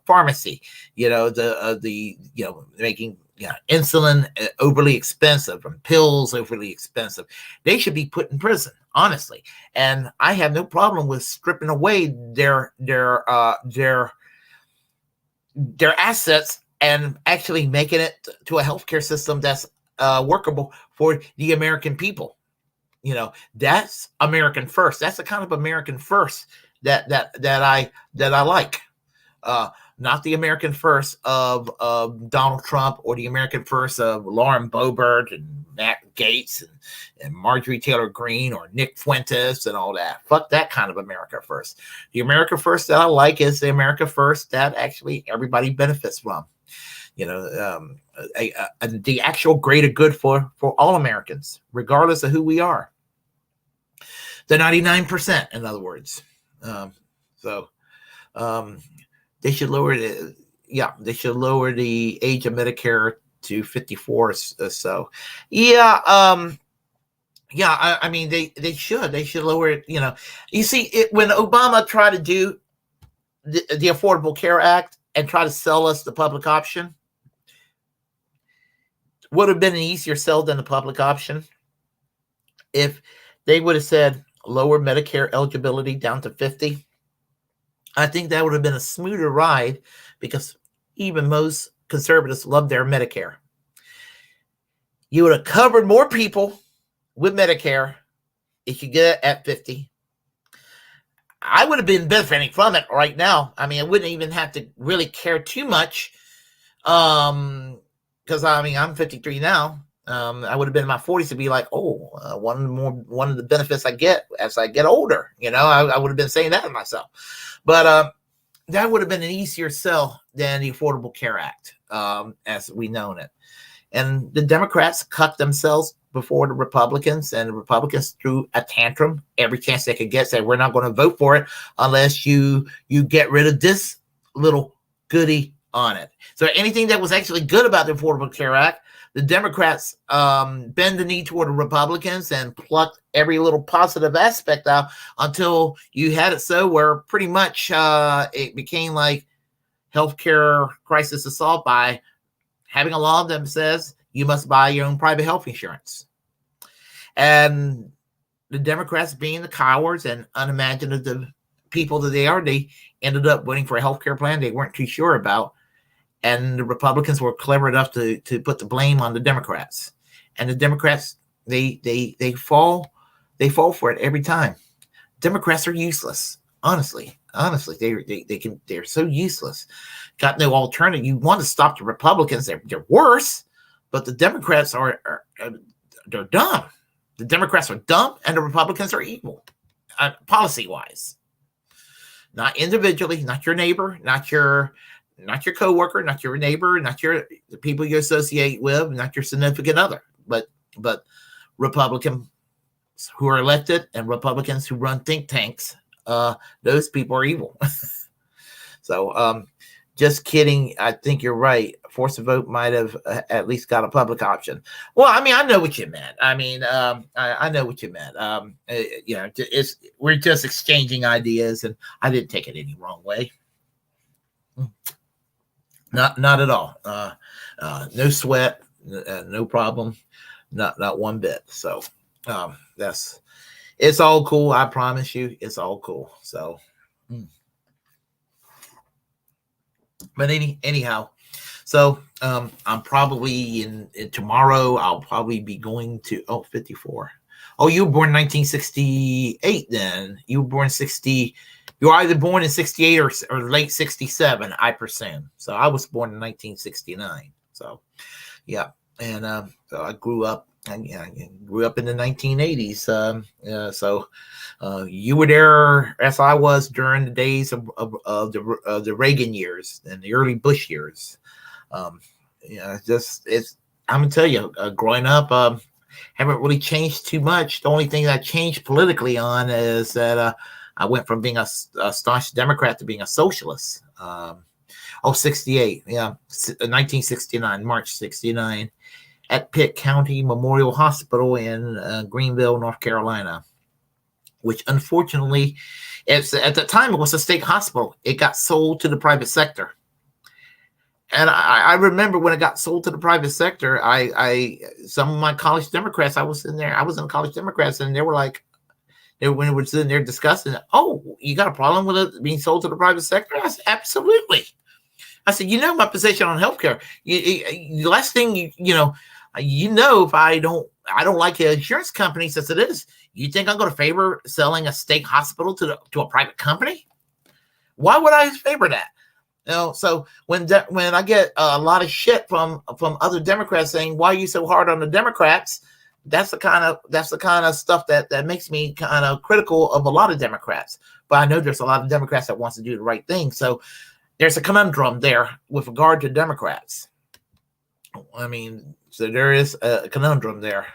S2: pharmacy, making insulin overly expensive and pills overly expensive, they should be put in prison, honestly. And I have no problem with stripping away their assets and actually making it to a healthcare system that's workable for the American people. That's American first. That's the kind of American first that I like. Not the American first of Donald Trump or the American first of Lauren Boebert and Matt Gaetz and Marjorie Taylor Greene or Nick Fuentes and all that. Fuck that kind of America first. The America first that I like is the America first that actually everybody benefits from. The actual greater good for all Americans, regardless of who we are. The 99%, in other words. They should lower they should lower the age of Medicare to 54 or so. I mean, they should lower it. You see, when Obama tried to do the Affordable Care Act and try to sell us the public option, would have been an easier sell than the public option if they would have said lower Medicare eligibility down to 50. I think that would have been a smoother ride because even most conservatives love their Medicare. You would have covered more people with Medicare if you get it at 50. I would have been benefiting from it right now. I mean, I wouldn't even have to really care too much because, I'm 53 now. I would have been in my 40s to be like, one of the benefits I get as I get older. I would have been saying that to myself. But that would have been an easier sell than the Affordable Care Act as we known it. And the Democrats cut themselves before the Republicans, and the Republicans threw a tantrum every chance they could get, said, we're not going to vote for it unless you get rid of this little goodie on it. So anything that was actually good about the Affordable Care Act, the Democrats bend the knee toward the Republicans and plucked every little positive aspect out until you had it so where pretty much it became like healthcare crisis is solved by having a law that says you must buy your own private health insurance. And the Democrats, being the cowards and unimaginative people that they are, they ended up voting for a healthcare plan they weren't too sure about. And the Republicans were clever enough to put the blame on the Democrats. And the Democrats, they fall for it every time. Democrats are useless. Honestly, they're so useless. Got no alternative. You want to stop the Republicans? They're worse, but the Democrats are they're dumb. The Democrats are dumb, and the Republicans are evil, policy-wise. Not individually, not your neighbor, not your coworker, not your neighbor, not the people you associate with, not your significant other, but Republicans who are elected and Republicans who run think tanks. Those people are evil. So, just kidding. I think you're right. Force a vote might have at least got a public option. Well, I mean, I know what you meant. I mean, I know what you meant. We're just exchanging ideas, and I didn't take it any wrong way. Not at all. No sweat, no problem, not one bit. So, it's all cool. I promise you, it's all cool. So. But anyhow, so I'm probably in tomorrow. I'll probably be going to 54. Oh, you were born in 1968. Then you were born 60. You were either born in 68 or late 67. I presume. So I was born in 1969. So yeah, and so I grew up. I grew up in the 1980s. So you were there as I was during the days of the Reagan years and the early Bush years. I'm gonna tell you, growing up, haven't really changed too much. The only thing that changed politically on is that I went from being a staunch Democrat to being a socialist. 68, 1969, March 69. At Pitt County Memorial Hospital in Greenville, North Carolina, which unfortunately, at the time, it was a state hospital. It got sold to the private sector. And I remember when it got sold to the private sector, some of my college Democrats, I was in college Democrats, and they were like, when it was in there discussing, oh, you got a problem with it being sold to the private sector? I said, absolutely. I said, my position on healthcare. The last thing if I don't like the insurance companies as it is, you think I'm going to favor selling a state hospital to a private company? Why would I favor that? So when I get a lot of shit from other Democrats saying, why are you so hard on the Democrats? That's the kind of stuff that makes me kind of critical of a lot of Democrats. But I know there's a lot of Democrats that wants to do the right thing. So there's a conundrum there with regard to Democrats. I mean, so there is a conundrum there.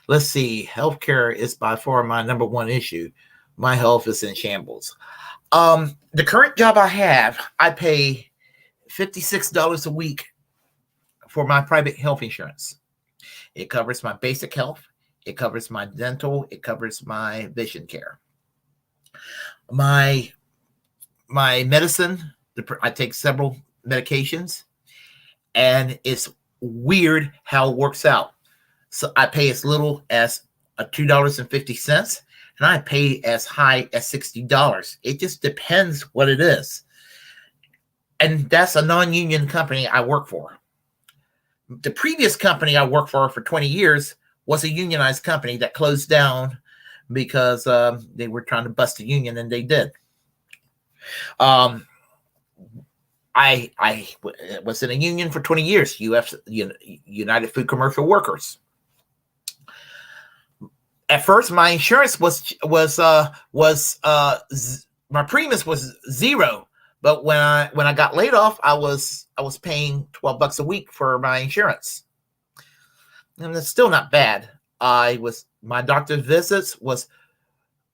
S2: Let's see. Healthcare is by far my number one issue. My health is in shambles. The current job I have, I pay $56 a week for my private health insurance. It covers my basic health. It covers my dental. It covers my vision care. My medicine, I take several medications, and it's weird how it works out. So I pay as little as $2.50, and I pay as high as $60. It just depends what it is. And that's a non-union company I work for. The previous company I worked for 20 years was a unionized company that closed down because they were trying to bust the union, and they did. I was in a union for 20 years, United Food Commercial Workers. At first, my insurance was my premiums was zero, but when I got laid off, I was paying $12 a week for my insurance, and it's still not bad. My doctor's visits was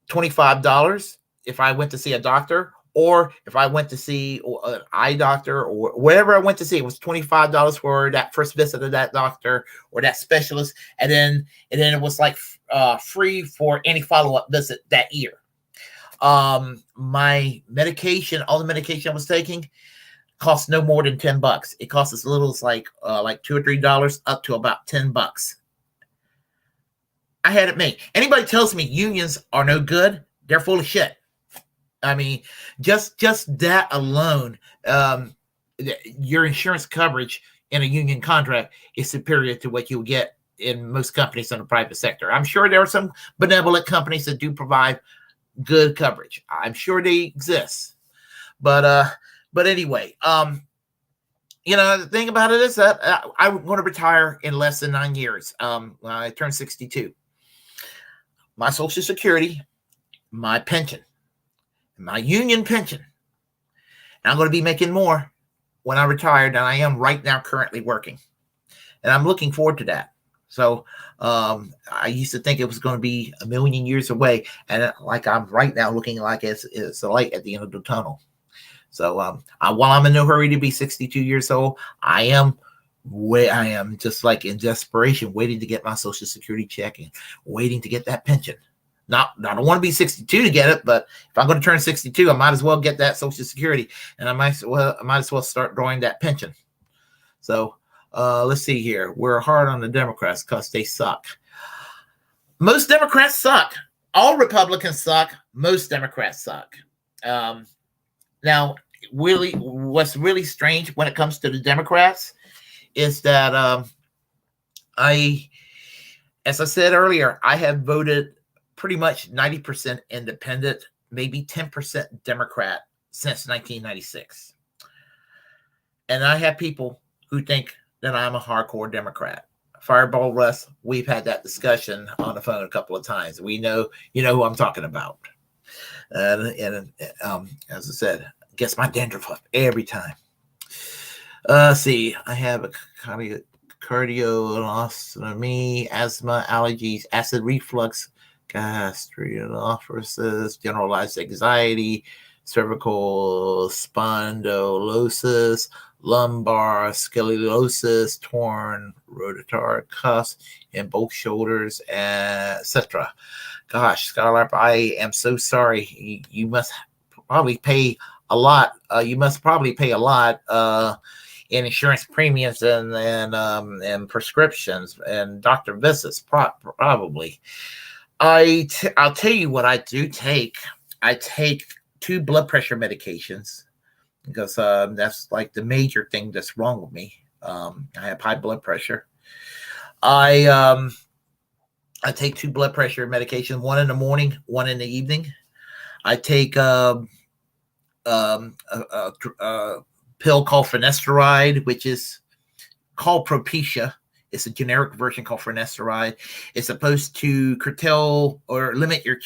S2: $25 if I went to see a doctor. Or if I went to see an eye doctor or wherever I went to see, it was $25 for that first visit of that doctor or that specialist. And then it was like free for any follow-up visit that year. My medication, all the medication I was taking, cost no more than $10. It costs as little as like $2 or $3 up to about $10. I had it made. Anybody tells me unions are no good, they're full of shit. I mean, just that alone, your insurance coverage in a union contract is superior to what you'll get in most companies in the private sector. I'm sure there are some benevolent companies that do provide good coverage. I'm sure they exist. But anyway, the thing about it is that I want to retire in less than 9 years. When I turn 62. My Social Security, my pension, my union pension. And I'm going to be making more when I retire than I am right now currently working. And I'm looking forward to that. So I used to think it was going to be a million years away. And like I'm right now looking like it's a light at the end of the tunnel. So while I'm in no hurry to be 62 years old, I am just like in desperation, waiting to get my Social Security check and waiting to get that pension. I don't want to be 62 to get it, but if I'm going to turn 62, I might as well get that Social Security, and I might as well start drawing that pension. So let's see here. We're hard on the Democrats because they suck. Most Democrats suck. All Republicans suck. Most Democrats suck. Now, what's really strange when it comes to the Democrats is that as I said earlier, I have voted pretty much 90% independent, maybe 10% Democrat since 1996. And I have people who think that I'm a hardcore Democrat. Fireball Russ, we've had that discussion on the phone a couple of times. We know, who I'm talking about. And as I said, gets my dandruff up every time. See, I have a cardiolostomy, asthma, allergies, acid reflux, gastroenteritis, generalized anxiety, cervical spondylosis, lumbar scoliosis, torn rotatory cuffs in both shoulders, etc. Gosh, Skylab, I am so sorry. You must probably pay a lot. You must probably pay a lot in insurance premiums and prescriptions and doctor visits, probably. I'll tell you what I do take. I take 2 blood pressure medications because that's like the major thing that's wrong with me. I have high blood pressure. I take 2 blood pressure medications, one in the morning, one in the evening. I take a pill called finasteride, which is called Propecia. It's a generic version called finasteride. It's supposed to curtail or limit your.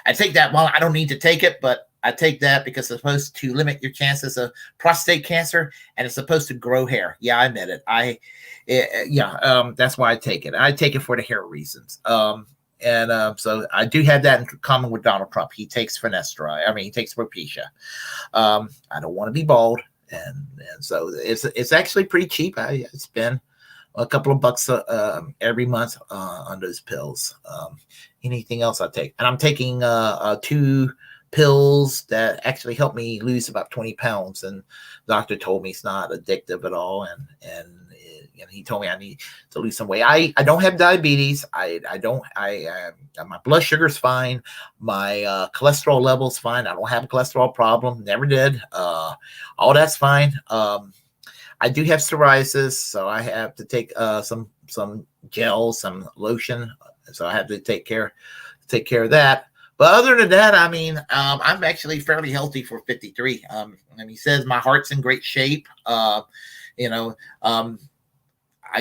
S2: I take that. Well, I don't need to take it, but I take that because it's supposed to limit your chances of prostate cancer, and it's supposed to grow hair. Yeah, I admit it. That's why I take it. I take it for the hair reasons. So I do have that in common with Donald Trump. He takes finasteride. I mean, he takes Propecia. I don't want to be bald, and so it's actually pretty cheap. I spend a couple of bucks every month on those pills. Anything else I take, and I'm taking 2 pills that actually help me lose about 20 pounds. And the doctor told me it's not addictive at all, and he told me I need to lose some weight. I don't have diabetes. My blood sugar's fine. My cholesterol level's fine. I don't have a cholesterol problem. Never did. All that's fine. I do have psoriasis, so I have to take some gel, some lotion. So I have to take care of that. But other than that, I mean, I'm actually fairly healthy for 53. And he says my heart's in great shape. I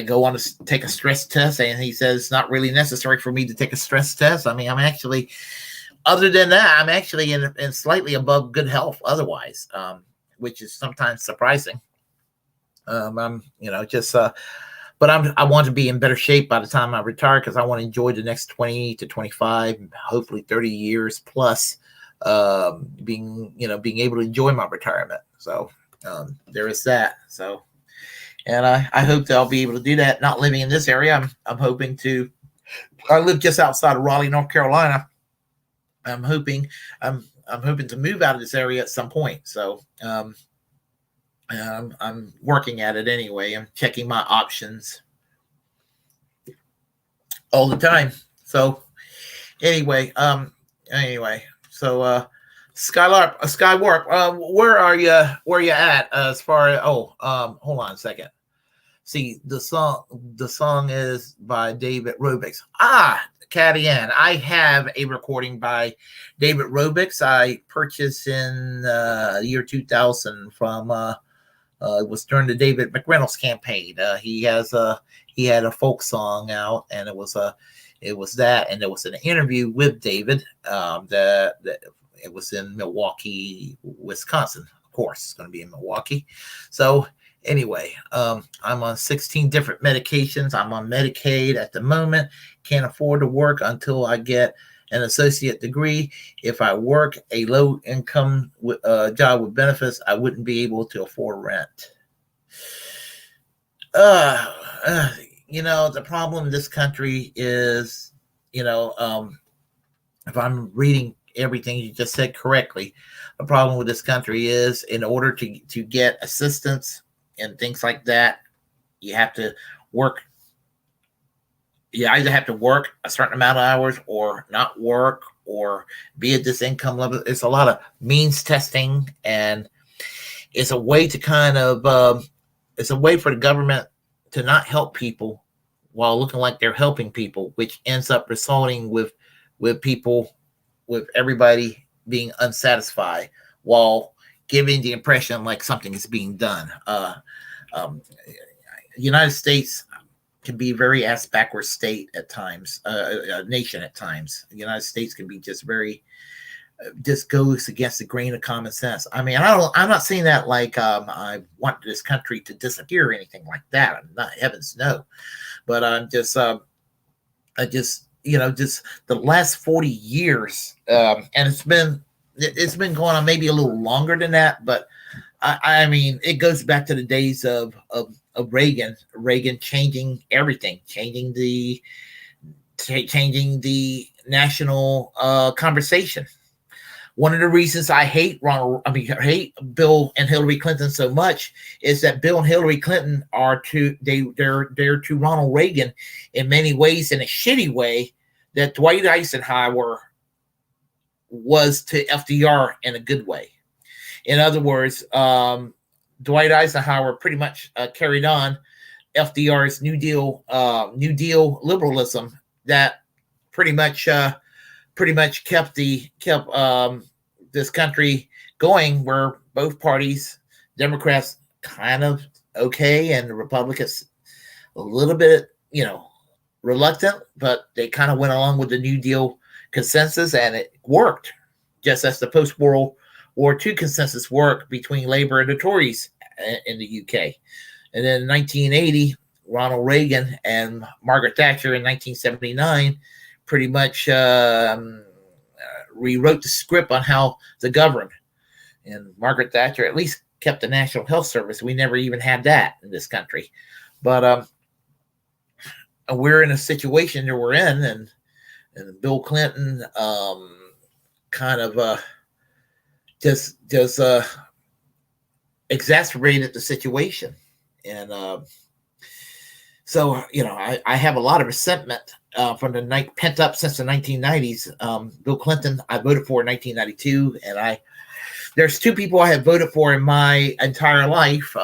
S2: go on to take a stress test, and he says it's not really necessary for me to take a stress test. I mean, I'm actually, other than that, I'm actually in slightly above good health otherwise, which is sometimes surprising. But I want to be in better shape by the time I retire, because I want to enjoy the next 20 to 25, hopefully 30 years plus, being able to enjoy my retirement. So there is that. So, and I hope that I'll be able to do that. Not living in this area, I'm hoping to. I live just outside of Raleigh, North Carolina. I'm hoping to move out of this area at some point. So. I'm working at it anyway. I'm checking my options all the time. So anyway, so Skywarp, where are you at as far as hold on a second. See, the song is by David Robix. Catty Ann. I have a recording by David Robix. I purchased in the year 2000 from It was during the David McReynolds campaign. He had a folk song out, and it was that, and there was an interview with David. That it was in Milwaukee, Wisconsin. Of course, it's going to be in Milwaukee. So anyway, I'm on 16 different medications. I'm on Medicaid at the moment. Can't afford to work until I get an associate degree. If I work a low income job with benefits, I wouldn't be able to afford rent. The problem in this country is, if I'm reading everything you just said correctly, the problem with this country is, in order to get assistance and things like that, you have to work. You either have to work a certain amount of hours or not work or be at this income level. It's a lot of means testing, and it's a way to kind of it's a way for the government to not help people while looking like they're helping people, which ends up resulting with people, with everybody being unsatisfied while giving the impression like something is being done. United States can be a very ass backward state at times, a nation at times. The United States can be just goes against the grain of common sense. I mean, I'm not saying that like I want this country to disappear or anything like that. I'm not, heavens no. But I'm just the last 40 years, and it's been going on maybe a little longer than that, but I mean, it goes back to the days of Reagan changing everything, changing the national conversation. One of the reasons I hate Bill and Hillary Clinton so much is that Bill and Hillary Clinton they're to Ronald Reagan in many ways, in a shitty way that Dwight Eisenhower was to FDR in a good way. In other words, Dwight Eisenhower pretty much carried on FDR's New Deal liberalism that pretty much kept this country going, where both parties, Democrats kind of okay, and the Republicans a little bit, reluctant, but they kind of went along with the New Deal consensus, and it worked, just as the post-World War II consensus worked between Labour and the Tories in the UK. And then in 1980, Ronald Reagan and Margaret Thatcher in 1979 pretty much rewrote the script on how to govern. And Margaret Thatcher at least kept the National Health Service. We never even had that in this country. But we're in a situation that we're in, and Bill Clinton kind of just exacerbated the situation. And so, I have a lot of resentment from the night pent up since the 1990s. Bill Clinton, I voted for in 1992, and there's two people I have voted for in my entire life.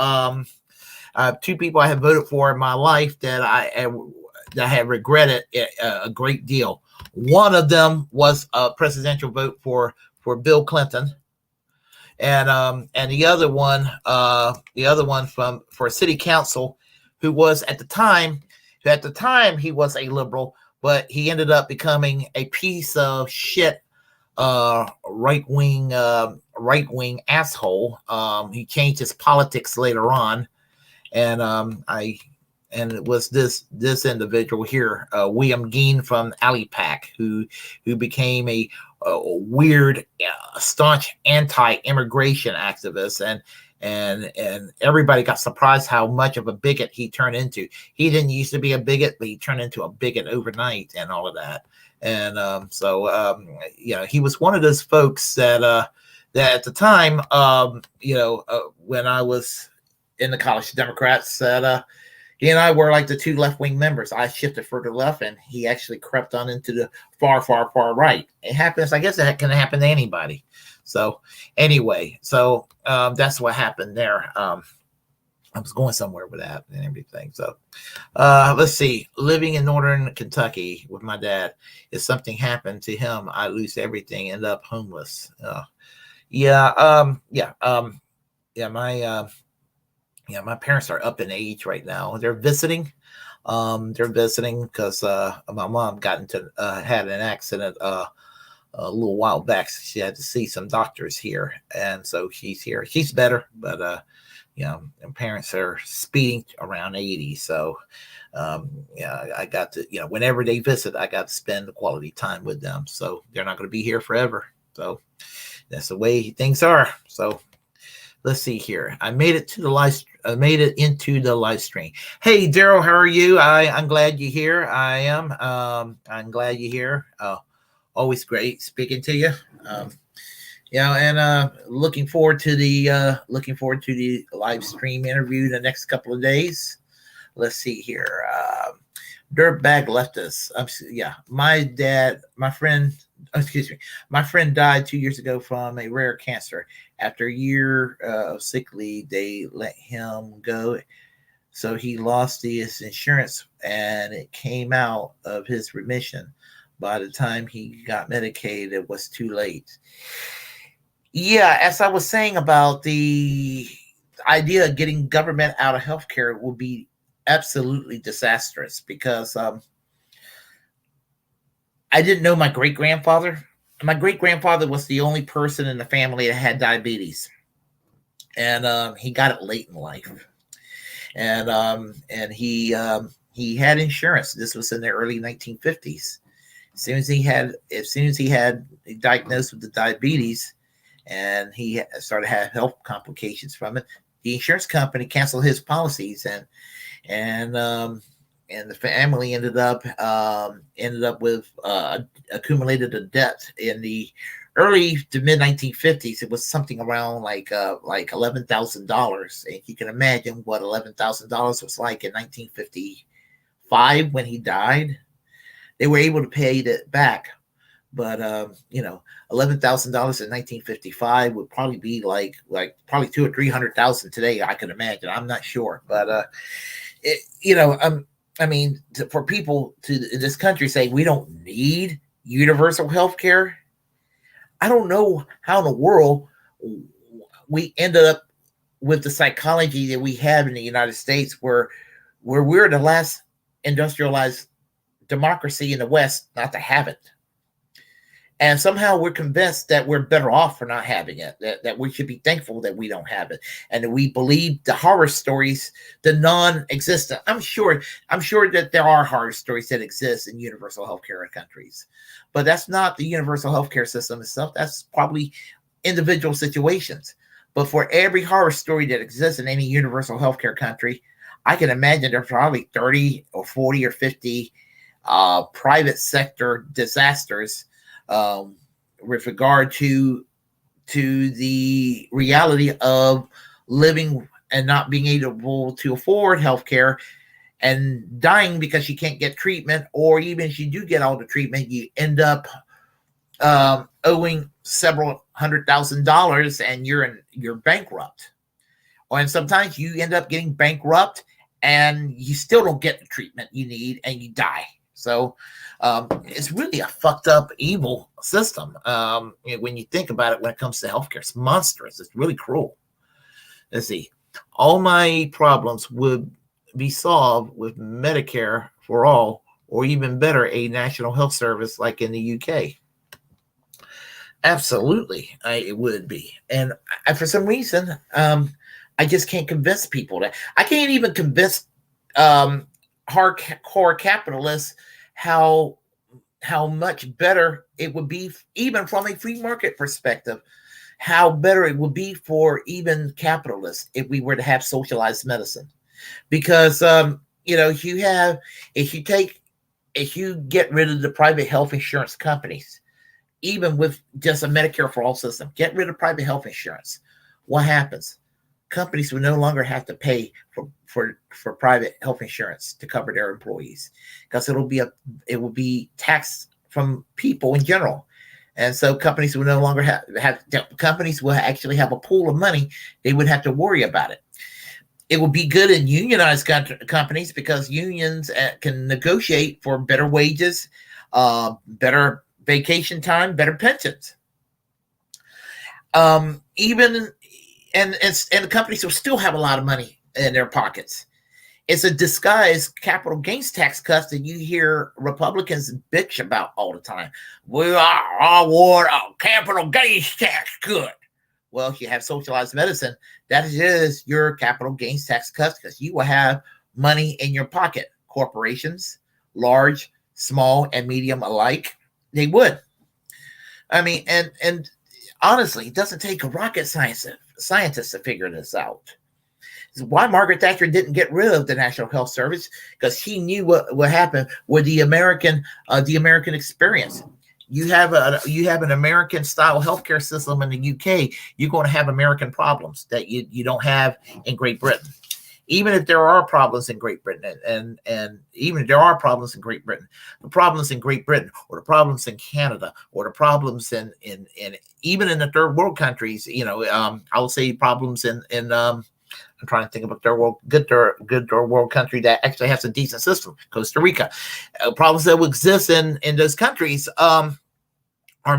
S2: Two people I have voted for in my life that I have regretted a great deal. One of them was a presidential vote for Bill Clinton, and the other one for city council, who was at the time he was a liberal, but he ended up becoming a piece of shit right wing asshole. He changed his politics later on, and it was this individual here, William Geen from Alipac, who became a weird, staunch anti-immigration activist, and everybody got surprised how much of a bigot he turned into. He didn't used to be a bigot, but he turned into a bigot overnight and all of that. And he was one of those folks that at the time, when I was in the College Democrats, that he and I were like the two left-wing members. I shifted further left, and he actually crept on into the far, far, far right. It happens. I guess it can happen to anybody. So anyway, that's what happened there. I was going somewhere with that and everything. So let's see. Living in northern Kentucky with my dad, if something happened to him, I lose everything, end up homeless. My Yeah, my parents are up in age right now. They're visiting. They're visiting because my mom had an accident a little while back. So she had to see some doctors here, and so she's here. She's better, but and parents are speeding around 80. So I got to, whenever they visit, I got to spend quality time with them. So they're not going to be here forever. So that's the way things are. So let's see here. I made it into the live stream. Hey, Daryl, how are you? I'm glad you're here. I am. I'm glad you're here. Always great speaking to you. And looking forward to the live stream interview the next couple of days. Let's see here. Dirtbag left us. My friend died 2 years ago from a rare cancer. After a year of sick leave, they let him go. So he lost his insurance and it came out of his remission. By the time he got medicated, it was too late. Yeah, as I was saying about the idea of getting government out of healthcare will be absolutely disastrous because I didn't know my great-grandfather. My great-grandfather was the only person in the family that had diabetes. And he got it late in life. And he had insurance. This was in the early 1950s. As soon as he had diagnosed with the diabetes and he started having health complications from it, the insurance company canceled his policies and the family ended up with accumulated a debt in the early to mid 1950s. It was something around like $11,000, and you can imagine what $11,000 was like in 1955 when he died. They were able to pay it back, but $11,000 in 1955 would probably be like probably $200,000 or $300,000 today. I can imagine. I'm not sure, but for people in this country say we don't need universal health care, I don't know how in the world we ended up with the psychology that we have in the United States where we're the last industrialized democracy in the West not to have it. And somehow we're convinced that we're better off for not having it, that we should be thankful that we don't have it, and that we believe the horror stories, the non-existent. I'm sure that there are horror stories that exist in universal healthcare countries, but that's not the universal healthcare system itself. That's probably individual situations. But for every horror story that exists in any universal healthcare country, I can imagine there's probably 30 or 40 or 50 private sector disasters with regard to the reality of living and not being able to afford healthcare and dying because you can't get treatment, or even if you do get all the treatment, you end up owing several $100,000 and you're bankrupt. And sometimes you end up getting bankrupt and you still don't get the treatment you need and you die. So it's really a fucked up, evil system. When you think about it, when it comes to healthcare, it's monstrous. It's really cruel. Let's see. All my problems would be solved with Medicare for all, or even better, a national health service like in the UK. Absolutely, it would be. And for some reason, I just can't convince people that. I can't even convince hardcore capitalists how much better it would be, even from a free market perspective, how better it would be for even capitalists if we were to have socialized medicine. Because if you get rid of the private health insurance companies, even with just a Medicare for all system, get rid of private health insurance, what happens? Companies will no longer have to pay for private health insurance to cover their employees, because it will be taxed from people in general. And so companies will no longer companies will actually have a pool of money. They would have to worry about it. It will be good in unionized companies, because unions can negotiate for better wages, better vacation time, better pensions. And the companies will still have a lot of money in their pockets. It's a disguised capital gains tax cuts that you hear Republicans bitch about all the time. I want a capital gains tax cut. Well, if you have socialized medicine, that is your capital gains tax cuts because you will have money in your pocket. Corporations, large, small, and medium alike, they would. I mean, and honestly, it doesn't take a rocket scientist to figure this out. It's why Margaret Thatcher didn't get rid of the National Health Service, because she knew what happened with the American experience. You have an American style healthcare system in the UK. You're going to have American problems that you don't have in Great Britain. Even if there are problems in Great Britain, and even if there are problems in Great Britain, the problems in Great Britain, or the problems in Canada, or the problems in even in the third world countries, I would say problems in I'm trying to think about good third world country that actually has a decent system, Costa Rica. Problems that will exist in those countries are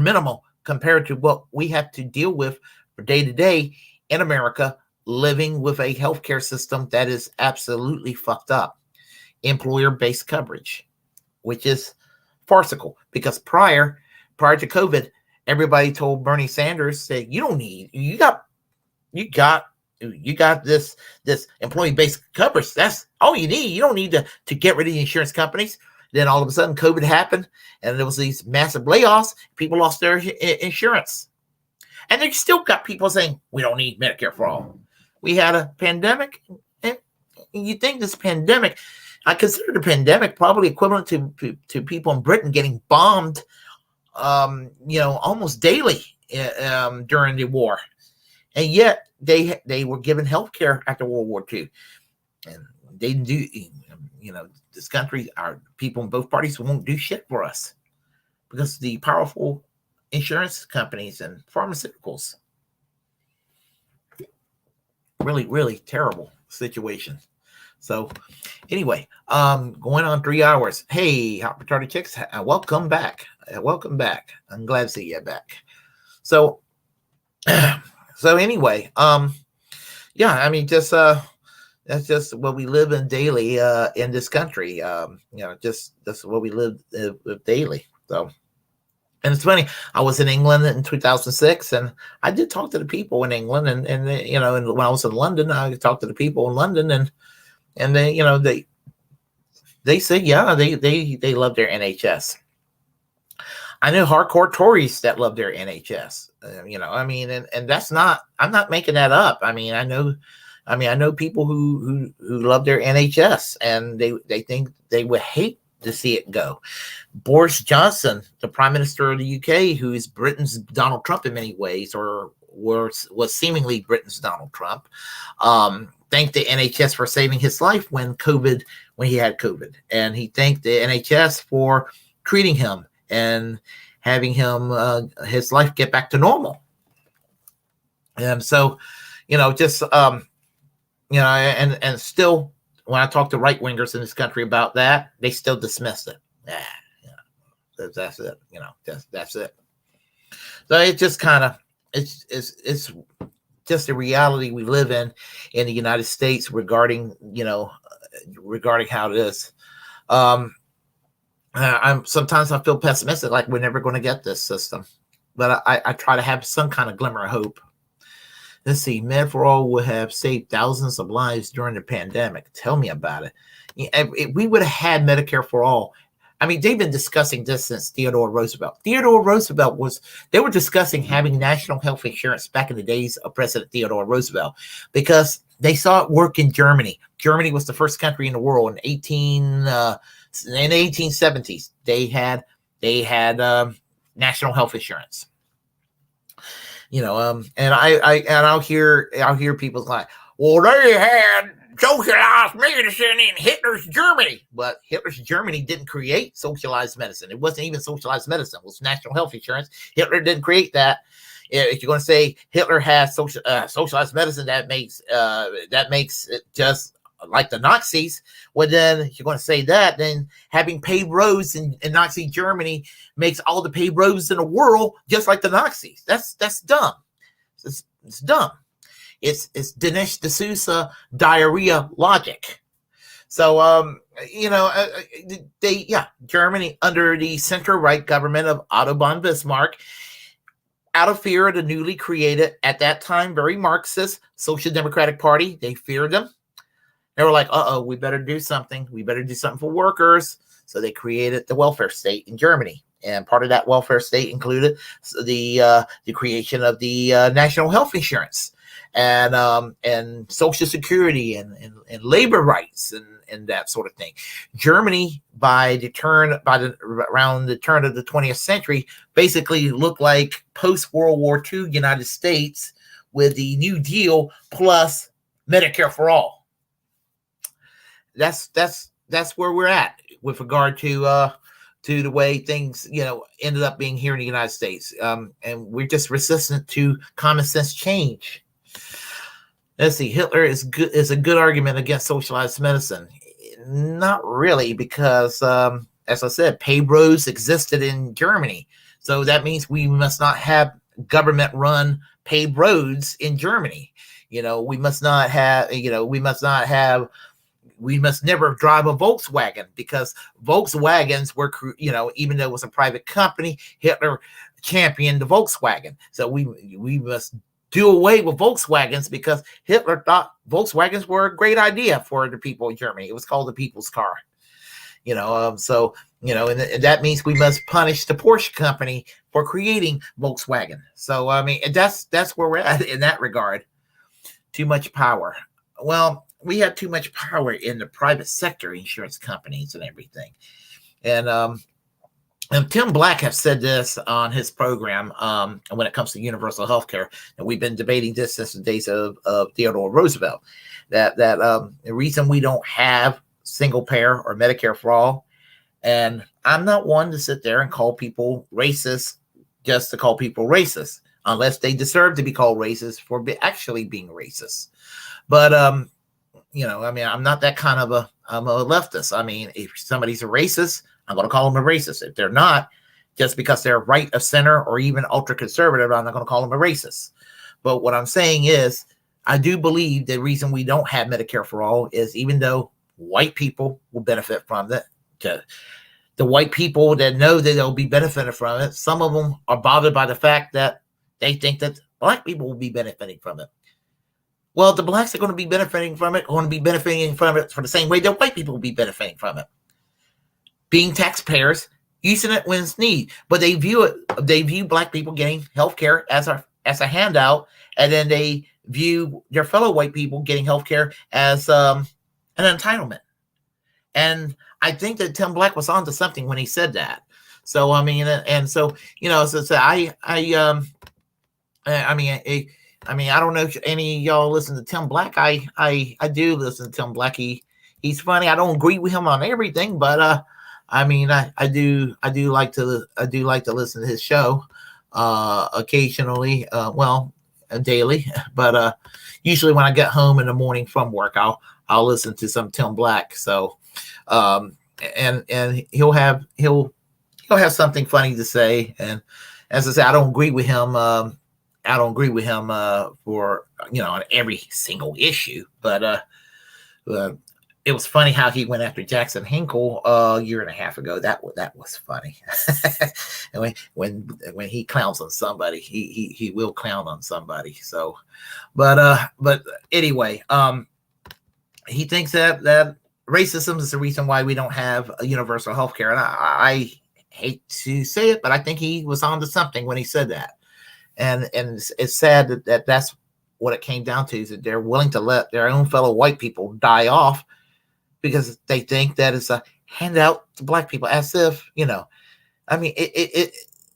S2: minimal compared to what we have to deal with day to day in America, living with a healthcare system that is absolutely fucked up. Employer-based coverage, which is farcical, because prior to COVID, everybody told Bernie Sanders that you got this employee-based coverage. That's all you need. You don't need to get rid of the insurance companies. Then all of a sudden COVID happened and there was these massive layoffs. People lost their insurance. And they still got people saying, we don't need Medicare for all. We had a pandemic, and you think this pandemic, I consider the pandemic probably equivalent to people in Britain getting bombed, almost daily during the war. And yet they were given health care after World War II. And they do, this country, our people in both parties won't do shit for us because the powerful insurance companies and pharmaceuticals. Really, really terrible situation. So anyway, going on 3 hours. Hey, Hot Retarded Chicks, welcome back. Welcome back. I'm glad to see you back. So anyway, that's just what we live in daily in this country. That's what we live with daily. So, and it's funny, I was in England in 2006, and I did talk to the people in England, and when I was in London, I talked to the people in London, and they said, yeah, they love their NHS. I know hardcore Tories that love their NHS. And that's not. I'm not making that up. I know people who love their NHS, and they think they would hate to see it go. Boris Johnson, the Prime Minister of the UK, who is Britain's Donald Trump in many ways, or was seemingly Britain's Donald Trump, thanked the NHS for saving his life when he had COVID, and he thanked the NHS for treating him and having him his life get back to normal. And so, and still, when I talk to right wingers in this country about that, they still dismiss it. That's it. That's it. So it just kind of it's just the reality we live in the United States regarding how it is. Sometimes I feel pessimistic, like we're never going to get this system, but I try to have some kind of glimmer of hope. Let's see, Med for All would have saved thousands of lives during the pandemic. Tell me about it. If we would have had Medicare for all, they've been discussing this since Theodore Roosevelt. They were discussing having national health insurance back in the days of President Theodore Roosevelt, because they saw it work in Germany. Germany was the first country in the world in the 1870s. They had national health insurance. And I'll hear people like, well, they had socialized medicine in Hitler's Germany. But Hitler's Germany didn't create socialized medicine. It wasn't even socialized medicine. It was national health insurance. Hitler didn't create that. If you're going to say Hitler has socialized medicine, that makes it just like the Nazis. Well, then if you're going to say that, then having paved roads in Nazi Germany makes all the paved roads in the world just like the Nazis. That's dumb. It's dumb. It's Dinesh D'Souza diarrhea logic. So, Germany under the center-right government of Otto von Bismarck, out of fear of the newly created, at that time, very Marxist Social Democratic Party, they feared them. They were like, we better do something. We better do something for workers. So they created the welfare state in Germany. And part of that welfare state included the creation of the national health insurance and Social Security and labor rights and that sort of thing. Germany, around the turn of the 20th century, basically looked like post-World War II United States with the New Deal plus Medicare for all. That's where we're at with regard to the way things ended up being here in the United States, and we're just resistant to common sense change. Let's see, Hitler is a good argument against socialized medicine. Not really, because as I said, paved roads existed in Germany, so that means we must not have government-run paved roads in Germany. We must never drive a Volkswagen, because Volkswagens were, even though it was a private company, Hitler championed the Volkswagen. So we must do away with Volkswagens because Hitler thought Volkswagens were a great idea for the people in Germany. It was called the people's car. And that means we must punish the Porsche company for creating Volkswagen. So, that's where we're at in that regard. Too much power. Well, we have too much power in the private sector insurance companies and everything. And Tim Black has said this on his program when it comes to universal health care, and we've been debating this since the days of Theodore Roosevelt, that the reason we don't have single payer or Medicare for all, and I'm not one to sit there and call people racist just to call people racist, unless they deserve to be called racist for actually being racist. But I'm not that kind of I'm a leftist. If somebody's a racist, I'm going to call them a racist. If they're not, just because they're right of center or even ultra conservative, I'm not going to call them a racist. But what I'm saying is, I do believe the reason we don't have Medicare for all is, even though white people will benefit from it, the white people that know that they'll be benefiting from it, some of them are bothered by the fact that they think that black people will be benefiting from it. Well, the blacks are going to be benefiting from it, for the same way that white people will be benefiting from it. Being taxpayers, using it when it's needed. But they view black people getting health care as a handout, and then they view their fellow white people getting health care as an entitlement. And I think that Tim Black was onto something when he said that. So, I don't know if any of y'all listen to Tim Black. I do listen to Tim Black. He's funny. I don't agree with him on everything, but I do like to listen to his show occasionally, daily, but usually when I get home in the morning from work, I'll listen to some Tim Black. So and he'll have something funny to say, and as I say, I don't agree with him for on every single issue, but it was funny how he went after Jackson Hinkle a year and a half ago. That was funny. And when he clowns on somebody, he will clown on somebody. So, but anyway, he thinks that racism is the reason why we don't have a universal health care, and I hate to say it, but I think he was onto something when he said that. And it's sad that that's what it came down to, is that they're willing to let their own fellow white people die off because they think that it's a handout to black people, as if,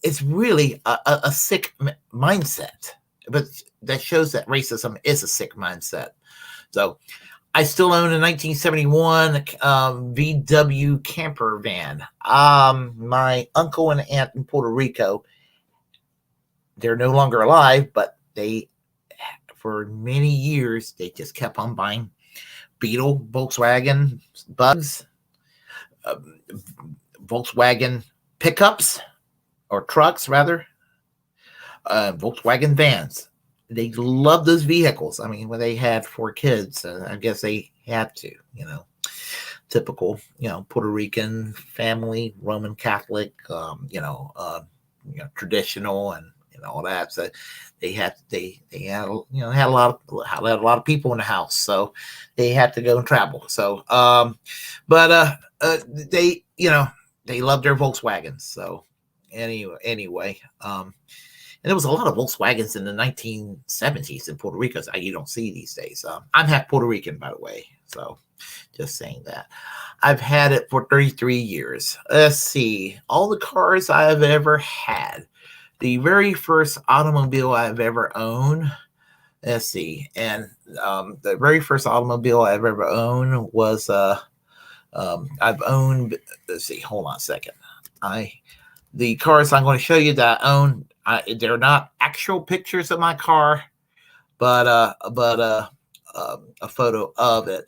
S2: it's really a sick mindset. But that shows that racism is a sick mindset. So I still own a 1971 VW camper van. My uncle and aunt in Puerto Rico, they're no longer alive, but for many years, they just kept on buying Beetle, Volkswagen Bugs, Volkswagen pickups, or trucks rather, Volkswagen vans, they loved those vehicles. I mean, when they had 4 kids, I guess they had to, typical, Puerto Rican family, Roman Catholic, traditional, and all that. So they had had had a lot of people in the house, so they had to go and travel. So, but they they loved their Volkswagens. So anyway, and there was a lot of Volkswagens in the 1970s in Puerto Rico. You don't see these days. I'm half Puerto Rican, by the way, so just saying that. I've had it for 33 years. Let's see, all the cars I've ever had. The very first automobile I've ever owned. Let's see, and the very first automobile I've ever owned was I've owned. Let's see, hold on a second. The cars I'm going to show you that I own, they're not actual pictures of my car, but a photo of it.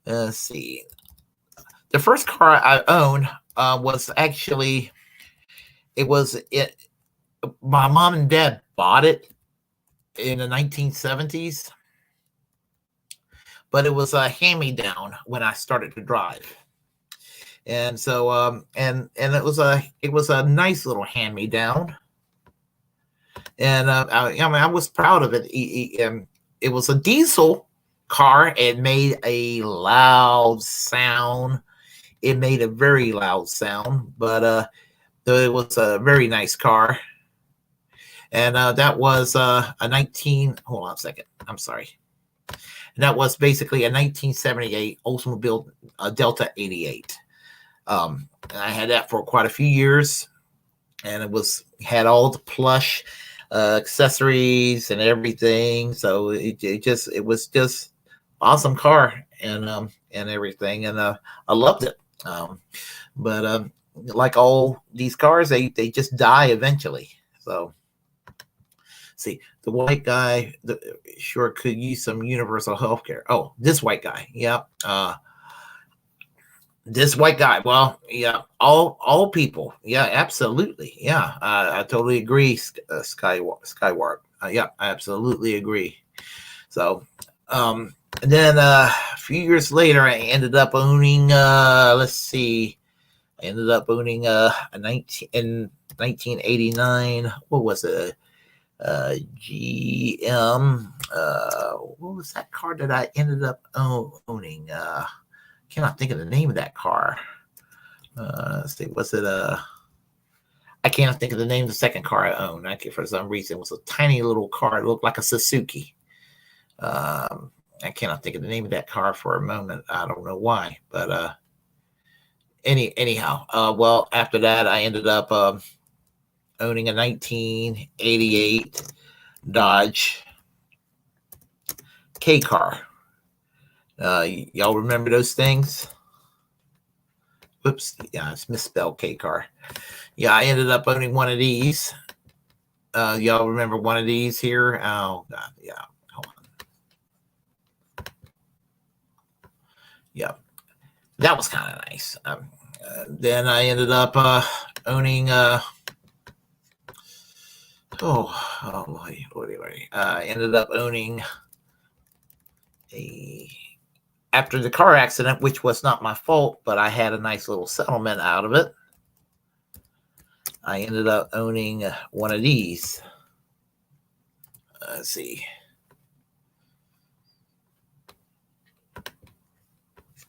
S2: Let's see. The first car I owned was actually my mom and dad bought it in the 1970s, but it was a hand-me-down when I started to drive. And so and it was a nice little hand-me-down, and I was proud of it. It was a diesel car. It made a loud sound. It made a very loud sound, but it was a very nice car. And that was a 19. Hold on a second. I'm sorry. And that was basically a 1978 Oldsmobile Delta 88. And I had that for quite a few years, and it had all the plush accessories and everything. So it was just awesome car and everything, and I loved it. But like all these cars, they just die eventually. So see, the white guy sure could use some universal health care. Oh, this white guy, yeah. This white guy, well, yeah, all people, yeah, absolutely, yeah, I totally agree, Skywarp, yeah, I absolutely agree. So, and then a few years later, I ended up owning, let's see, I ended up owning in 1989. What was it? GM. What was that car that I ended up owning? Cannot think of the name of that car. Let's see, was it I can't think of the name of the second car I owned. For some reason, it was a tiny little car. It looked like a Suzuki. I cannot think of the name of that car for a moment. I don't know why, but anyhow, well, after that, I ended up owning a 1988 Dodge K car. Y'all remember those things? Whoops, yeah, it's misspelled K car. Yeah, I ended up owning one of these. Y'all remember one of these here? Oh God, yeah. Hold on. Yeah, that was kind of nice. Then I ended up owning. I ended up owning after the car accident, which was not my fault, but I had a nice little settlement out of it. I ended up owning one of these. Let's see.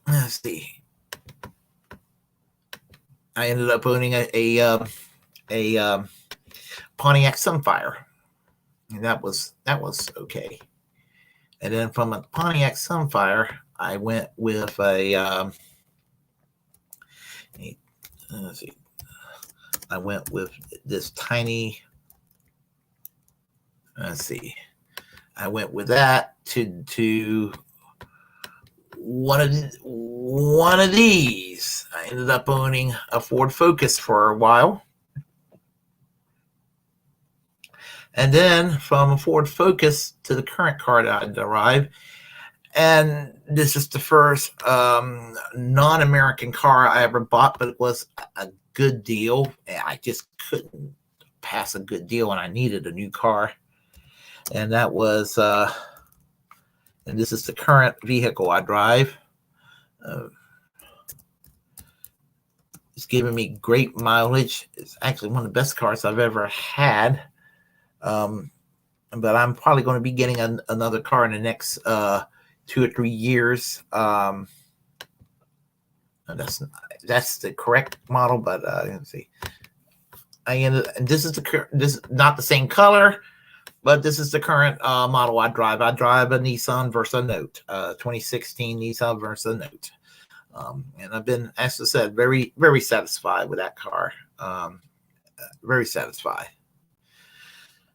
S2: I ended up owning a Pontiac Sunfire, and that was okay. And then from a Pontiac Sunfire, I went with let's see. I went with this tiny. Let's see. I went with that to one of these. I ended up owning a Ford Focus for a while. And then from a Ford Focus to the current car that I drive, and this is the first non-American car I ever bought, but it was a good deal. I just couldn't pass a good deal, and I needed a new car. and that was and this is the current vehicle I drive. It's giving me great mileage. It's actually one of the best cars I've ever had. But I'm probably going to be getting another car in the next 2 or 3 years. That's the correct model, but let's see. This is not the same color, but this is the current model I drive. I drive a Nissan Versa Note, 2016 Nissan Versa Note. And I've been, as I said, very, very satisfied with that car. Very satisfied.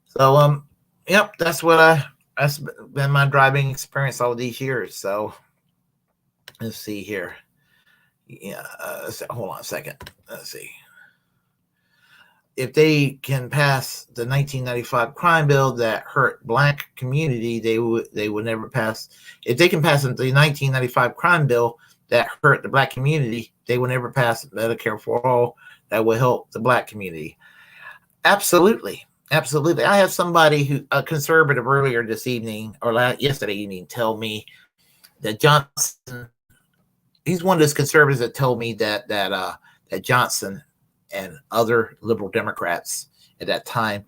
S2: So, yep, that's been my driving experience all these years. So, let's see here. Yeah, hold on a second. Let's see. If they can pass the 1995 crime bill that hurt Black community, they would never pass. If they can pass the 1995 crime bill that hurt the Black community, they will never pass Medicare for all that will help the Black community. Absolutely. Absolutely. I have somebody a conservative earlier this evening or yesterday evening tell me that Johnson, he's one of those conservatives that told me that Johnson and other liberal Democrats at that time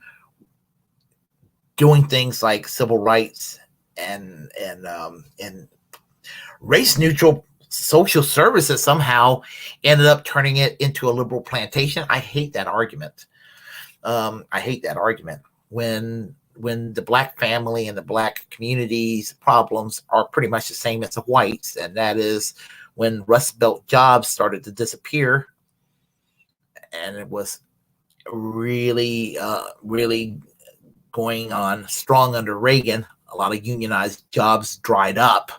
S2: doing things like civil rights and race neutral social services somehow ended up turning it into a liberal plantation. I hate that argument. I hate that argument when the Black family and the Black community's problems are pretty much the same as the whites, and that is when Rust Belt jobs started to disappear, and it was really going on strong under Reagan. A lot of unionized jobs dried up,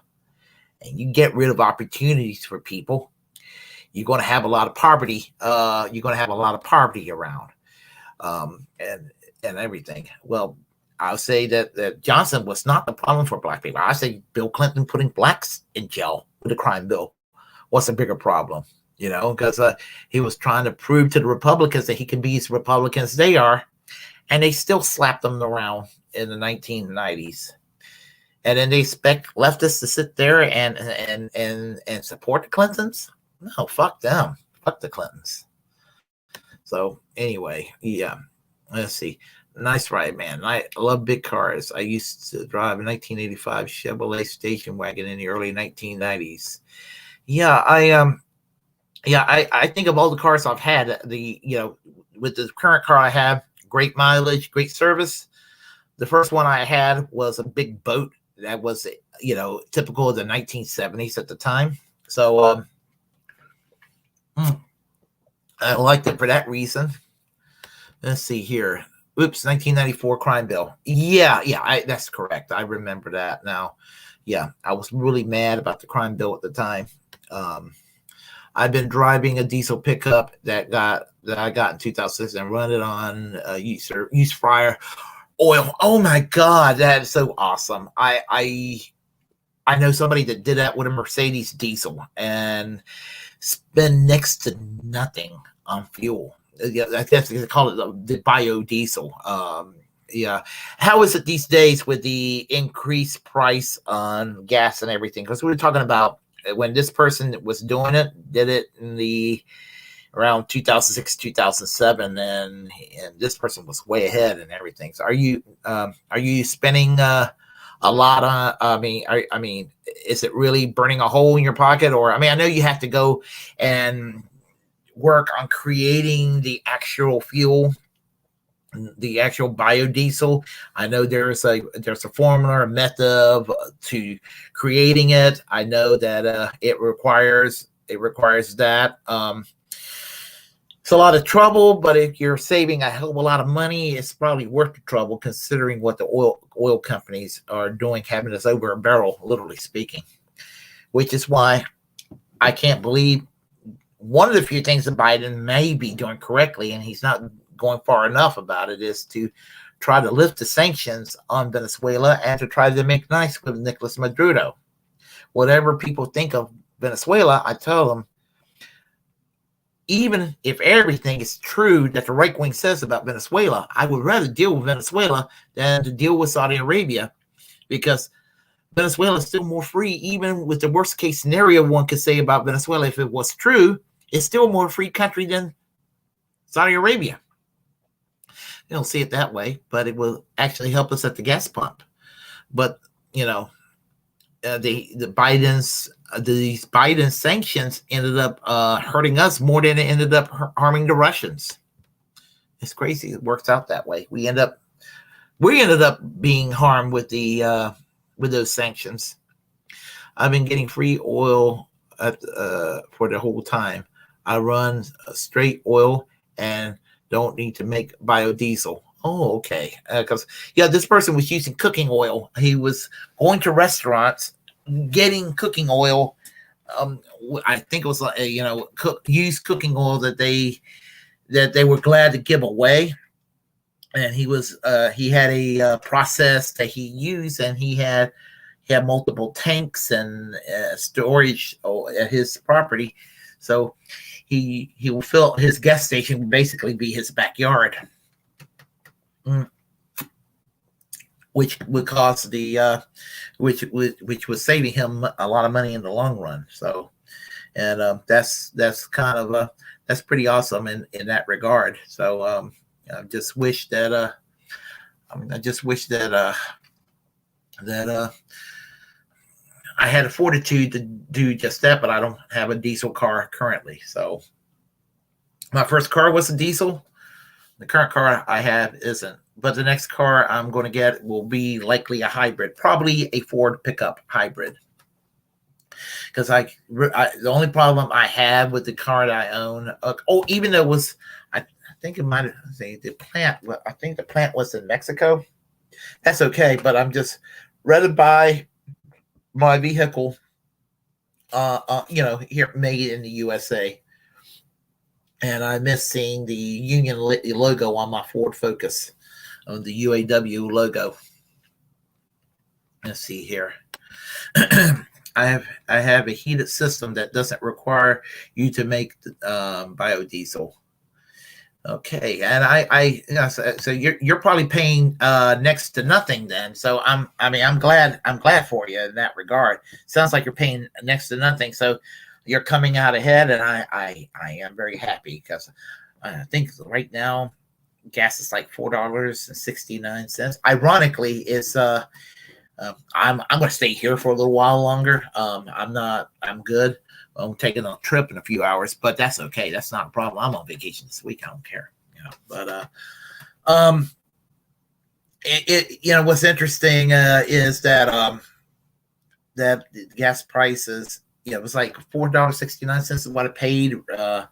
S2: and you get rid of opportunities for people. You're going to have a lot of poverty. You're going to have a lot of poverty around. And everything. Well, I'll say that Johnson was not the problem for Black people. I say Bill Clinton putting Blacks in jail with a crime bill was a bigger problem, because he was trying to prove to the Republicans that he can be as Republicans they are, and they still slapped them around in the 1990s. And then they expect leftists to sit there and support the Clintons? No, fuck them. Fuck the Clintons. So anyway, yeah, let's see. Nice ride, man. I love big cars. I used to drive a 1985 Chevrolet station wagon in the early 1990s. Yeah, I think of all the cars I've had, with the current car I have, great mileage, great service. The first one I had was a big boat that was, typical of the 1970s at the time. So, I liked it for that reason. Let's see here. Oops, 1994 crime bill. Yeah, that's correct. I remember that now. Yeah, I was really mad about the crime bill at the time. I've been driving a diesel pickup that I got in 2006 and run it on used fryer oil. Oh my God, that is so awesome. I know somebody that did that with a Mercedes diesel and spend next to nothing on fuel. Yeah, I guess they call it the biodiesel. Yeah. How is it these days with the increased price on gas and everything? Because we were talking about when this person was doing it, did it in the around 2006, 2007, and this person was way ahead and everything. So are you spending a lot on, I mean, is it really burning a hole in your pocket? Or, I know you have to go and work on creating the actual fuel, the actual biodiesel. I know there's a formula, a method to creating it. I know that it requires that. It's a lot of trouble, but if you're saving a hell of a lot of money, it's probably worth the trouble considering what the oil companies are doing, having us over a barrel, literally speaking. Which is why I can't believe one of the few things that Biden may be doing correctly, and he's not going far enough about it, is to try to lift the sanctions on Venezuela and to try to make nice with Nicolas Maduro. Whatever people think of Venezuela, I tell them, even if everything is true that the right wing says about Venezuela, I would rather deal with Venezuela than to deal with Saudi Arabia, because Venezuela is still more free. Even with the worst case scenario one could say about Venezuela, if it was true, it's still a more free country than Saudi Arabia. You don't see it that way, but it will actually help us at the gas pump. But you know, these Biden sanctions ended up hurting us more than it ended up harming the Russians. It's crazy. It works out that way. We ended up being harmed with those sanctions. I've been getting free oil for the whole time. I run straight oil and don't need to make biodiesel. Oh, okay. Because this person was using cooking oil. He was going to restaurants, getting cooking oil. I think it was used cooking oil that they were glad to give away. And he had a process that he used, and he had multiple tanks and storage at his property. So he will fill his gas station would basically be his backyard, which would cost which was saving him a lot of money in the long run. So, and that's kind of that's pretty awesome in that regard. So I just wish that I had a fortitude to do just that, but I don't have a diesel car currently. So my first car was a diesel. The current car I have isn't, but the next car I'm going to get will be likely a hybrid, probably a Ford pickup hybrid. Because the only problem I have with the car that I own, even though it was, I think it might have the plant. I think the plant was in Mexico. That's okay, but I'm just rather buy my vehicle, here made in the USA. And I miss seeing the Union logo on my Ford Focus, on the UAW logo. Let's see here. I have a heated system that doesn't require you to make biodiesel. Okay, and so you're probably paying next to nothing then. So I'm glad for you in that regard. Sounds like you're paying next to nothing. So you're coming out ahead, and I am very happy, because I think right now gas is like $4.69. Ironically, it's I'm going to stay here for a little while longer. I'm good. I'm taking a trip in a few hours, but that's okay. That's not a problem. I'm on vacation this week. I don't care. But what's interesting is that that gas prices, it was like $4.69 is what I paid. And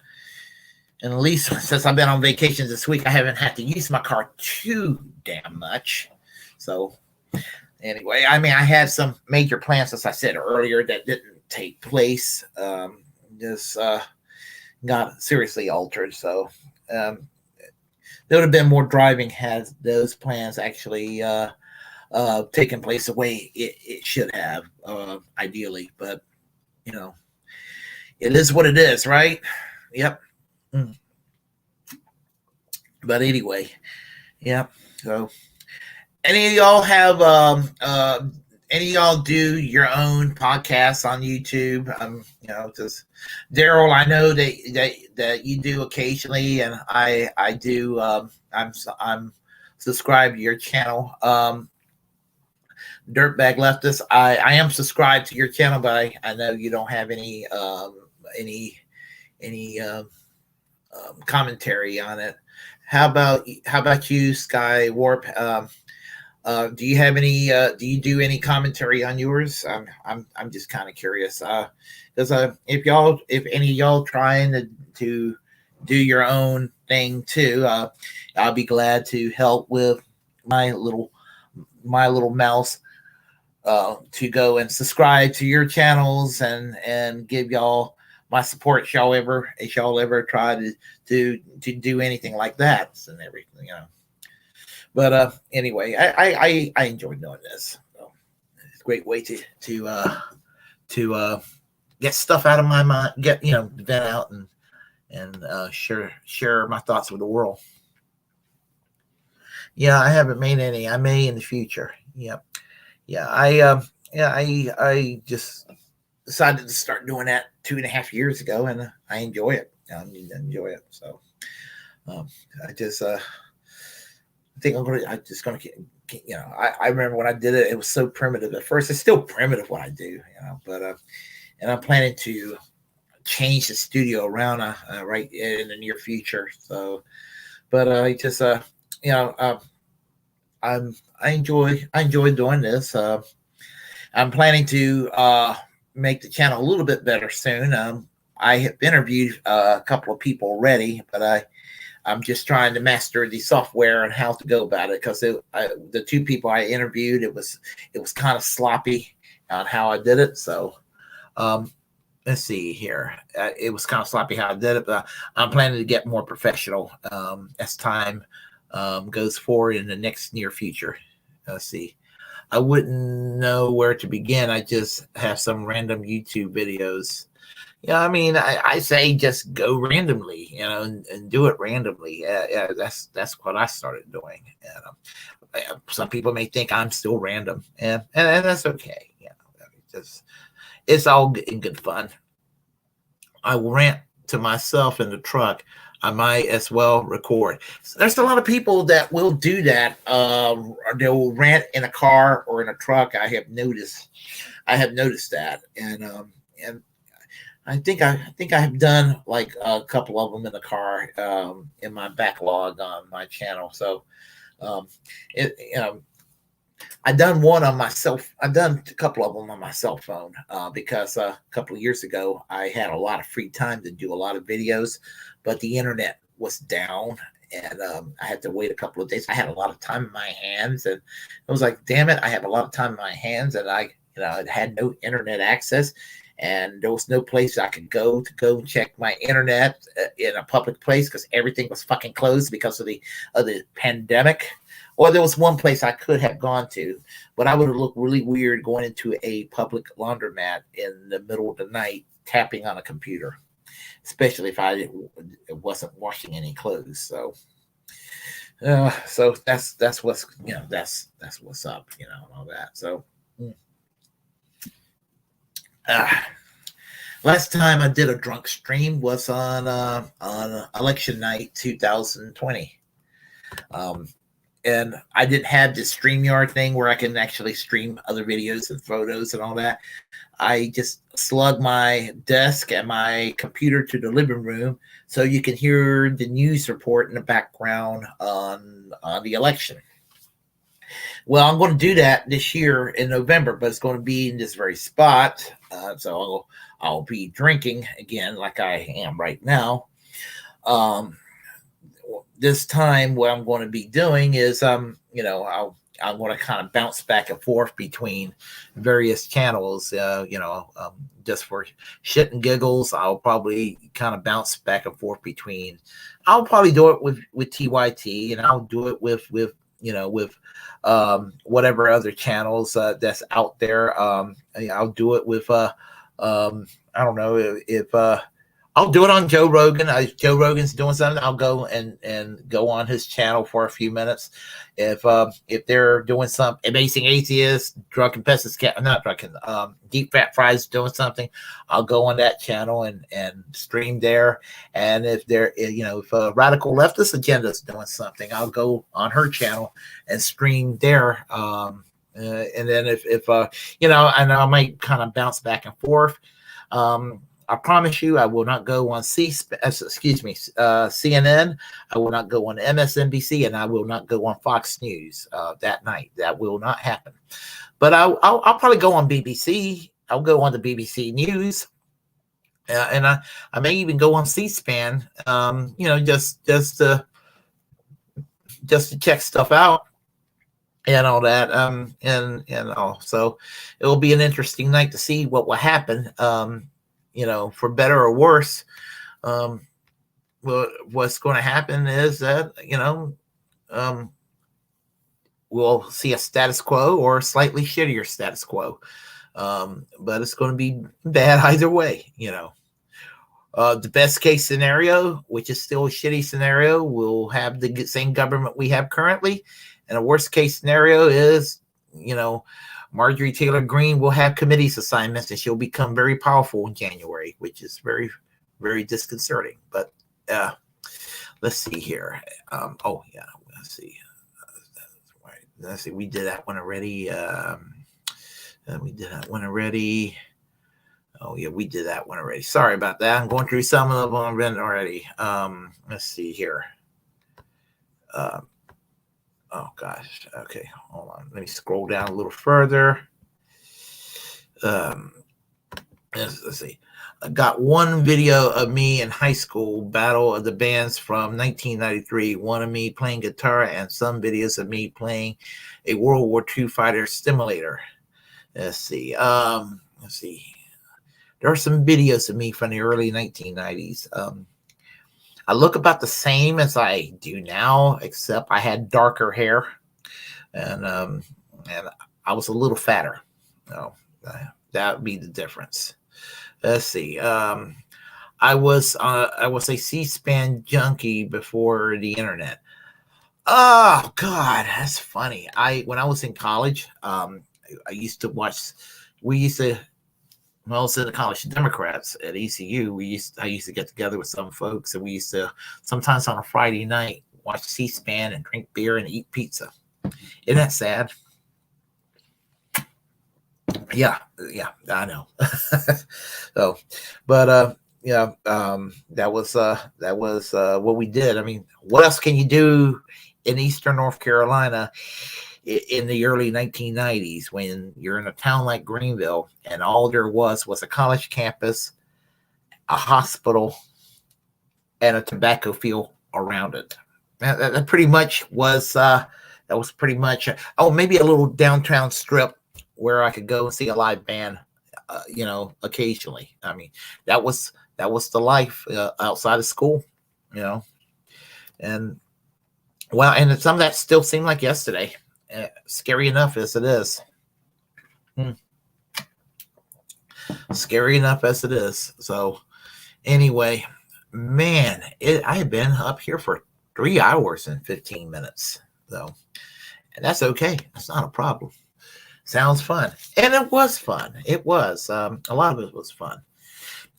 S2: at least since I've been on vacation this week, I haven't had to use my car too damn much. So anyway, I had some major plans, as I said earlier, that didn't take place. Just got seriously altered. So there would have been more driving had those plans actually taken place the way it should have, ideally. But it is what it is, right? Yep. But anyway, yep. So any of y'all have any of y'all do your own podcasts on YouTube? Just Daryl, I know that you do occasionally, and I do. I'm subscribed to your channel. Dirtbag Leftist, I am subscribed to your channel, but I know you don't have any commentary on it. How about you, Sky Warp? Do you have any? Do you do any commentary on yours? I'm just kind of curious. Because if any of y'all trying to do your own thing too, I'll be glad to help with my little mouse to go and subscribe to your channels and give y'all my support. If y'all ever try to do anything like that and everything, But anyway, I enjoy doing this. So it's a great way to get stuff out of my mind, vent out and and share my thoughts with the world. Yeah, I haven't made any. I may in the future. Yep. Yeah, I just decided to start doing that 2.5 years ago, and I enjoy it. I enjoy it. So um, I just I think I'm just gonna I remember when I did it, it was so primitive at first. It's still primitive what I do, but and I'm planning to change the studio around right in the near future. So, but I just you know I enjoy doing this. I'm planning to make the channel a little bit better soon. I have interviewed a couple of people already, but I'm just trying to master the software and how to go about it, because the two people I interviewed, it was kind of sloppy on how I did it. So let's see here. It was kind of sloppy how I did it, but I'm planning to get more professional as time goes forward in the next near future. Let's see. I wouldn't know where to begin. I just have some random YouTube videos. Yeah, I mean, I say just go randomly, and do it randomly. Yeah, that's what I started doing. And some people may think I'm still random, and that's okay. Just it's all in good fun. I will rant to myself in the truck. I might as well record. So there's a lot of people that will do that. They will rant in a car or in a truck. I have noticed that, and I think I have done like a couple of them in the car in my backlog on my channel. So it I done one on myself. I've done a couple of them on my cell phone because a couple of years ago I had a lot of free time to do a lot of videos, but the internet was down, and I had to wait a couple of days. I had a lot of time in my hands, and I was like, "Damn it! I have a lot of time in my hands, and I had no internet access." And there was no place I could go and check my internet in a public place, because everything was fucking closed because of the pandemic. Or there was one place I could have gone to, but I would have looked really weird going into a public laundromat in the middle of the night tapping on a computer, especially if I wasn't washing any clothes. So that's what's that's what's up, and all that. So. Last time I did a drunk stream was on election night 2020. And I didn't have this StreamYard thing where I can actually stream other videos and photos and all that. I just slugged my desk and my computer to the living room so you can hear the news report in the background on the election. Well, I'm going to do that this year in November, but it's going to be in this very spot. So I'll be drinking again like I am right now. This time what I'm going to be doing is, I'm going to kind of bounce back and forth between various channels, just for shit and giggles. I'll probably kind of bounce back and forth between. I'll probably do it with TYT, and I'll do it with whatever other channels that's out there. I'll do it with I don't know if I'll do it on Joe Rogan. Joe Rogan's doing something, I'll go and go on his channel for a few minutes. If they're doing some Amazing Atheist, Drunken Peasants, not Drunken, Deep Fat Fries doing something, I'll go on that channel and stream there. And if they're, if a Radical Leftist Agenda is doing something, I'll go on her channel and stream there. And then if and I might kind of bounce back and forth. I promise you, I will not go on CNN. I will not go on MSNBC, and I will not go on Fox News that night. That will not happen. But I'll probably go on BBC. I'll go on the BBC News, and I may even go on C-SPAN. Just to check stuff out and all that. And all. So it will be an interesting night to see what will happen. For better or worse, what's going to happen is that, we'll see a status quo or a slightly shittier status quo. But it's going to be bad either way, The best case scenario, which is still a shitty scenario, we'll have the same government we have currently. And a worst case scenario is, Marjorie Taylor Greene will have committees assignments and she'll become very powerful in January, which is very, very disconcerting. But let's see here. Let's see. Let's see. We did that one already. We did that one already. Oh, yeah, we did that one already. Sorry about that. I'm going through some of them already. Let's see here. Oh, gosh. Okay, hold on. Let me scroll down a little further. Let's see. I got one video of me in high school, Battle of the Bands from 1993. One of me playing guitar and some videos of me playing a World War II fighter simulator. Let's see. There are some videos of me from the early 1990s. I look about the same as I do now, except I had darker hair, and I was a little fatter. That would be the difference. Let's see. I was a C-SPAN junkie before the internet. Oh God, that's funny. When I was in college, I used to watch. We used to. When I was in the college Democrats at ECU, I used to get together with some folks, and we used to sometimes on a Friday night watch C-SPAN and drink beer and eat pizza. Isn't that sad? Yeah, I know. So, but that was what we did. I mean, what else can you do in Eastern North Carolina in the early 1990s when you're in a town like Greenville and all there was a college campus, a hospital, and a tobacco field around it? That pretty much was pretty much maybe a little downtown strip where I could go and see a live band, occasionally. I mean, that was the life outside of school, and some of that still seemed like yesterday. Scary enough as it is. Scary enough as it is. So anyway, man, I have been up here for 3 hours and 15 minutes. So, and that's okay. That's not a problem. Sounds fun. And it was fun. It was. A lot of it was fun.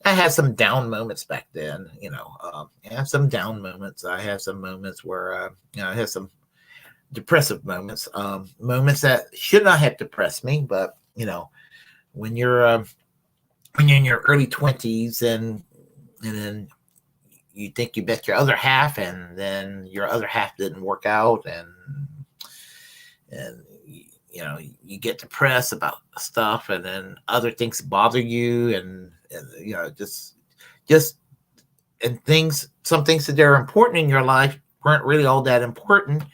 S2: I had some down moments back then, I had some down moments. I had some moments where, I had some depressive moments, moments that should not have depressed me. But, when you're in your early 20s and then you think you bet your other half, and then your other half didn't work out, and you get depressed about stuff, and then other things bother you, and just and some things that are important in your life weren't really all that important,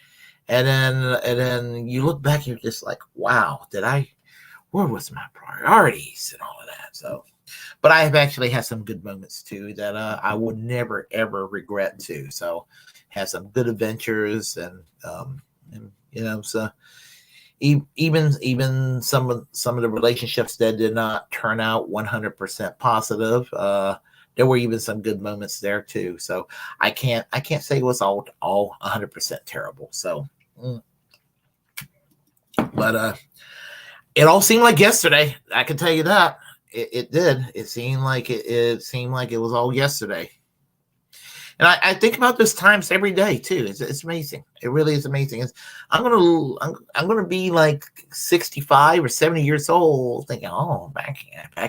S2: and then you look back and you're just like, wow, where was my priorities and all of that? So, but I have actually had some good moments too that I would never ever regret too. So, had some good adventures, and so even some of the relationships that did not turn out 100% positive, there were even some good moments there too. So I can't say it was all 100% terrible. So, but it all seemed like yesterday. I can tell you that it did. It seemed like it was all yesterday. And I think about those times every day too. It's amazing. It really is amazing. I'm gonna be like 65 or 70 years old, thinking, oh, back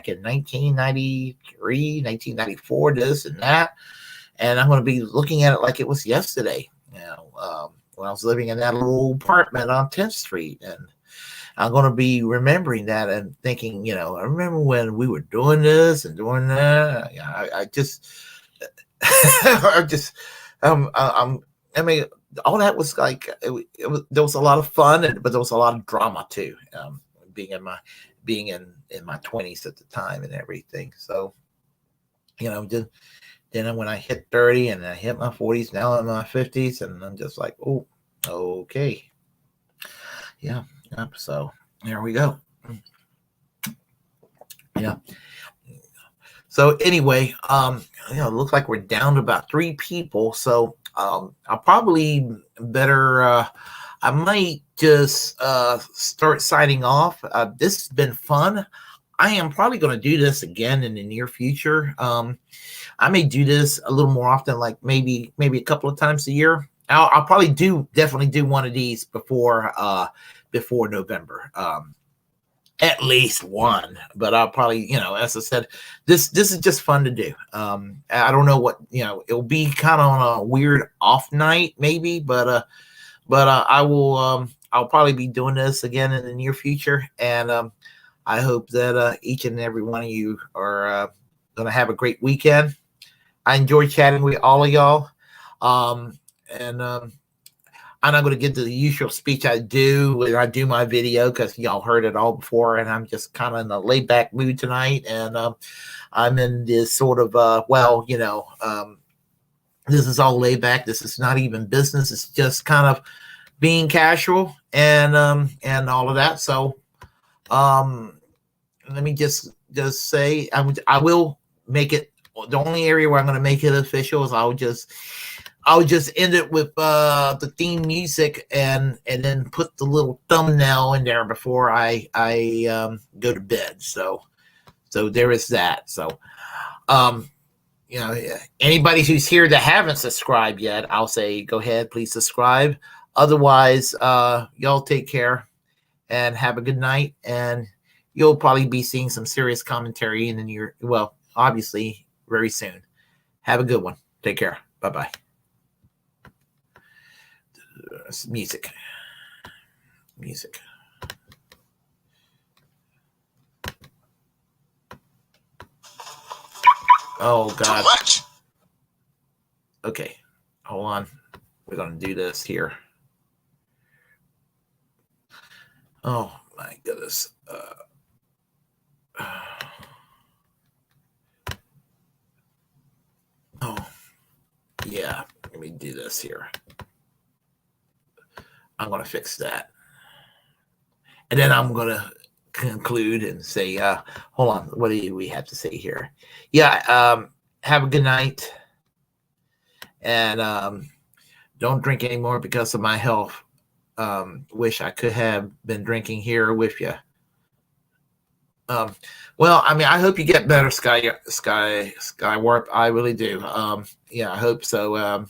S2: in 1993, 1994, this and that, and I'm gonna be looking at it like it was yesterday. When I was living in that little apartment on 10th Street, and I'm gonna be remembering that and thinking, I remember when we were doing this and doing that. I mean, all that was like there was a lot of fun, but there was a lot of drama too. Being in my 20s at the time and everything. So, then when I hit 30 and I hit my 40s, now I'm in my 50s, and I'm just like, oh, okay, yeah. So there we go. Yeah. So anyway, it looks like we're down to about 3 people. So I'll probably better. I might just start signing off. This has been fun. I am probably going to do this again in the near future. I may do this a little more often, like maybe a couple of times a year. I'll probably definitely do one of these before November. At least one, but I'll probably, as I said, this is just fun to do. I don't know what, it'll be kind of on a weird off night maybe, but I will, I'll probably be doing this again in the near future. And I hope that each and every one of you are going to have a great weekend. I enjoy chatting with all of y'all. And I'm not going to get to the usual speech I do when I do my video because y'all heard it all before, and I'm just kind of in a laid back mood tonight. And I'm in this sort of, this is all laid back. This is not even business. It's just kind of being casual and all of that. So let me just say I will make it. The only area where I'm going to make it official is I'll just end it with the theme music and then put the little thumbnail in there before I go to bed. So there is that. So anybody who's here that haven't subscribed yet, I'll say go ahead, please subscribe. Otherwise, y'all take care and have a good night. And you'll probably be seeing some serious commentary in the near, well, obviously very soon. Have a good one. Take care. Bye-bye. Music. Oh God. Too much. Okay, hold on. We're gonna do this here. Oh my goodness. Oh yeah. Let me do this here. I'm gonna fix that, and then I'm gonna conclude and say, hold on, what do we have to say here? Yeah, have a good night, and don't drink anymore because of my health. Wish I could have been drinking here with you. Well, I mean, I hope you get better, Sky Warp. I really do. Yeah, I hope so.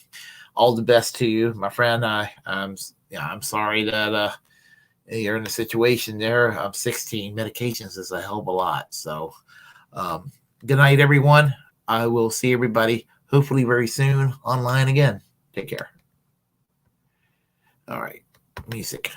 S2: All the best to you, my friend. I'm sorry that you're in a situation there. 16 medications is a hell of a lot. So, good night, everyone. I will see everybody hopefully very soon online again. Take care. All right, music.